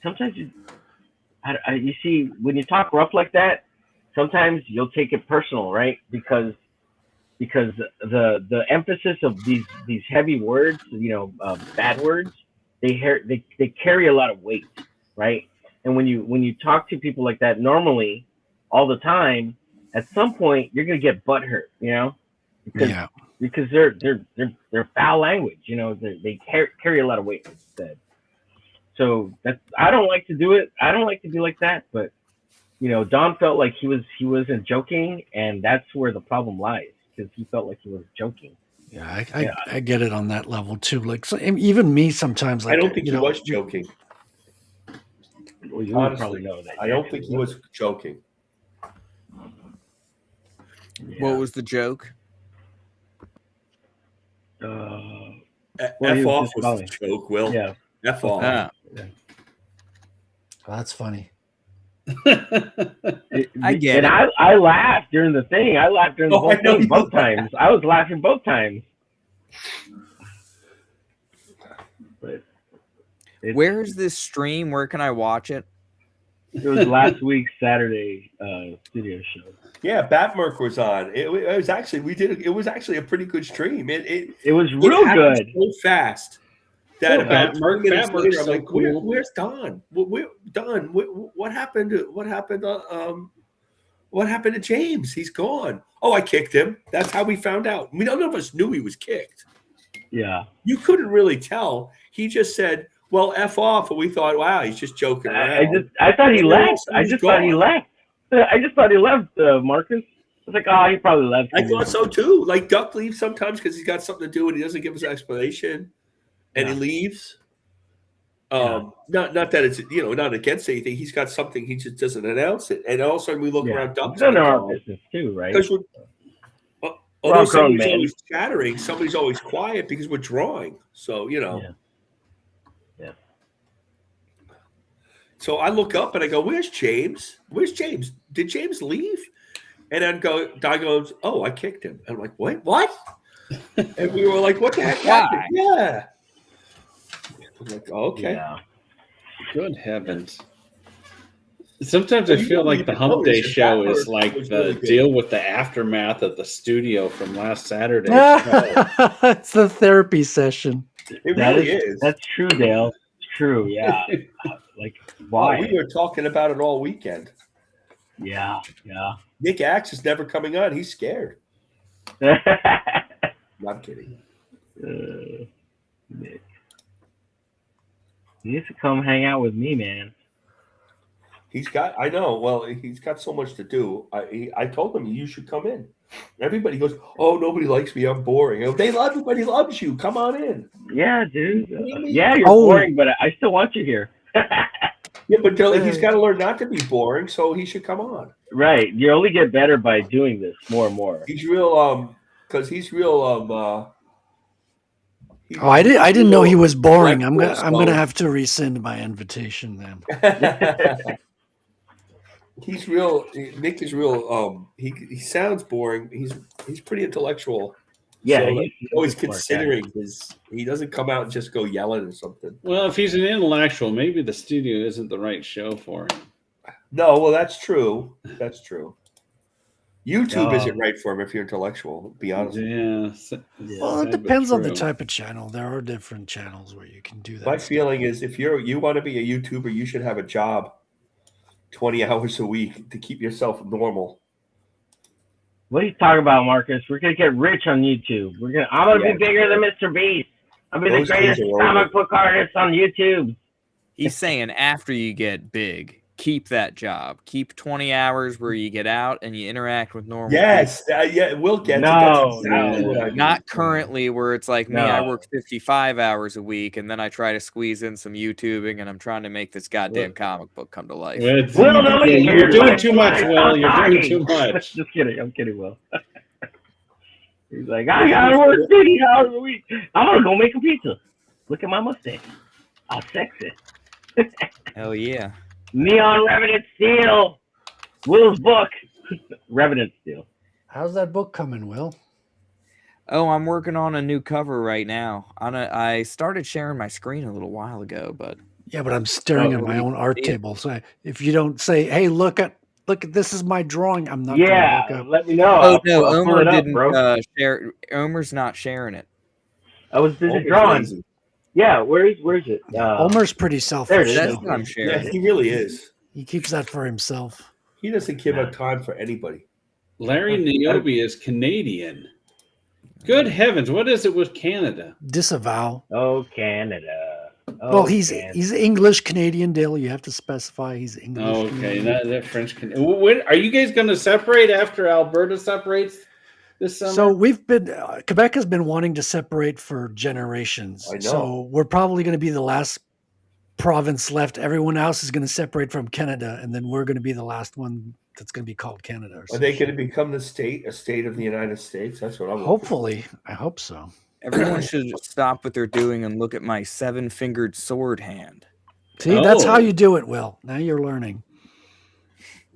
sometimes you see when you talk rough like that, sometimes you'll take it personal, right? Because the emphasis of these heavy words, bad words, they carry a lot of weight, right? And when you talk to people like that normally, all the time, at some point you're gonna get butthurt, because they're foul language, they carry a lot of weight instead. So I don't like to do it. I don't like to be like that, but Don felt like he wasn't joking, and that's where the problem lies, because he felt like he was joking. Yeah, I get it on that level too. Like, so even me sometimes. Like, I don't think he was joking. Well, you Honestly, probably know that. I don't think he was joking. What was the joke? F he was off just was calling. the joke, Will. Yeah. F off. Ah. That's funny. I get and it. I laughed during the thing. I laughed during the whole I know thing you both laughed. times. I was laughing both times. But Where is this stream? Where can I watch it? it was last week's Saturday studio show. Yeah, Batmerk was on. It was actually it was actually a pretty good stream. It was it real happened good. so fast that Yeah, about Batmerk- 2 minutes Batmerk's later, I'm so like, cool. where's Don? Don? What happened to what happened to James? He's gone. Oh, I kicked him. That's how we found out. None of us knew he was kicked. Yeah. You couldn't really tell. He just said, "Well, f off," and we thought, "Wow, he's just joking around." I thought he And then all of a left. sudden I he's just thought he gone. left. I just thought he left, Marcus. I was like, oh, he probably left. I thought so too. Like Duck leaves sometimes because he's got something to do and he doesn't give us an explanation, and he leaves. Not that it's not against anything. He's got something. He just doesn't announce it, and all of a sudden we look around. Duck's None on of the our call. business too, right? Because all although grown somebody's men. always chattering, somebody's always quiet because we're drawing. So Yeah. So I look up and I go, "Where's James? Where's James? Did James leave?" And then Don goes, "Oh, I kicked him." And I'm like, "What? What?" And we were like, "What the heck happened?" Yeah. I'm like, "Okay." Yeah. Good heavens. Sometimes I feel like the Hump Day show is like the deal with the aftermath of the studio from last Saturday. It's the therapy session. It really is. That's true, Dale. It's true. Yeah. Like, why? Oh, we were talking about it all weekend. Yeah. Nick Axe is never coming on. He's scared. No, I'm kidding. Nick. He needs to come hang out with me, man. I know. Well, he's got so much to do. I told him you should come in. Everybody goes, "Oh, nobody likes me. I'm boring." Everybody loves you. Come on in. Yeah, dude. What do you mean? Yeah, you're boring, but I still want you here. Yeah, but he's got to learn not to be boring, so he should come on. Right. You only get better by doing this more and more. He's real, because he's real, Oh, I didn't know he was boring. I'm intellectual, gonna so- have to rescind my invitation then. He's real. Nick is real. He sounds boring. He's pretty intellectual. Yeah, so he's always smart guy. considering his. He doesn't come out and just go yelling or something. Well, if he's an intellectual, maybe the studio isn't the right show for him. No, well, that's true. That's true. YouTube No. isn't right for him if you're intellectual. To be honest. Well, it depends on the type of channel. There are different channels where you can do that. My feeling is, if you want to be a YouTuber, you should have a job, 20 hours a week to keep yourself normal. What are you talking about, Marcus? We're gonna get rich on YouTube. I'm gonna be bigger than Mr. Beast. I'll be the Those days greatest are over. comic book artist on YouTube. He's saying after you get big, keep that job. Keep 20 hours where you get out and you interact with normal Yes, people. yeah, we'll get No, to that's exactly what I mean. Not currently where it's like me, I No. work 55 hours a week and then I try to squeeze in some YouTubing and I'm trying to make this goddamn comic book come to life. You're doing too much, Will. You're doing too much. Just kidding. I'm kidding, Will. He's like, I gotta work 50 hours a week. I'm gonna go make a pizza. Look at my mustache. I'll sex it. Hell yeah. Neon Revenant Steel. Will's book. Revenant Steel. How's that book coming, Will? Oh, I'm working on a new cover right now. I started sharing my screen a little while ago, but Yeah, but I'm staring at my own art table. So if you don't say, "Hey, look at this is my drawing," I'm not. Yeah, gonna look up. let me know. Oh no, I'll pull Omer it up, didn't bro. share. Omer's not sharing it. I was busy Omer's drawing. lazy. Yeah, where's it? Omer's pretty There selfish. it is. That's though. what I'm Yeah, sharing. he really is. He keeps that for himself. He doesn't give up time for anybody. Larry Niobe is Canadian. Good heavens, what is it with Canada? Disavow. Oh, Canada. Oh, Well, he's Canada. English Canadian, Dale. You have to specify he's English. Okay, Canadian. that French can. When are you guys going to separate after Alberta separates this summer? So we've been Quebec has been wanting to separate for generations. I know. So we're probably going to be the last province left. Everyone else is going to separate from Canada, and then we're going to be the last one that's going to be called Canada. Or Are some they shit. going to become a state of the United States? That's what I'm. Hopefully, I hope so. Everyone should stop what they're doing and look at my 7-fingered sword hand. See, that's how Oh. you do it, Will. Now you're learning.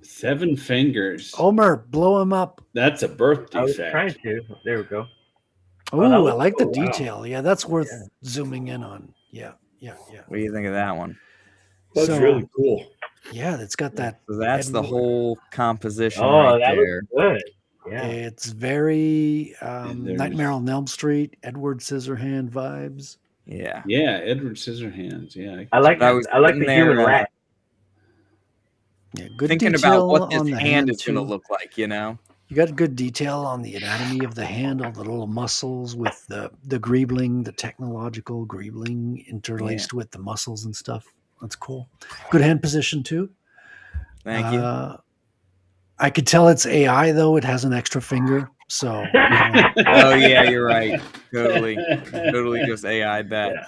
7 fingers. Omer, blow him up. That's a birth I was defect. trying to. There we go. Oh, that I was like the cool. Wow. detail. Yeah, that's worth zooming in on. Yeah. What do you think of that one? That's So- really cool. Yeah, it's got that. So that's the Edward- whole composition Oh, right that there. was good. Yeah. It's very there's- Nightmare on Elm Street, Edward Scissorhand vibes. Yeah. Yeah, Edward Scissorhands. Yeah. I like I was I like sitting the there, human rat. Yeah, good Thinking detail about what this on the hand is going to too. look like, you know? You got good detail on the anatomy of the hand, all the little muscles with the greebling, the technological greebling interlaced with the muscles and stuff. That's cool. Good hand position too. Thank you. I could tell it's AI though. It has an extra finger. So Oh yeah, you're right. Totally just AI'd that. Yeah.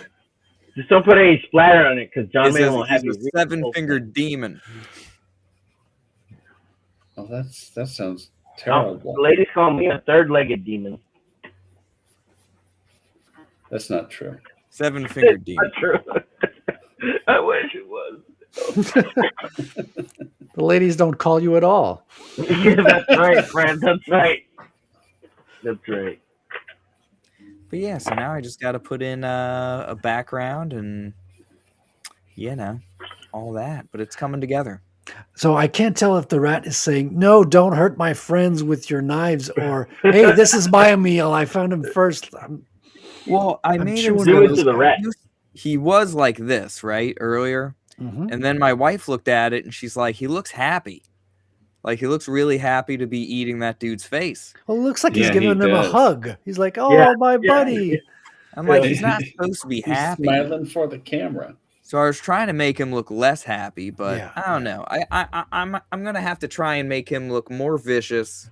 Just don't put any splatter on it because John It May says won't have you. he's a 7-fingered demon. Oh, that sounds The terrible. ladies call me a third-legged demon. That's not true. 7-fingered demon. Not true. I wish it was. the ladies don't call you at all. Yeah, that's right, friend. That's right. That's right. But yeah, so now I just got to put in a background and, all that. But it's coming together. So I can't tell if the rat is saying, "No, don't hurt my friends with your knives," or "Hey, this is my meal. I found him first." Well, I I'm made chewing him Do on it this to the guy. rat. He was like this, right, earlier. Mhm. And then my wife looked at it and she's like, he looks happy. Like, he looks really happy to be eating that dude's face. Well, it looks like he's Yeah, giving he him a does. hug. He's like, "Oh, Yeah, my yeah, buddy." I'm like, he's not supposed to be He's happy. smiling for the camera. So I was trying to make him look less happy, but Yeah, I don't know. I'm gonna have to try and make him look more vicious.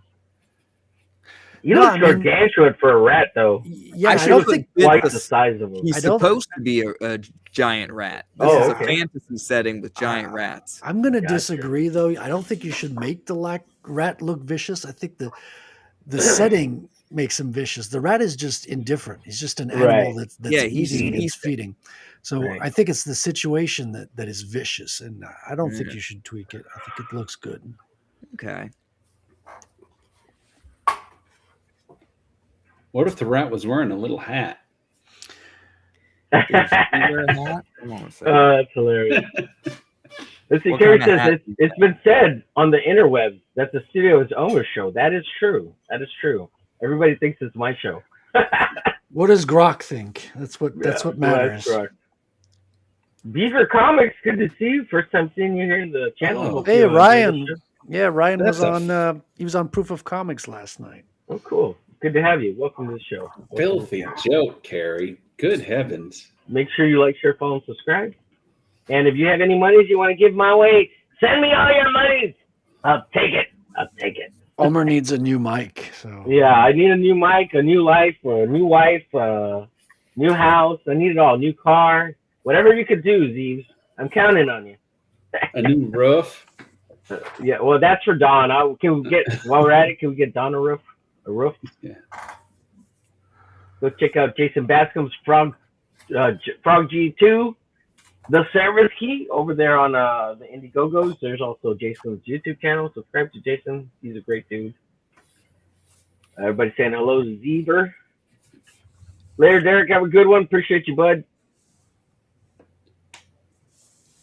You No, look I mean- gargantuan for a rat, though. Yeah, I I should don't have think twice the size of him. He's I don't- supposed to be a giant rat. This Oh, is okay. a fantasy setting with giant rats. I'm going to Gotcha. disagree, though. I don't think you should make the rat look vicious. I think the setting makes him vicious. The rat is just indifferent. He's just an animal Right. that's Yeah, he's eating and feasting. feeding. So Right. I think it's the situation that is vicious, and I don't think Yeah. you should tweak it. I think it looks good. Okay. What if the rat was wearing a little hat? Does he wear a hat? Hold on a second. That's hilarious. Let's see, What Carrie kind of hat says do you it's been said on the interwebs that the studio is Omer's show. That is true. That is true. Everybody thinks it's my show. What does Grok think? That's what matters. That's right. Beaver Comics, good to see you. First time seeing you here in the channel. Oh. Hope Hey, you enjoy Ryan. the show. Yeah, Ryan was That's on. He was on Proof of Comics last night. Oh, cool. Good to have you. Welcome to the show. Filthy joke, Carrie. Good heavens. Make sure you like, share, follow, and subscribe. And if you have any monies you want to give my way, send me all your monies. I'll take it. I'll take it. Omer needs a new mic. So Yeah, I need a new mic, a new life, or a new wife, new house. I need it all. New car. Whatever you could do, Zeeves. I'm counting on you. A new roof. Yeah, well, that's for Don. Can we get, while we're at it, can we get Don a roof? A roof? Yeah. Go check out Jason Bascom's Frog G2, the service key over there on the Indiegogos. There's also Jason's YouTube channel. Subscribe to Jason. He's a great dude. Everybody saying hello to Zeever. Later, Derek. Have a good one. Appreciate you, bud.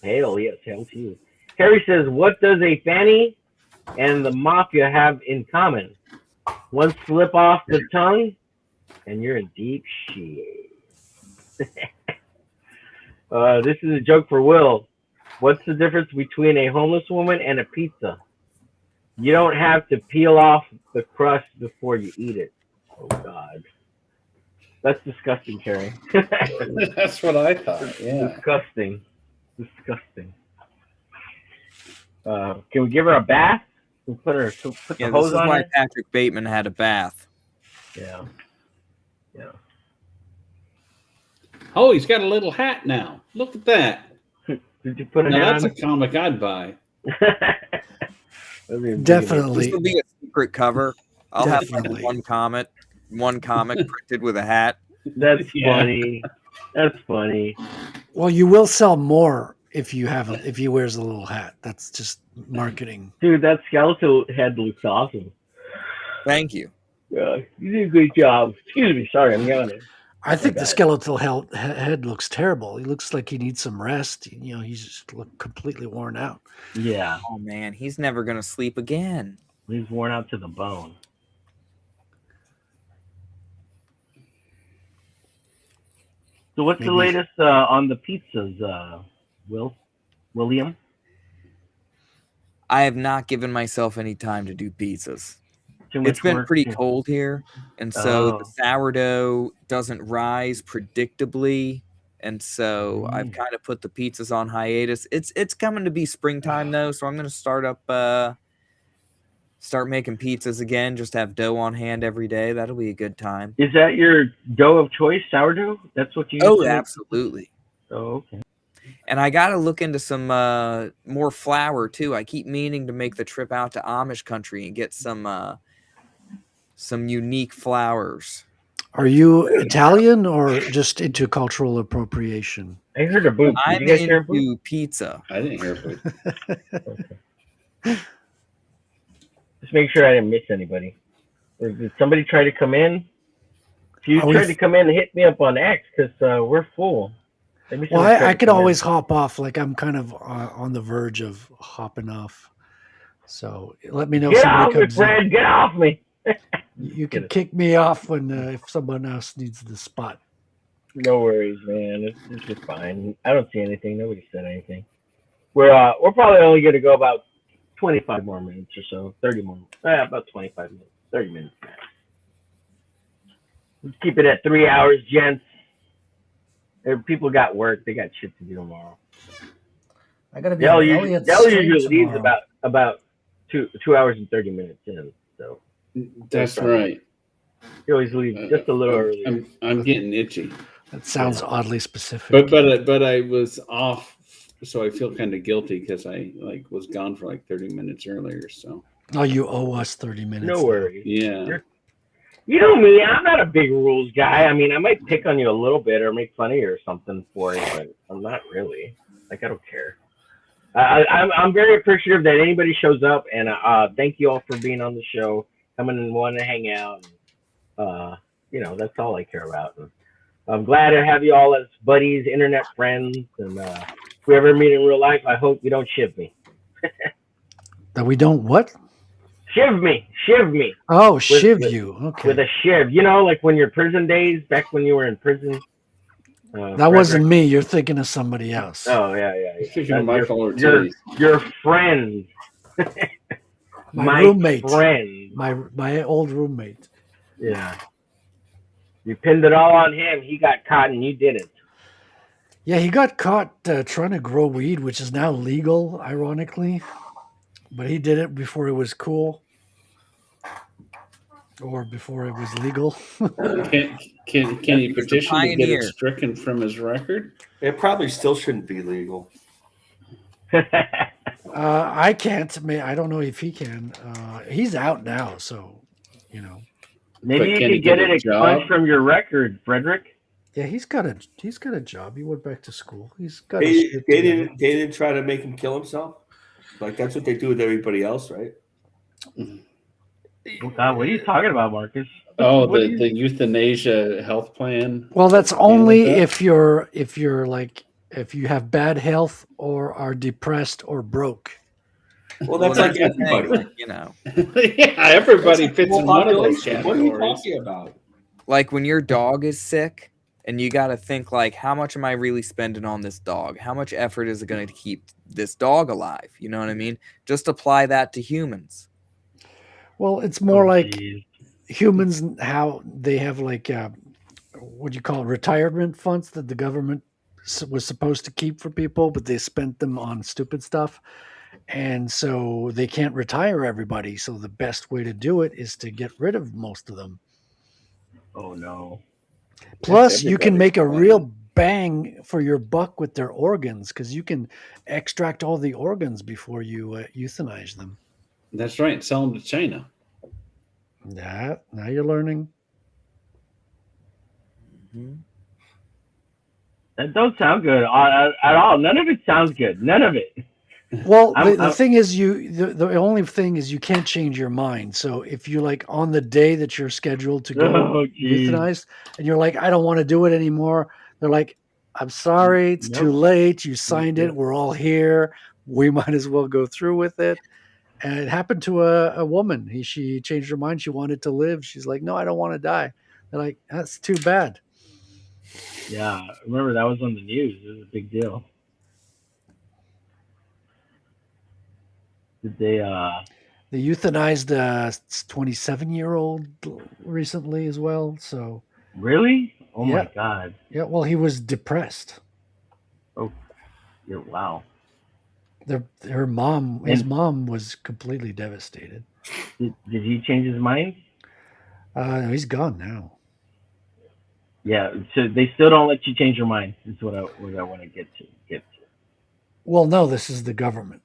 Hail, yes, hail to you. Harry says, what does a fanny and the mafia have in common? One slip off the tongue, and you're in deep shit. This is a joke for Will. What's the difference between a homeless woman and a pizza? You don't have to peel off the crust before you eat it. Oh, God. That's disgusting, Carrie. That's what I thought. Yeah. Disgusting. Disgusting. Can we give her a bath? We'll put Yeah, the this hose is on why her? Patrick Bateman had a bath. Yeah. Yeah. Oh, he's got a little hat now. Look at that. Did you put it Now, on? that's a comic I'd buy. Definitely. This will be a secret cover. I'll Definitely. have one comic printed with a hat. That's Yeah. funny. That's funny. Well, you will sell more if he wears a little hat. That's just marketing. Dude, that skeletal head looks awesome. Thank you. Yeah, you did a good job. Excuse me. Sorry, I'm yawning. I think the skeletal head looks terrible. He looks like he needs some rest. You know, he's just completely worn out. Yeah. Oh man, he's never gonna sleep again. He's worn out to the bone. So what's the latest on the pizzas, William? I have not given myself any time to do pizzas. Too much It's been work pretty to- cold here, and so Oh. the sourdough doesn't rise predictably, and so I've kind of put the pizzas on hiatus. It's coming to be springtime though, so I'm gonna start making pizzas again. Just have dough on hand every day. That'll be a good time. Is that your dough of choice, sourdough? That's what you use Oh, to make? absolutely. Oh, okay. And I got to look into some more flour too. I keep meaning to make the trip out to Amish country and get some unique flours. Are you Italian or just into cultural appropriation? I heard a boot. Did I'm you guys hear a boot? into pizza. I didn't hear a boot. Just make sure I didn't miss anybody. Or did somebody try to come in? If you Are we- tried to come in, hit me up on X because we're full. Maybe Well, someone tried I to could come in. always hop off. Like I'm kind of on the verge of hopping off. So let me know if Get somebody off me, comes in. Fred! Get off me! You can kick me off when if someone else needs the spot. No worries, man. It's just fine. I don't see anything. Nobody said anything. We're probably only going to go about 25 more minutes or so. 30 more. About 25 minutes. 30 minutes max. Let's keep it at 3 hours, gents. People got work. They got shit to do tomorrow. I gotta be Dell on usually, Elliot's Dell stream usually leaves tomorrow. about 2 hours and 30 minutes in. So That's right. he always leaves just a little earlier. I'm getting itchy. That sounds oddly specific. But I was off, so I feel kind of guilty because I was gone for 30 minutes earlier. So Oh, you owe us 30 minutes. No worries. yeah. You know me, I'm not a big rules guy. I mean, I might pick on you a little bit or make fun of you or something for it, but I'm not really. I don't care. I'm very appreciative that anybody shows up, and thank you all for being on the show, coming and wanting to hang out. That's all I care about. And I'm glad to have you all as buddies, internet friends, and if we ever meet in real life, I hope you don't shiv me. That we don't what? Shiv me. Oh, shiv you. Okay. With a shiv. You know, like when your prison days, back when you were in prison. That wasn't me. You're thinking of somebody else. Oh, yeah. Thinking of Michael Ortiz. Your friend. My roommate. Friend. My old roommate. Yeah. You pinned it all on him. He got caught and you didn't. Yeah, he got caught trying to grow weed, which is now legal, ironically. But he did it before it was cool. Or before it was legal. Can he petition to get it stricken from his record? It probably still shouldn't be legal. I can't. I don't know if he can. He's out now, so Maybe you could get it expunged from your record, Frederick. Yeah, he's got a job. He went back to school. He's got. They didn't try to make him kill himself. That's what they do with everybody else, right? Oh God, what are you talking about, Marcus? Oh, the euthanasia health plan. Well, that's only if you have bad health or are depressed or broke. Well, that's like everybody. Yeah, everybody fits in one of those categories. What are you talking about? Like when your dog is sick and you got to think how much am I really spending on this dog? How much effort is it going to keep this dog alive? You know what I mean? Just apply that to humans. Well, it's more humans, how they have what do you call it, retirement funds that the government was supposed to keep for people, but they spent them on stupid stuff. And so they can't retire everybody. So the best way to do it is to get rid of most of them. Oh, no. Plus, you can make a real bang for your buck with their organs because you can extract all the organs before you euthanize them. That's right. Sell them to China. Now you're learning. Mm-hmm. That don't sound good at all. None of it sounds good. None of it. Well, the thing is, the only thing is you can't change your mind. So if you on the day that you're scheduled to go euthanize, and you're like, I don't want to do it anymore, they're like, I'm sorry, it's too late. You signed it. We're all here. We might as well go through with it. And it happened to a woman. She changed her mind. She wanted to live. She's like, no, I don't want to die. They're like, that's too bad. Yeah, I remember that was on the news. It was a big deal. Did they euthanized a 27-year-old recently as well. So really? Oh my God. Yeah. Well, he was depressed. Oh, yeah. Wow. His mom was completely devastated. Did he change his mind? No, he's gone now. Yeah. So they still don't let you change your mind. Is what I want to get to. Well, no, this is the government.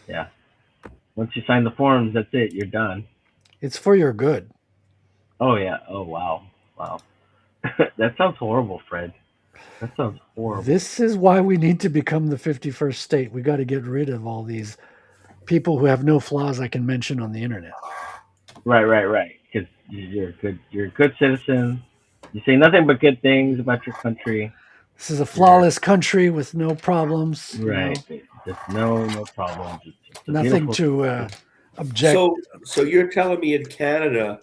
Yeah. Once you sign the forms, that's it. You're done. It's for your good. Oh, yeah. Oh, wow. That sounds horrible, Fred. That sounds horrible. This is why we need to become the 51st state. We got to get rid of all these people who have no flaws I can mention on the internet. Right. Because you're a good citizen. You say nothing but good things about your country. This is a flawless country with no problems. Right. Just no problems. Nothing to object. So you're telling me in Canada,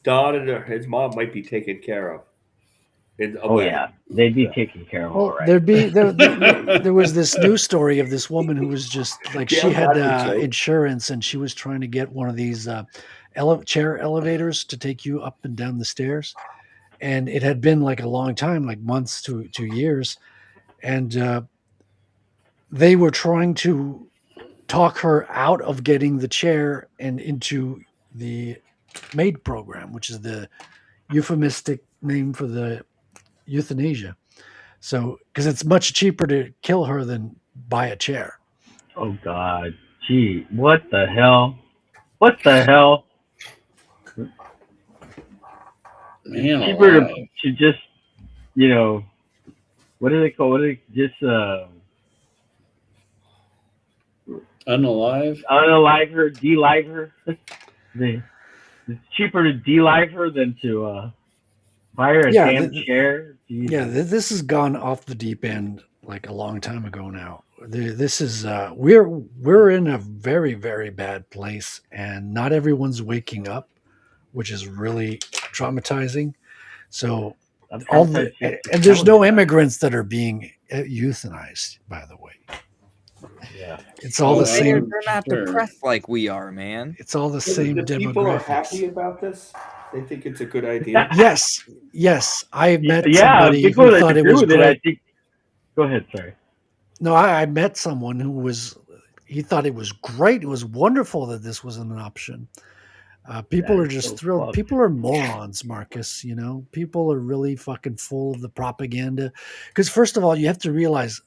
Don and his mom might be taken care of. Yeah, they'd be taken care of. Well, all right. There was this news story of this woman who was just she had insurance and she was trying to get one of these chair elevators to take you up and down the stairs. and it had been like a long time, like months to 2 years, and they were trying to talk her out of getting the chair and into the MAID program, which is the euphemistic name for the euthanasia. So, because it's much cheaper to kill her than buy a chair. Oh God, gee, what the hell? What the hell? Man, Cheaper alive. to just, you know, what do they call? What do they just Unalive? unalive her, delive her? It's cheaper to delive her than to buy her a Yeah, damn chair. Jesus. Yeah, this has gone off the deep end like a long time ago now. This is we're in a very, very bad place, and not everyone's waking up, which is really traumatizing. So I'm all traumatized the just and there's telling no you that. immigrants that are being euthanized, by the way. Yeah, It's all Oh, the They're same. not sure. depressed like we are, man. It's all the So same the people are happy demographics. about this. They think it's a good idea. Yes. I met yeah. somebody People who that thought it agree was with it, I great. think. Go ahead. Sorry. No, I met someone who he thought it was great. It was wonderful that this was an option. People That are is just so thrilled. fucked. People are morons, Marcus. You know, people are really fucking full of the propaganda. Because first of all, you have to realize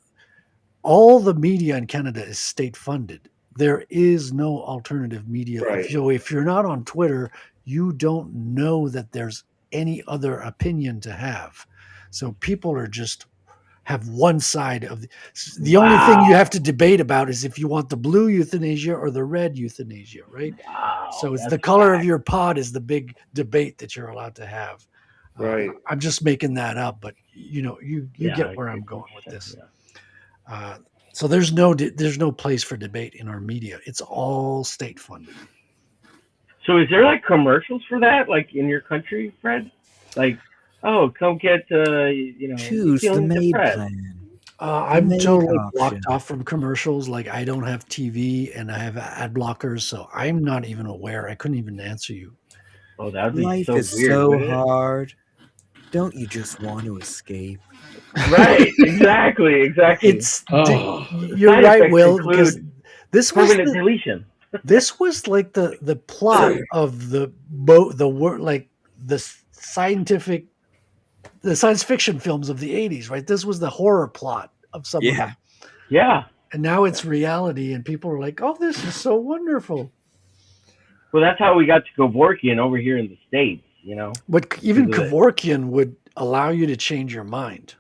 all the media in Canada is state funded. There is no alternative media. Right. If you're not on Twitter, you don't know that there's any other opinion to have. So people are just have one side of the only thing you have to debate about is if you want the blue euthanasia or the red euthanasia, right? Wow, So it's that's the color of whack. your pod is the big debate that you're allowed to have. Right. I'm just making that up, but you Yeah, get where I I'm get going what with you're this. saying, So there's no place for debate in our media. It's all state funded. So is there like commercials for that, like in your country, Fred? Like, oh, come get you Choose the feeling MAID depressed. plan. I'm MAID totally blocked option. off from commercials. Like I don't have TV and I have ad blockers, so I'm not even aware. I couldn't even answer you. Oh, that'd be Life so is weird, so wouldn't it? hard. Don't you just want to escape? Right, exactly. It's Oh, The you're side right, effects Will, because include this was permanent the deletion. this was like the plot of the word like the scientific the science fiction films of the 80s, right? This was the horror plot of some of Yeah. them. Yeah. And now it's reality and people are like, "Oh, this is so wonderful." Well, that's how we got to Kevorkian over here in the States, But even because of it. Kevorkian would allow you to change your mind.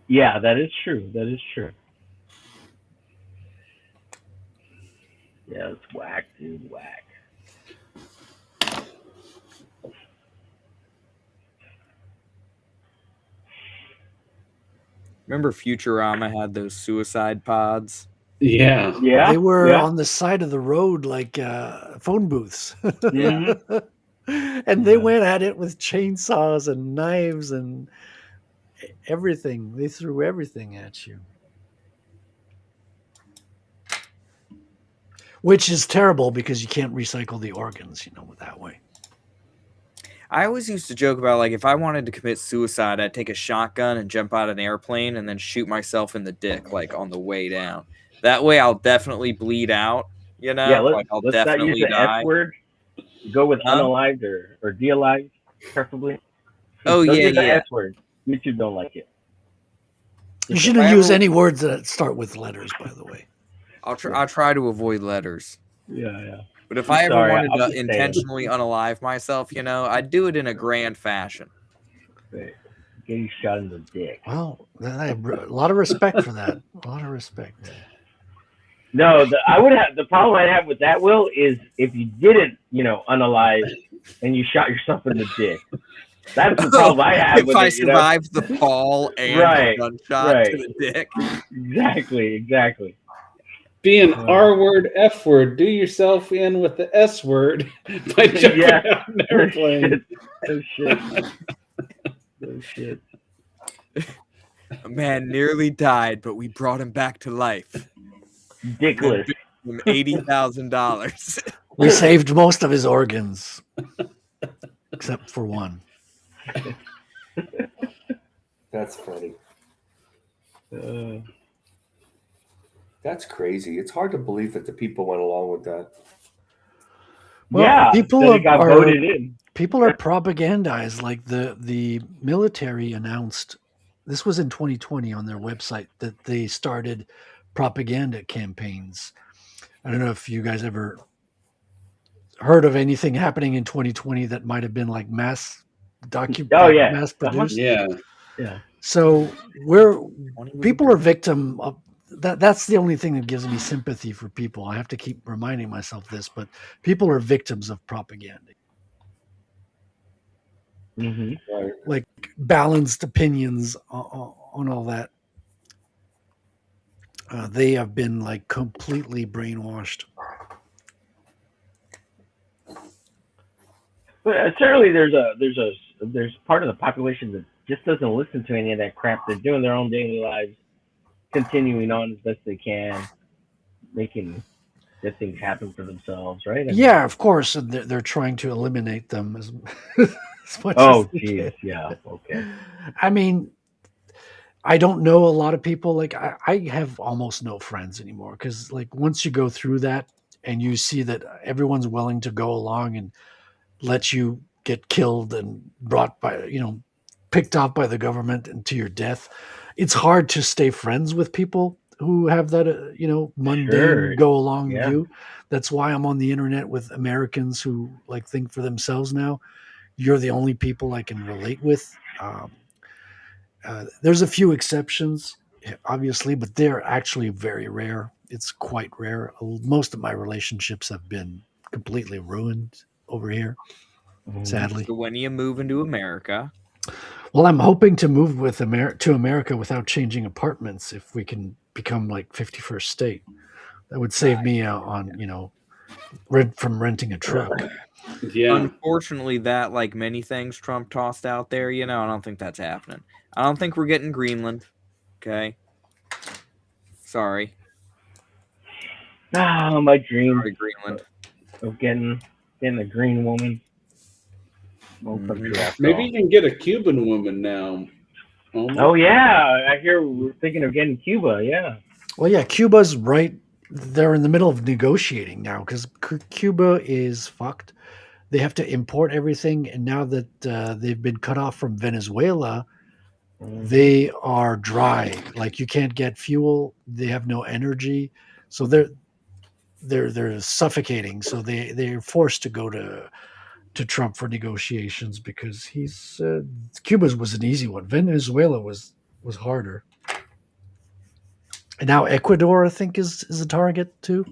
Yeah, that is true. That is true. Yeah, it's whack, dude. Whack. Remember Futurama had those suicide pods? yeah. Yeah. They were Yeah. on the side of the road like phone booths. Mhm. And they went at it with chainsaws and knives and everything. They threw everything at you. Which is terrible because you can't recycle the organs, that way. I always used to joke about, like, if I wanted to commit suicide, I'd take a shotgun and jump out of an airplane and then shoot myself in the dick, like, on the way down. That way I'll definitely bleed out, Yeah, like, I'll let's not use definitely the S die. word. Go with Huh? unalived or de-alived, preferably. Oh, Don't yeah, use the yeah. S word. YouTube don't like it. You shouldn't use any words that start with letters, by the way. I'll try to avoid letters. Yeah. But if I ever Sorry, wanted I'm to just saying. intentionally unalive myself, I'd do it in a grand fashion. Right. Getting shot in the dick. Well, I have a lot of respect for that. A lot of respect. No, the problem I'd have with that, Will, is if you didn't, unalive and you shot yourself in the dick. That's the problem I have If with I it. survived the fall and Right, the gunshot right. to the dick. Exactly. Be an R word, F word. Do yourself in with the S word by jumping out an airplane. Oh shit. A man nearly died, but we brought him back to life. Dickless. $80,000. We saved most of his organs, except for one. That's funny. That's crazy. It's hard to believe that the people went along with that. Yeah, people that it got voted in. People are propagandized. Like the military announced, this was in 2020 on their website, that they started propaganda campaigns. I don't know if you guys ever heard of anything happening in 2020 that might have been like mass produced. Yeah. Yeah. So people are victim of that. That's the only thing that gives me sympathy for people. I have to keep reminding myself this, but people are victims of propaganda. Mm-hmm. Like balanced opinions on all that. They have been like completely brainwashed. But certainly, there's part of the population that just doesn't listen to any of that crap. They're doing their own daily lives, continuing on as best they can, making good things happen for themselves, right? Yeah, of course, and they're trying to eliminate them as much Oh, as they geez, can. yeah, okay. I mean, I don't know a lot of people. Like I have almost no friends anymore because like once you go through that and you see that everyone's willing to go along and let you get killed and brought by, picked off by the government and to your death, it's hard to stay friends with people who have that, mundane Sure. go along Yeah. view. That's why I'm on the internet with Americans who like think for themselves now. You're the only people I can relate with. There's a few exceptions, obviously, but they're actually very rare. It's quite rare. Most of my relationships have been completely ruined over here, sadly. So when you move into America, Well, I'm hoping to move to America without changing apartments if we can become like 51st state. That would save me on, from renting a truck. Yeah. Unfortunately, that, like many things Trump tossed out there, I don't think that's happening. I don't think we're getting Greenland. Okay. Sorry. My dream Sorry, Greenland. of getting a green woman. Maybe you can get a Cuban woman now. Oh yeah, I hear we're thinking of getting Cuba. Yeah. Well, yeah, Cuba's right. They're in the middle of negotiating now because Cuba is fucked. They have to import everything, and now that they've been cut off from Venezuela, they are dry. Like you can't get fuel. They have no energy, so they're suffocating. So they're forced to go to Trump for negotiations because Cuba's was an easy one. Venezuela was harder. And now Ecuador, I think, is a target too.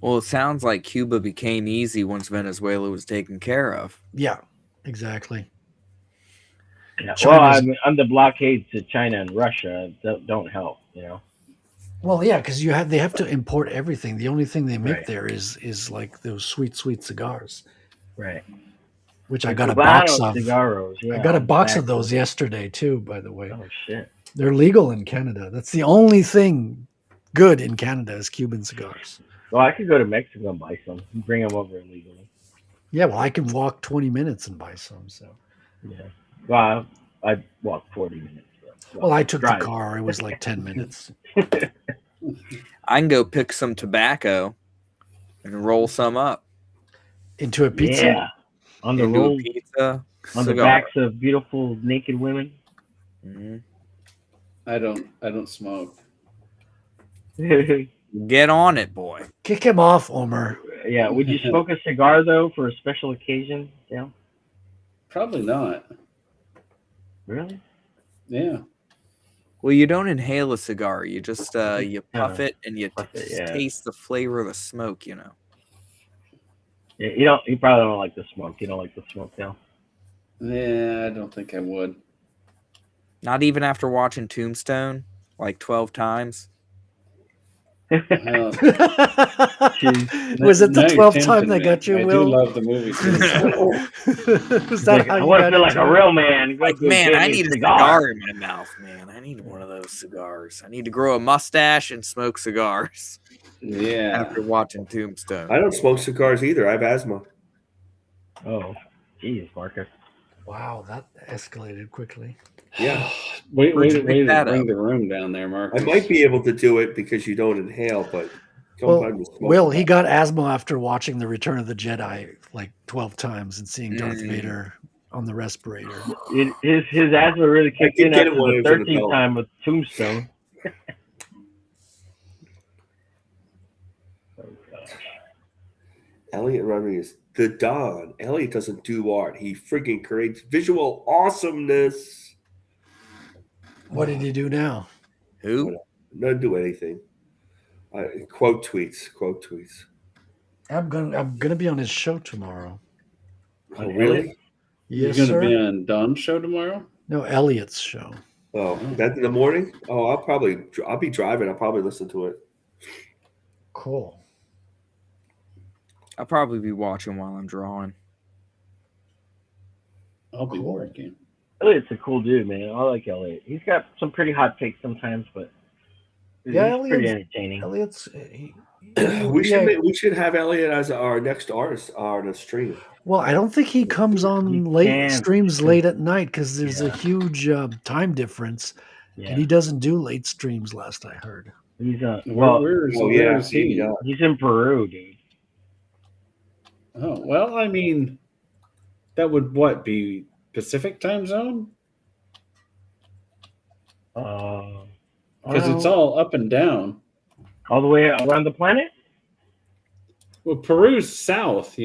Well, it sounds like Cuba became easy once Venezuela was taken care of. Yeah, exactly. Yeah, well, I'm the blockades to China and Russia don't help, Well, yeah, because they have to import everything. The only thing they make there is like those sweet cigars, right? Which The I got a Cubano box of. cigarros, yeah, I got a box of exactly. those yesterday too. By the way, Oh shit! they're legal in Canada. That's the only thing good in Canada is Cuban cigars. Well, I could go to Mexico and buy some, and bring them over illegally. Yeah, well, I can walk 20 minutes and buy some. So, yeah. Well, I walked 40 minutes. Well, I took the car. It was like 10 minutes. I can go pick some tobacco and roll some up into a pizza. Yeah, on the roll, pizza, on the backs of beautiful naked women. Mm-hmm. I don't smoke. Get on it, boy. Kick him off, Omer. Yeah, would you smoke a cigar though for a special occasion? Yeah. Probably not. Really? Yeah. Well, you don't inhale a cigar. You just you puff it and you taste the flavor of the smoke. Yeah, you probably don't like the smoke. You don't like the smoke now. Yeah, I don't think I would. Not even after watching Tombstone like 12 times. Was it the 12th time they got you, Will? I do love the movie. Was that how I you want to got feel like into a it? real man. Like, man, I need a cigar in my mouth, man. I need one of those cigars. I need to grow a mustache and smoke cigars. Yeah. After watching Tombstone. I don't smoke cigars either. I have asthma. Oh, geez, Marcus. Wow, that escalated quickly. Yeah. Way Where'd you to pick that bring up? the room down there, I Marcus. might be able to do it because you don't inhale, but Well, sometimes you smoke. Will, a he lot. got asthma after watching The Return of the Jedi like 12 times and seeing Darth Mm. Vader on the respirator. His asthma really kicked did in get it after when I the was an 13th adult. time with Tombstone. Elliot Rodriguez, the Don. Elliot doesn't do art. He freaking creates visual awesomeness. What did he do now? Who? Not do anything. Quote tweets. I'm gonna be on his show tomorrow. Oh, really? Yes, You're going to sir. be on Don's show tomorrow? No, Elliot's show. Oh, that's in the morning? Oh, I'll be driving. I'll probably listen to it. Cool. I'll probably be watching while I'm drawing. I'll be working. Elliot's a cool dude, man. I like Elliot. He's got some pretty hot takes sometimes, but Yeah, he's pretty entertaining. Elliot's. We should have Elliot as our next artist on the stream. Well, I don't think he comes on streams late at night because there's a huge time difference, and he doesn't do late streams. Last I heard, he's where is he? He's in Peru, dude. Oh, well, I mean, that would be Pacific time zone? Because it's all up and down. All the way around the planet? Well, Peru's south,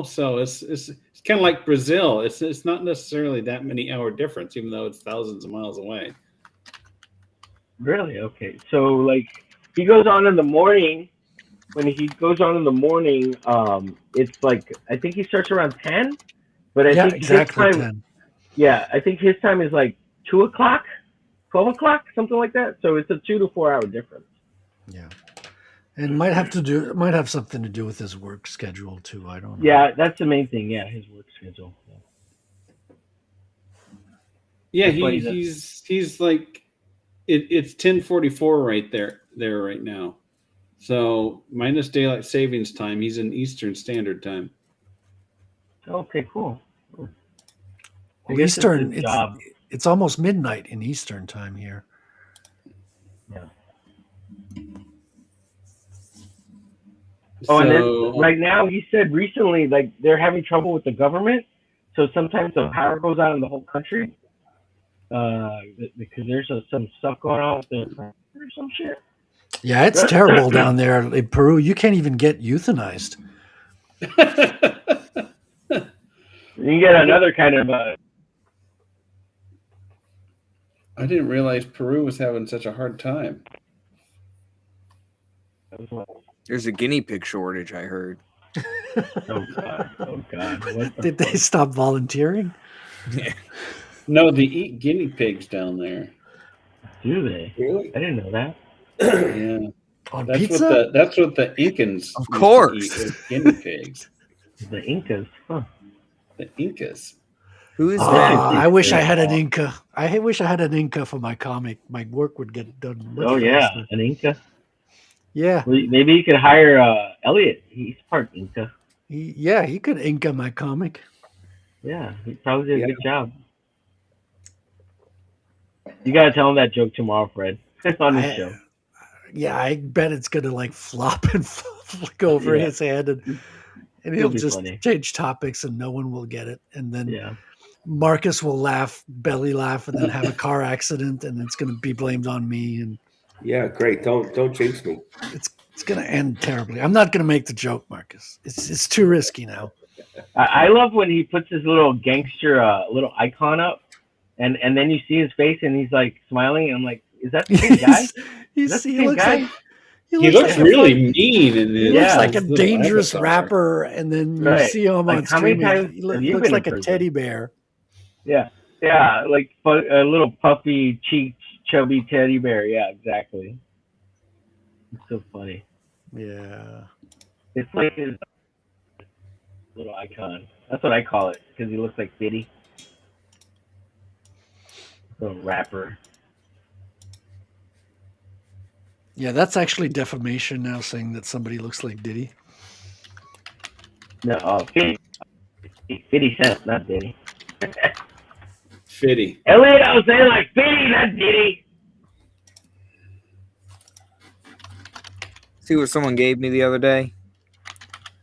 so it's kind of like Brazil. It's not necessarily that many hour difference, even though it's thousands of miles away. Really? Okay. So, like, he goes on in the morning. When he goes on in the morning, it's like, I think he starts around 10. But I think exactly his time, 10. Yeah, I think his time is like 2 o'clock, 12 o'clock, something like that. So it's a 2 to 4 hour difference. Yeah. And might have something to do with his work schedule too. I don't know. Yeah, that's the main thing. Yeah, his work schedule. Yeah, he's like it's 10:44 right there right now. So minus daylight savings time, he's in Eastern Standard Time. Okay, cool. Well, Eastern, it's almost midnight in Eastern time here. Yeah. Oh, and then right now he said recently, like, they're having trouble with the government, so sometimes the power goes out in the whole country because there's some stuff going on with the or some shit. Yeah, it's terrible down there in Peru. You can't even get euthanized. You can get another kind of. I didn't realize Peru was having such a hard time. There's a guinea pig shortage, I heard. Oh God! Did they stop volunteering? Yeah. No, they eat guinea pigs down there. Do they? Really? I didn't know that. Yeah. On that's pizza? That's what the Incans of course used to eat, was guinea pigs. The Incas, huh? The Incas. Who is that? I wish I had an Inca. I wish I had an Inca for my comic. My work would get done. Oh yeah, an Inca. Yeah. Well, maybe you could hire Elliot. He's part Inca. He could Inca my comic. Yeah, he probably did a good job. You gotta tell him that joke tomorrow, Fred, on the show. Yeah, I bet it's gonna like flop and flick over his head, and he'll just change topics, and no one will get it. And then Marcus will belly laugh, and then have a car accident, and it's gonna be blamed on me. And yeah, great. Don't jinx me. It's gonna end terribly. I'm not gonna make the joke, Marcus. It's too risky now. I love when he puts his little gangster little icon up, and then you see his face, and he's like smiling, and I'm like, is that the same guy? He looks really mean, and he looks like a dangerous rapper, and then you see him on stream. He looks like a teddy bear. Yeah, like a little puffy cheeked, chubby teddy bear. Yeah, exactly. It's so funny. Yeah, it's like his little icon. That's what I call it because he looks like Diddy, little rapper. Yeah, that's actually defamation now, saying that somebody looks like Diddy. No, 50 Cent, not Diddy. Fitty. Elito, say it like Fitty, not Diddy. See what someone gave me the other day?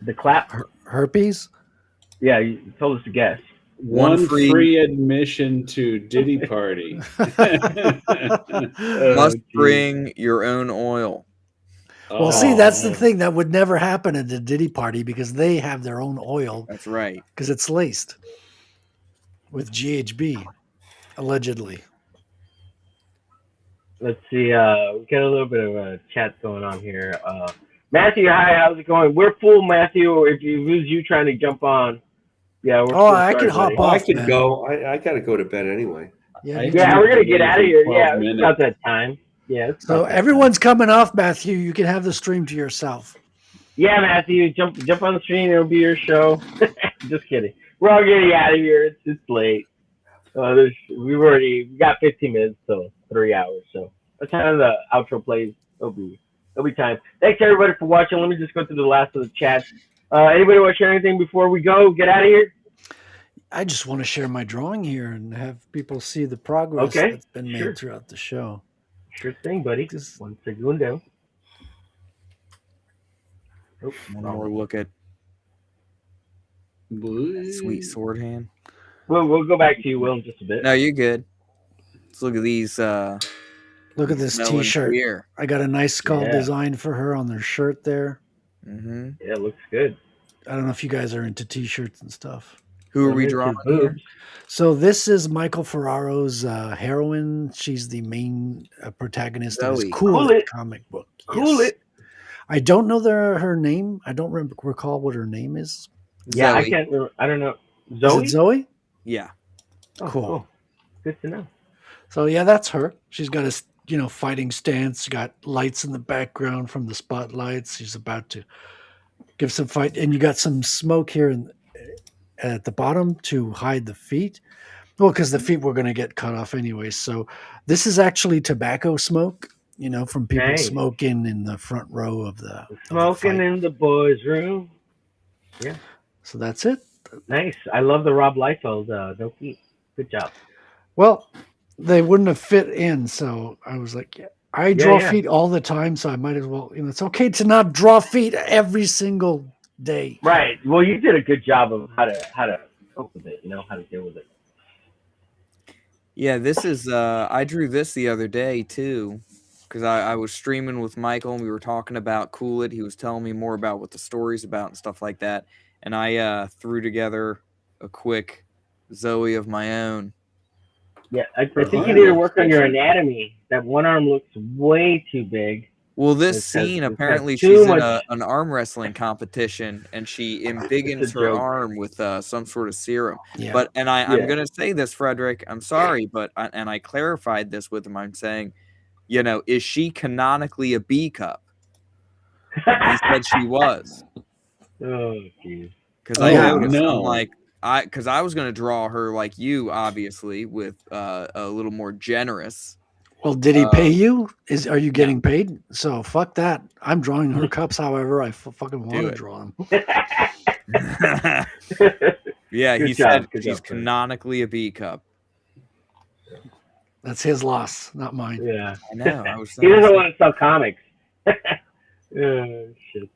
The clap? Herpes? Yeah, you told us to guess. One free admission to Diddy Party. Must bring your own oil. Well, see, that's the thing that would never happen at the Diddy Party because they have their own oil. That's right. Because it's laced with GHB, allegedly. Let's see. We got a little bit of a chat going on here. Matthew, hi. How's it going? We're full, Matthew. If you lose you trying to jump on, yeah. We're full. I could hop off. I could go. I got to go to bed anyway. Yeah, we're gonna get out of here. Yeah, it's about that time. Yeah. So everyone's coming off, Matthew. You can have the stream to yourself. Yeah, Matthew, jump on the stream. It'll be your show. Just kidding. We're all getting out of here. It's late. We got 15 minutes till 3 hours. So that's how the outro plays. It'll be time. Thanks everybody for watching. Let me just go through the last of the chat. Anybody want to share anything before we go? Get out of here. I just want to share my drawing here and have people see the progress that's been made throughout the show. Sure thing, buddy. Just 1 segundo. Oh, one more look at sweet sword hand. We'll go back to you, Will, in just a bit. No, you're good. Let's look at these. Look at this T-shirt. Here. I got a nice skull design for her on their shirt there. Mm-hmm. Yeah, it looks good. I don't know if you guys are into T-shirts and stuff. Who are we drawing here? So this is Michael Ferraro's heroine. She's the main protagonist of his Cool It comic book. Cool It. I don't know her name. I don't recall what her name is. Yeah, Zoe. I can't remember. I don't know. Is Zoe? it Zoe? Yeah. Cool. Good to know. So yeah, that's her. She's got a fighting stance. She got lights in the background from the spotlights. She's about to give some fight, and you got some smoke here at the bottom to hide the feet. Well, because the feet were going to get cut off anyway. So this is actually tobacco smoke, from people smoking in the front row of the Smoking in the boys' room. Yeah. So that's it. Nice. I love the Rob Liefeld no feet. Good job. Well, they wouldn't have fit in, so I was like, I draw feet all the time, so I might as well. It's okay to not draw feet every single day. Right. Well, you did a good job of how to cope with it. How to deal with it. Yeah, this is. I drew this the other day too, because I was streaming with Michael and we were talking about Cool It. He was telling me more about what the story's about and stuff like that, and I threw together a quick Zoe of my own. Yeah, I think you need to work on your anatomy. That one arm looks way too big. Well, this scene, apparently she's in an arm wrestling competition, and she embiggens her arm with some sort of serum. Yeah. But I'm going to say this, Frederick. I'm sorry, but I clarified this with him. I'm saying, is she canonically a B cup? He said she was. Oh, jeez. Because I noticed, I'm like, because I was going to draw her like you, obviously, with a little more generous. Well, did he pay you? Are you getting paid? So fuck that. I'm drawing her cups however I fucking want to draw them. Yeah, he said she's canonically a B cup. That's his loss, not mine. Yeah, I know. He doesn't want to sell comics. Shit.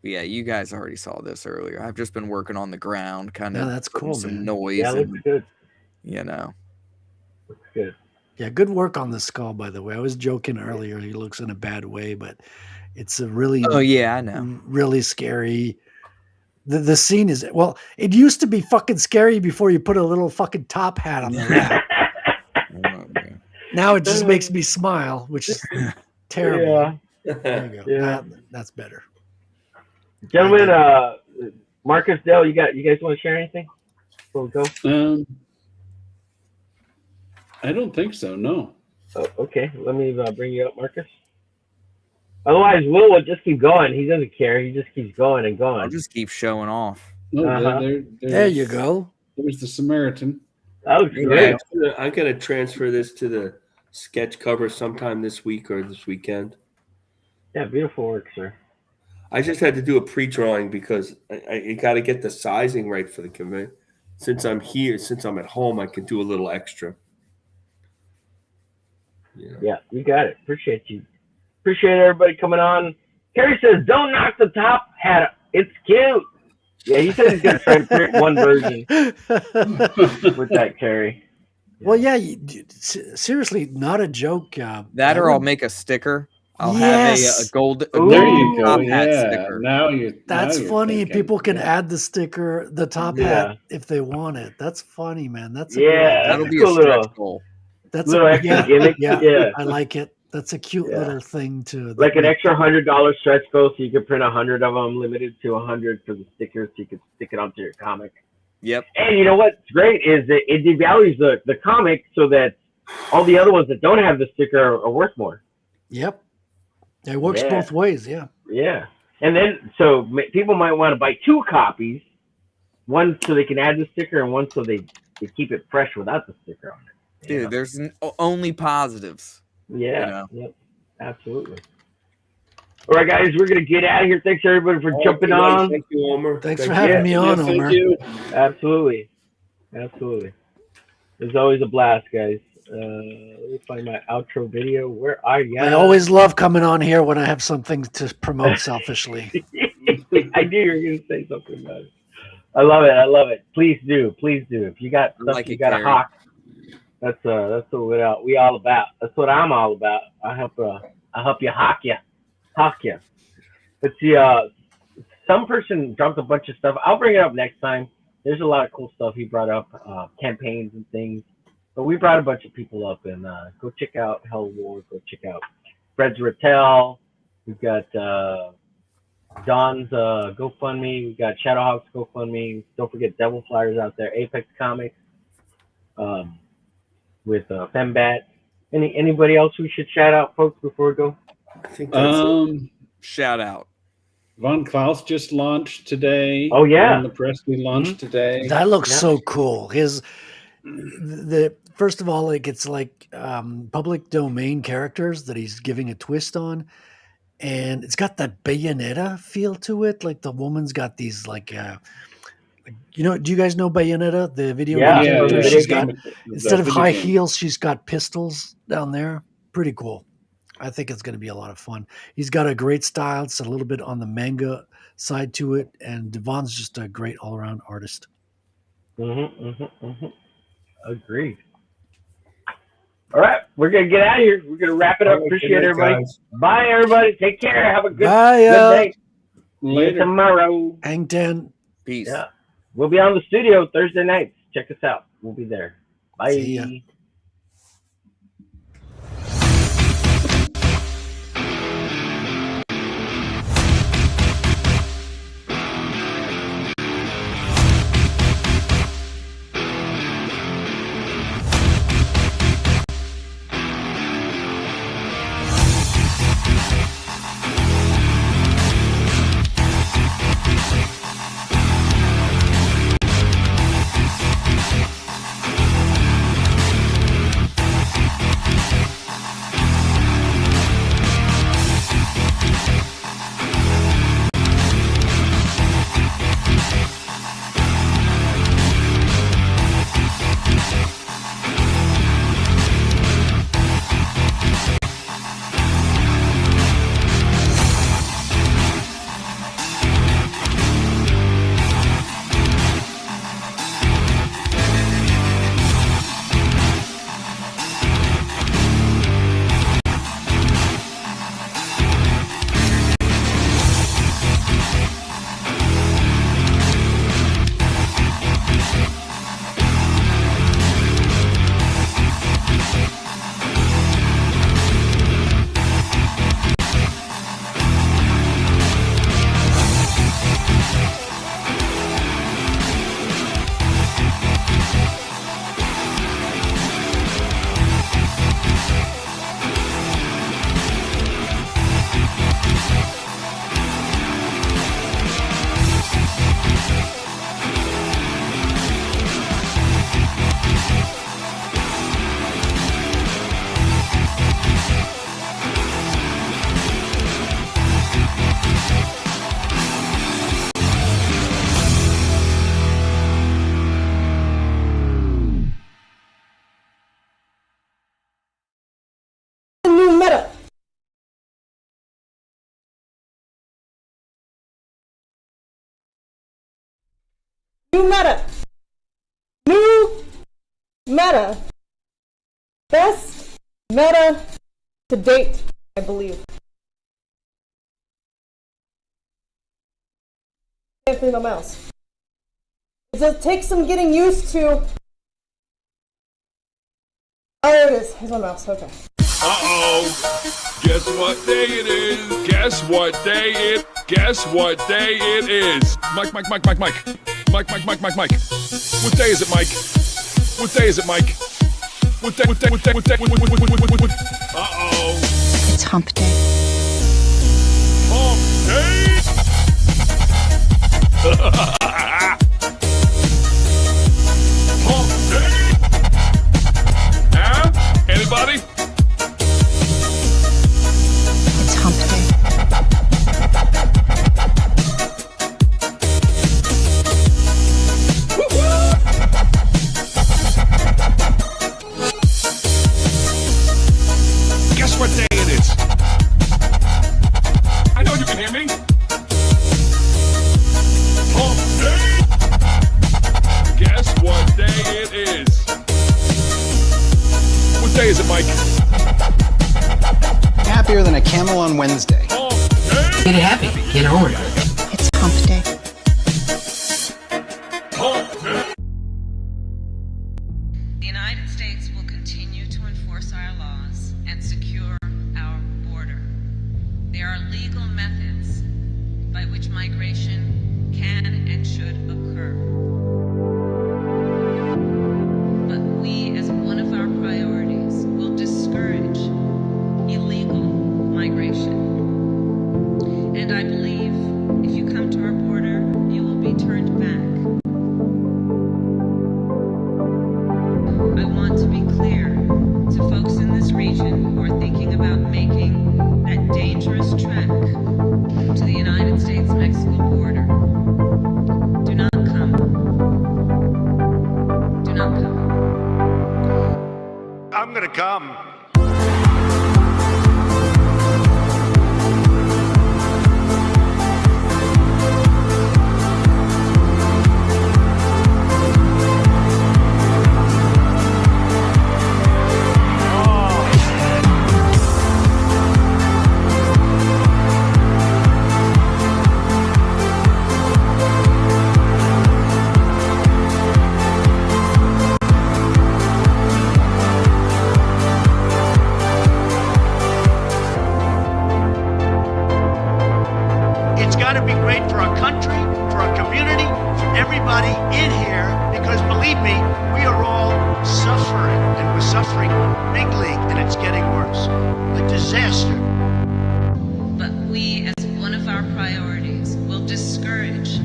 Yeah, you guys already saw this earlier. I've just been working on the ground, kind of. Yeah, that's cool, some man. noise. Yeah, looks good. Looks good. Yeah, good work on the skull, by the way. I was joking earlier. He looks in a bad way, but it's a really, oh yeah, I know, really scary. The scene is it used to be fucking scary before you put a little fucking top hat on the lap. Now it just makes me smile, which is terrible. Yeah. There you go. Yeah. That's better. Gentlemen, Marcus, Dell, you guys want to share anything before we go? I don't think so. No. Oh, okay. Let me bring you up, Marcus. Otherwise, Will will just keep going. He doesn't care. He just keeps going and going. I'll just keep showing off. No, there you go. There's the Samaritan. Oh, great. I'm gonna transfer this to the sketch cover sometime this week or this weekend. Yeah, beautiful work, sir. I just had to do a pre-drawing because I got to get the sizing right for the since I'm here, since I'm at home, I can do a little extra. Yeah, you got it. Appreciate you. Appreciate everybody coming on. Kerry says, "Don't knock the top hat. It's cute." Yeah, he said he's gonna try to print one version with that, Kerry. Well, yeah, seriously, not a joke. That or I'll make a sticker. I'll Yes. have a gold. There you go. top hat Yeah. sticker. That's you're funny. thinking. People can add the sticker, the top hat, if they want it. That's funny, man. That's a good Yeah, idea. That'll be cool a stretch little- goal. That's little a extra gimmick. Yeah, Yeah. I like it. That's a cute Yeah. little thing to Like an extra $100 stretch goal, so you can print 100 of them, limited to 100 for the stickers, so you can stick it onto your comic. Yep. And you know what's great is that it devalues the comic, so that all the other ones that don't have the sticker are worth more. Yep. It works Yeah. both ways. Yeah. Yeah. And then, so people might want to buy 2 copies, one so they can add the sticker, and one so they keep it fresh without the sticker on it. Dude, there's only positives. Yeah. Yep. Absolutely. All right, guys, we're gonna get out of here. Thanks everybody for jumping on. Thank you, Omer. Thanks for having me on, Omer. Absolutely. Absolutely. It's always a blast, guys. Let me find my outro video. Where are you? I always love coming on here when I have something to promote selfishly. I knew you were going to say something about it. I love it. I love it. Please do. Please do. If you got stuff like you it, got to Gary. hawk, that's what we all about. That's what I'm all about. I help you hawk you. Let's see. Some person dropped a bunch of stuff. I'll bring it up next time. There's a lot of cool stuff he brought up, campaigns and things. But we brought a bunch of people up, and go check out Hell War. Go check out Fred's Rattel. We've got Don's GoFundMe. We've got Shadowhawk's GoFundMe. Don't forget Devil Flyers out there. Apex Comics with Fembat. Anybody else we should shout out, folks, before we go? I think that's it. Shout out. Von Klaus just launched today. Oh, yeah. The Presley launched today. That looks so cool. First of all, it's like public domain characters that he's giving a twist on, and it's got that Bayonetta feel to it. Like the woman's got these do you guys know Bayonetta, the video game character? She's got, instead of high heels, she's got pistols down there. Pretty cool. I think it's going to be a lot of fun. He's got a great style. It's a little bit on the manga side to it, and Devon's just a great all-around artist. Agreed. All right, we're gonna get out of here. We're gonna wrap it up. All right, Appreciate good night, everybody. guys. Bye, everybody. Take care. Have a good, Bye, good day. Later. See you tomorrow. Hang 10. Peace. Yeah, we'll be on the studio Thursday nights. Check us out. We'll be there. Bye. See ya. New meta. New meta. Best meta to date, I believe. Can't feel my mouse. It takes some getting used to. Oh, there it is. Here's my mouse. Okay. Uh-oh. Guess what day it is? Guess what day it? Guess what day it is? Mike. Mike. What day is it, Mike? What day is it, Mike? What day? Uh-oh. It's hump day. Hump day? Hump day? Huh? Anybody? It's hump day. Guess what day it is? I know you can hear me. Hump day. Guess what day it is? What day is it, Mike? Happier than a camel on Wednesday. Hump day. Get happy. Get on it. It's hump day. Hump day. The United States will continue to enforce our laws and secure our border. There are legal methods by which migration can and should occur. But we, as one of our priorities, will discourage illegal migration. And I believe if you come to our border, you will be turned back. I want to be clear to folks in this region who are thinking about making that dangerous trek to the United States-Mexico border. Do not come. Do not come. I'm gonna come. It's got to be great for our country, for our community, for everybody in here, because believe me, we are all suffering, and we're suffering big league, and it's getting worse. A disaster. But we, as one of our priorities, will discourage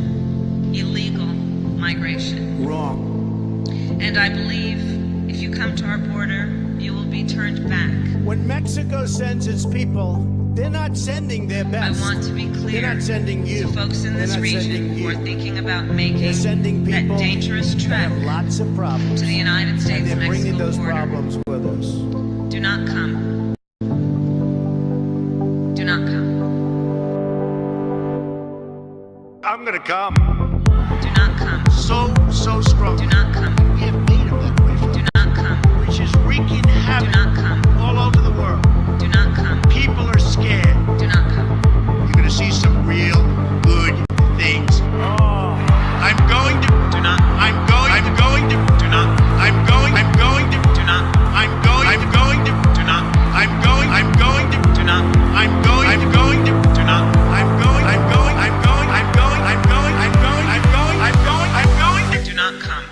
illegal migration. Wrong. And I believe if you come to our border, you will be turned back. When Mexico sends its people, they're not sending their best. I want to be clear They're not sending you. to folks in They're this not region sending who you. are thinking about They're making sending that people dangerous that trek have lots of problems. to the United And States they're bringing Mexico those border. problems with us. Do not come. Do not come. I'm gonna come. Do not come. So strong. Do not come. We have made them that way for Do not come. which is wreaking Do havoc not come. all over the world. Do not come. People are scared. Do not come. You're gonna see some real good things. I'm going to. Do not. I'm going to. Do not. I'm going to. Do not. I'm going to. Do not. I'm going to. Do not. I'm going to. Do not. I'm going to. Do not come.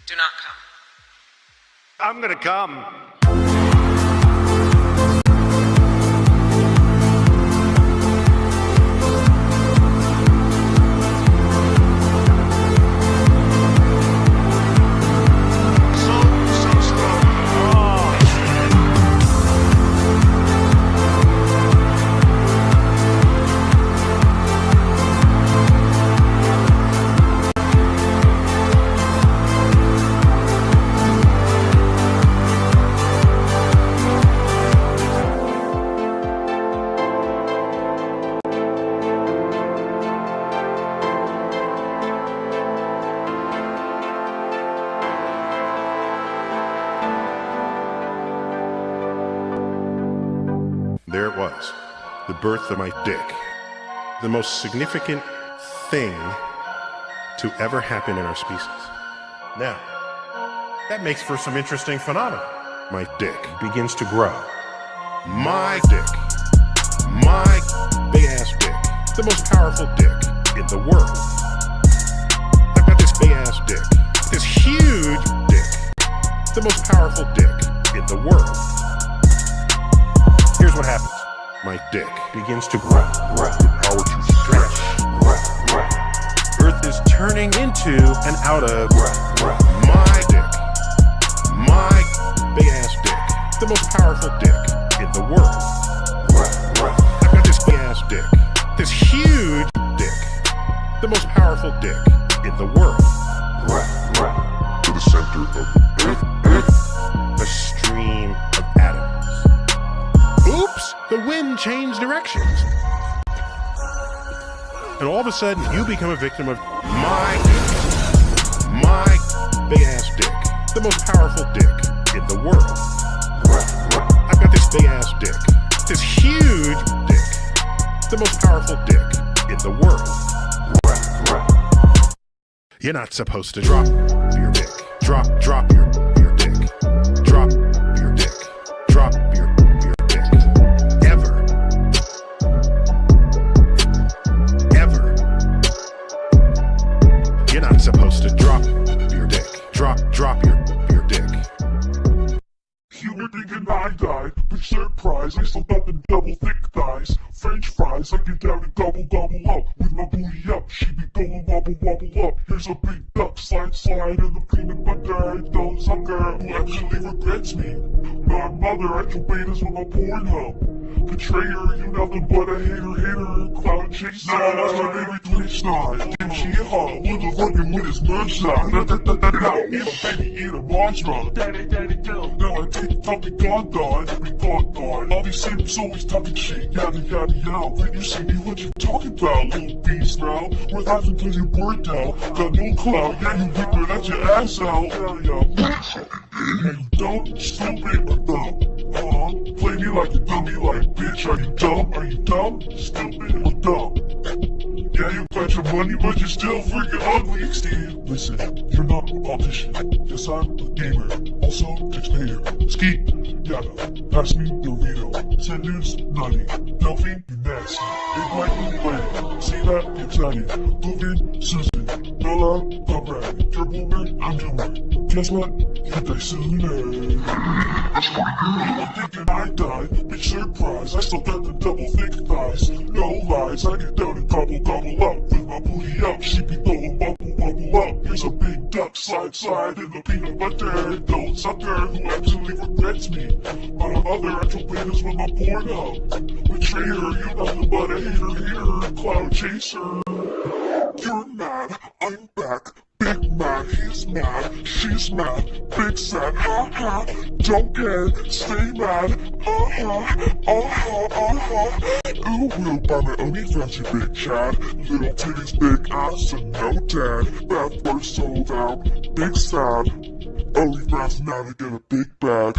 Do not come. I'm gonna come. So strong. There it was, the birth of my dick. The most significant thing to ever happen in our species. Now, that makes for some interesting phenomena. My dick begins to grow. My dick. My big-ass dick. The most powerful dick in the world. I've got this big-ass dick. This huge dick. The most powerful dick in the world. Here's what happens. My dick begins to grow. The power to stretch. Earth is turning into and out of my dick. My big-ass dick. The most powerful dick in the world. I've got this big-ass dick. This huge dick. The most powerful dick in the world. To the center of the earth. A stream of atoms. Oops! The wind changed directions. And all of a sudden, you become a victim of my dick. My big-ass dick. The most powerful dick in the world. I've got this big-ass dick. This huge dick. The most powerful dick in the world. You're not supposed to drop your dick. Drop your dick. Drop your dick. Drop your dick. Ever. You're not supposed to drop your dick. Drop your dick. Human being and I died. Big surprise, I still got the double thick thighs. French fries, I get down and gobble up. With my booty up, she be going wobble up. Here's a big duck, slide in the peanut butter. Don't sucker who actually regrets me. My mother, I kill betas with my Pornhub. Betrayer, you nothing but a hater, cloud chaser. Nah, that's my baby twitch knife. Give she a hug, with a fucking with his moonshot. Eat a baby, eat a monster. Daddy, girl. Now I take talking gone. All these sims always talking shit, yada. When you see me, what you talking about, little beast now? We're laughing cause you burnt out. Got no clout, yeah, you whip it at your ass out. Yeah, you don't, stupid or dumb. Play me like a dummy, like bitch, are you dumb? Are you dumb? Stupid or dumb? Yeah, you got your money, but you're still freaking ugly, Steve. Listen, you're not a politician. Yes, I'm a gamer. Also, taxpayer. Skeet, yada. Pass me the Dorito. Send news, nutty. Delphine, you nasty. Big Mike, Lady. See that? Excited. Boogan, Susan. Bella, I'm ready. You're boomer, I'm doomer. Guess what? You die sooner. That's pretty good. I'm thinking I died. Big surprise. I still got the double thick thighs. No lies. I get down and gobble up. With my booty up. She be going bubble up. Here's a big duck, slide in the peanut butter. Don't sucker who actually regrets me. My mother, I kill betas with my Pornhub. Betrayer, you nothing but a hater, cloud chaser. You're mad, I'm back. Big mad, he's mad, she's mad, big sad, ha, don't care, stay mad, Ooh, will buy my OnlyFans, you big Chad, little titties, big ass, and no dad, bad boy sold out, big sad, OnlyFans now to get a big bag.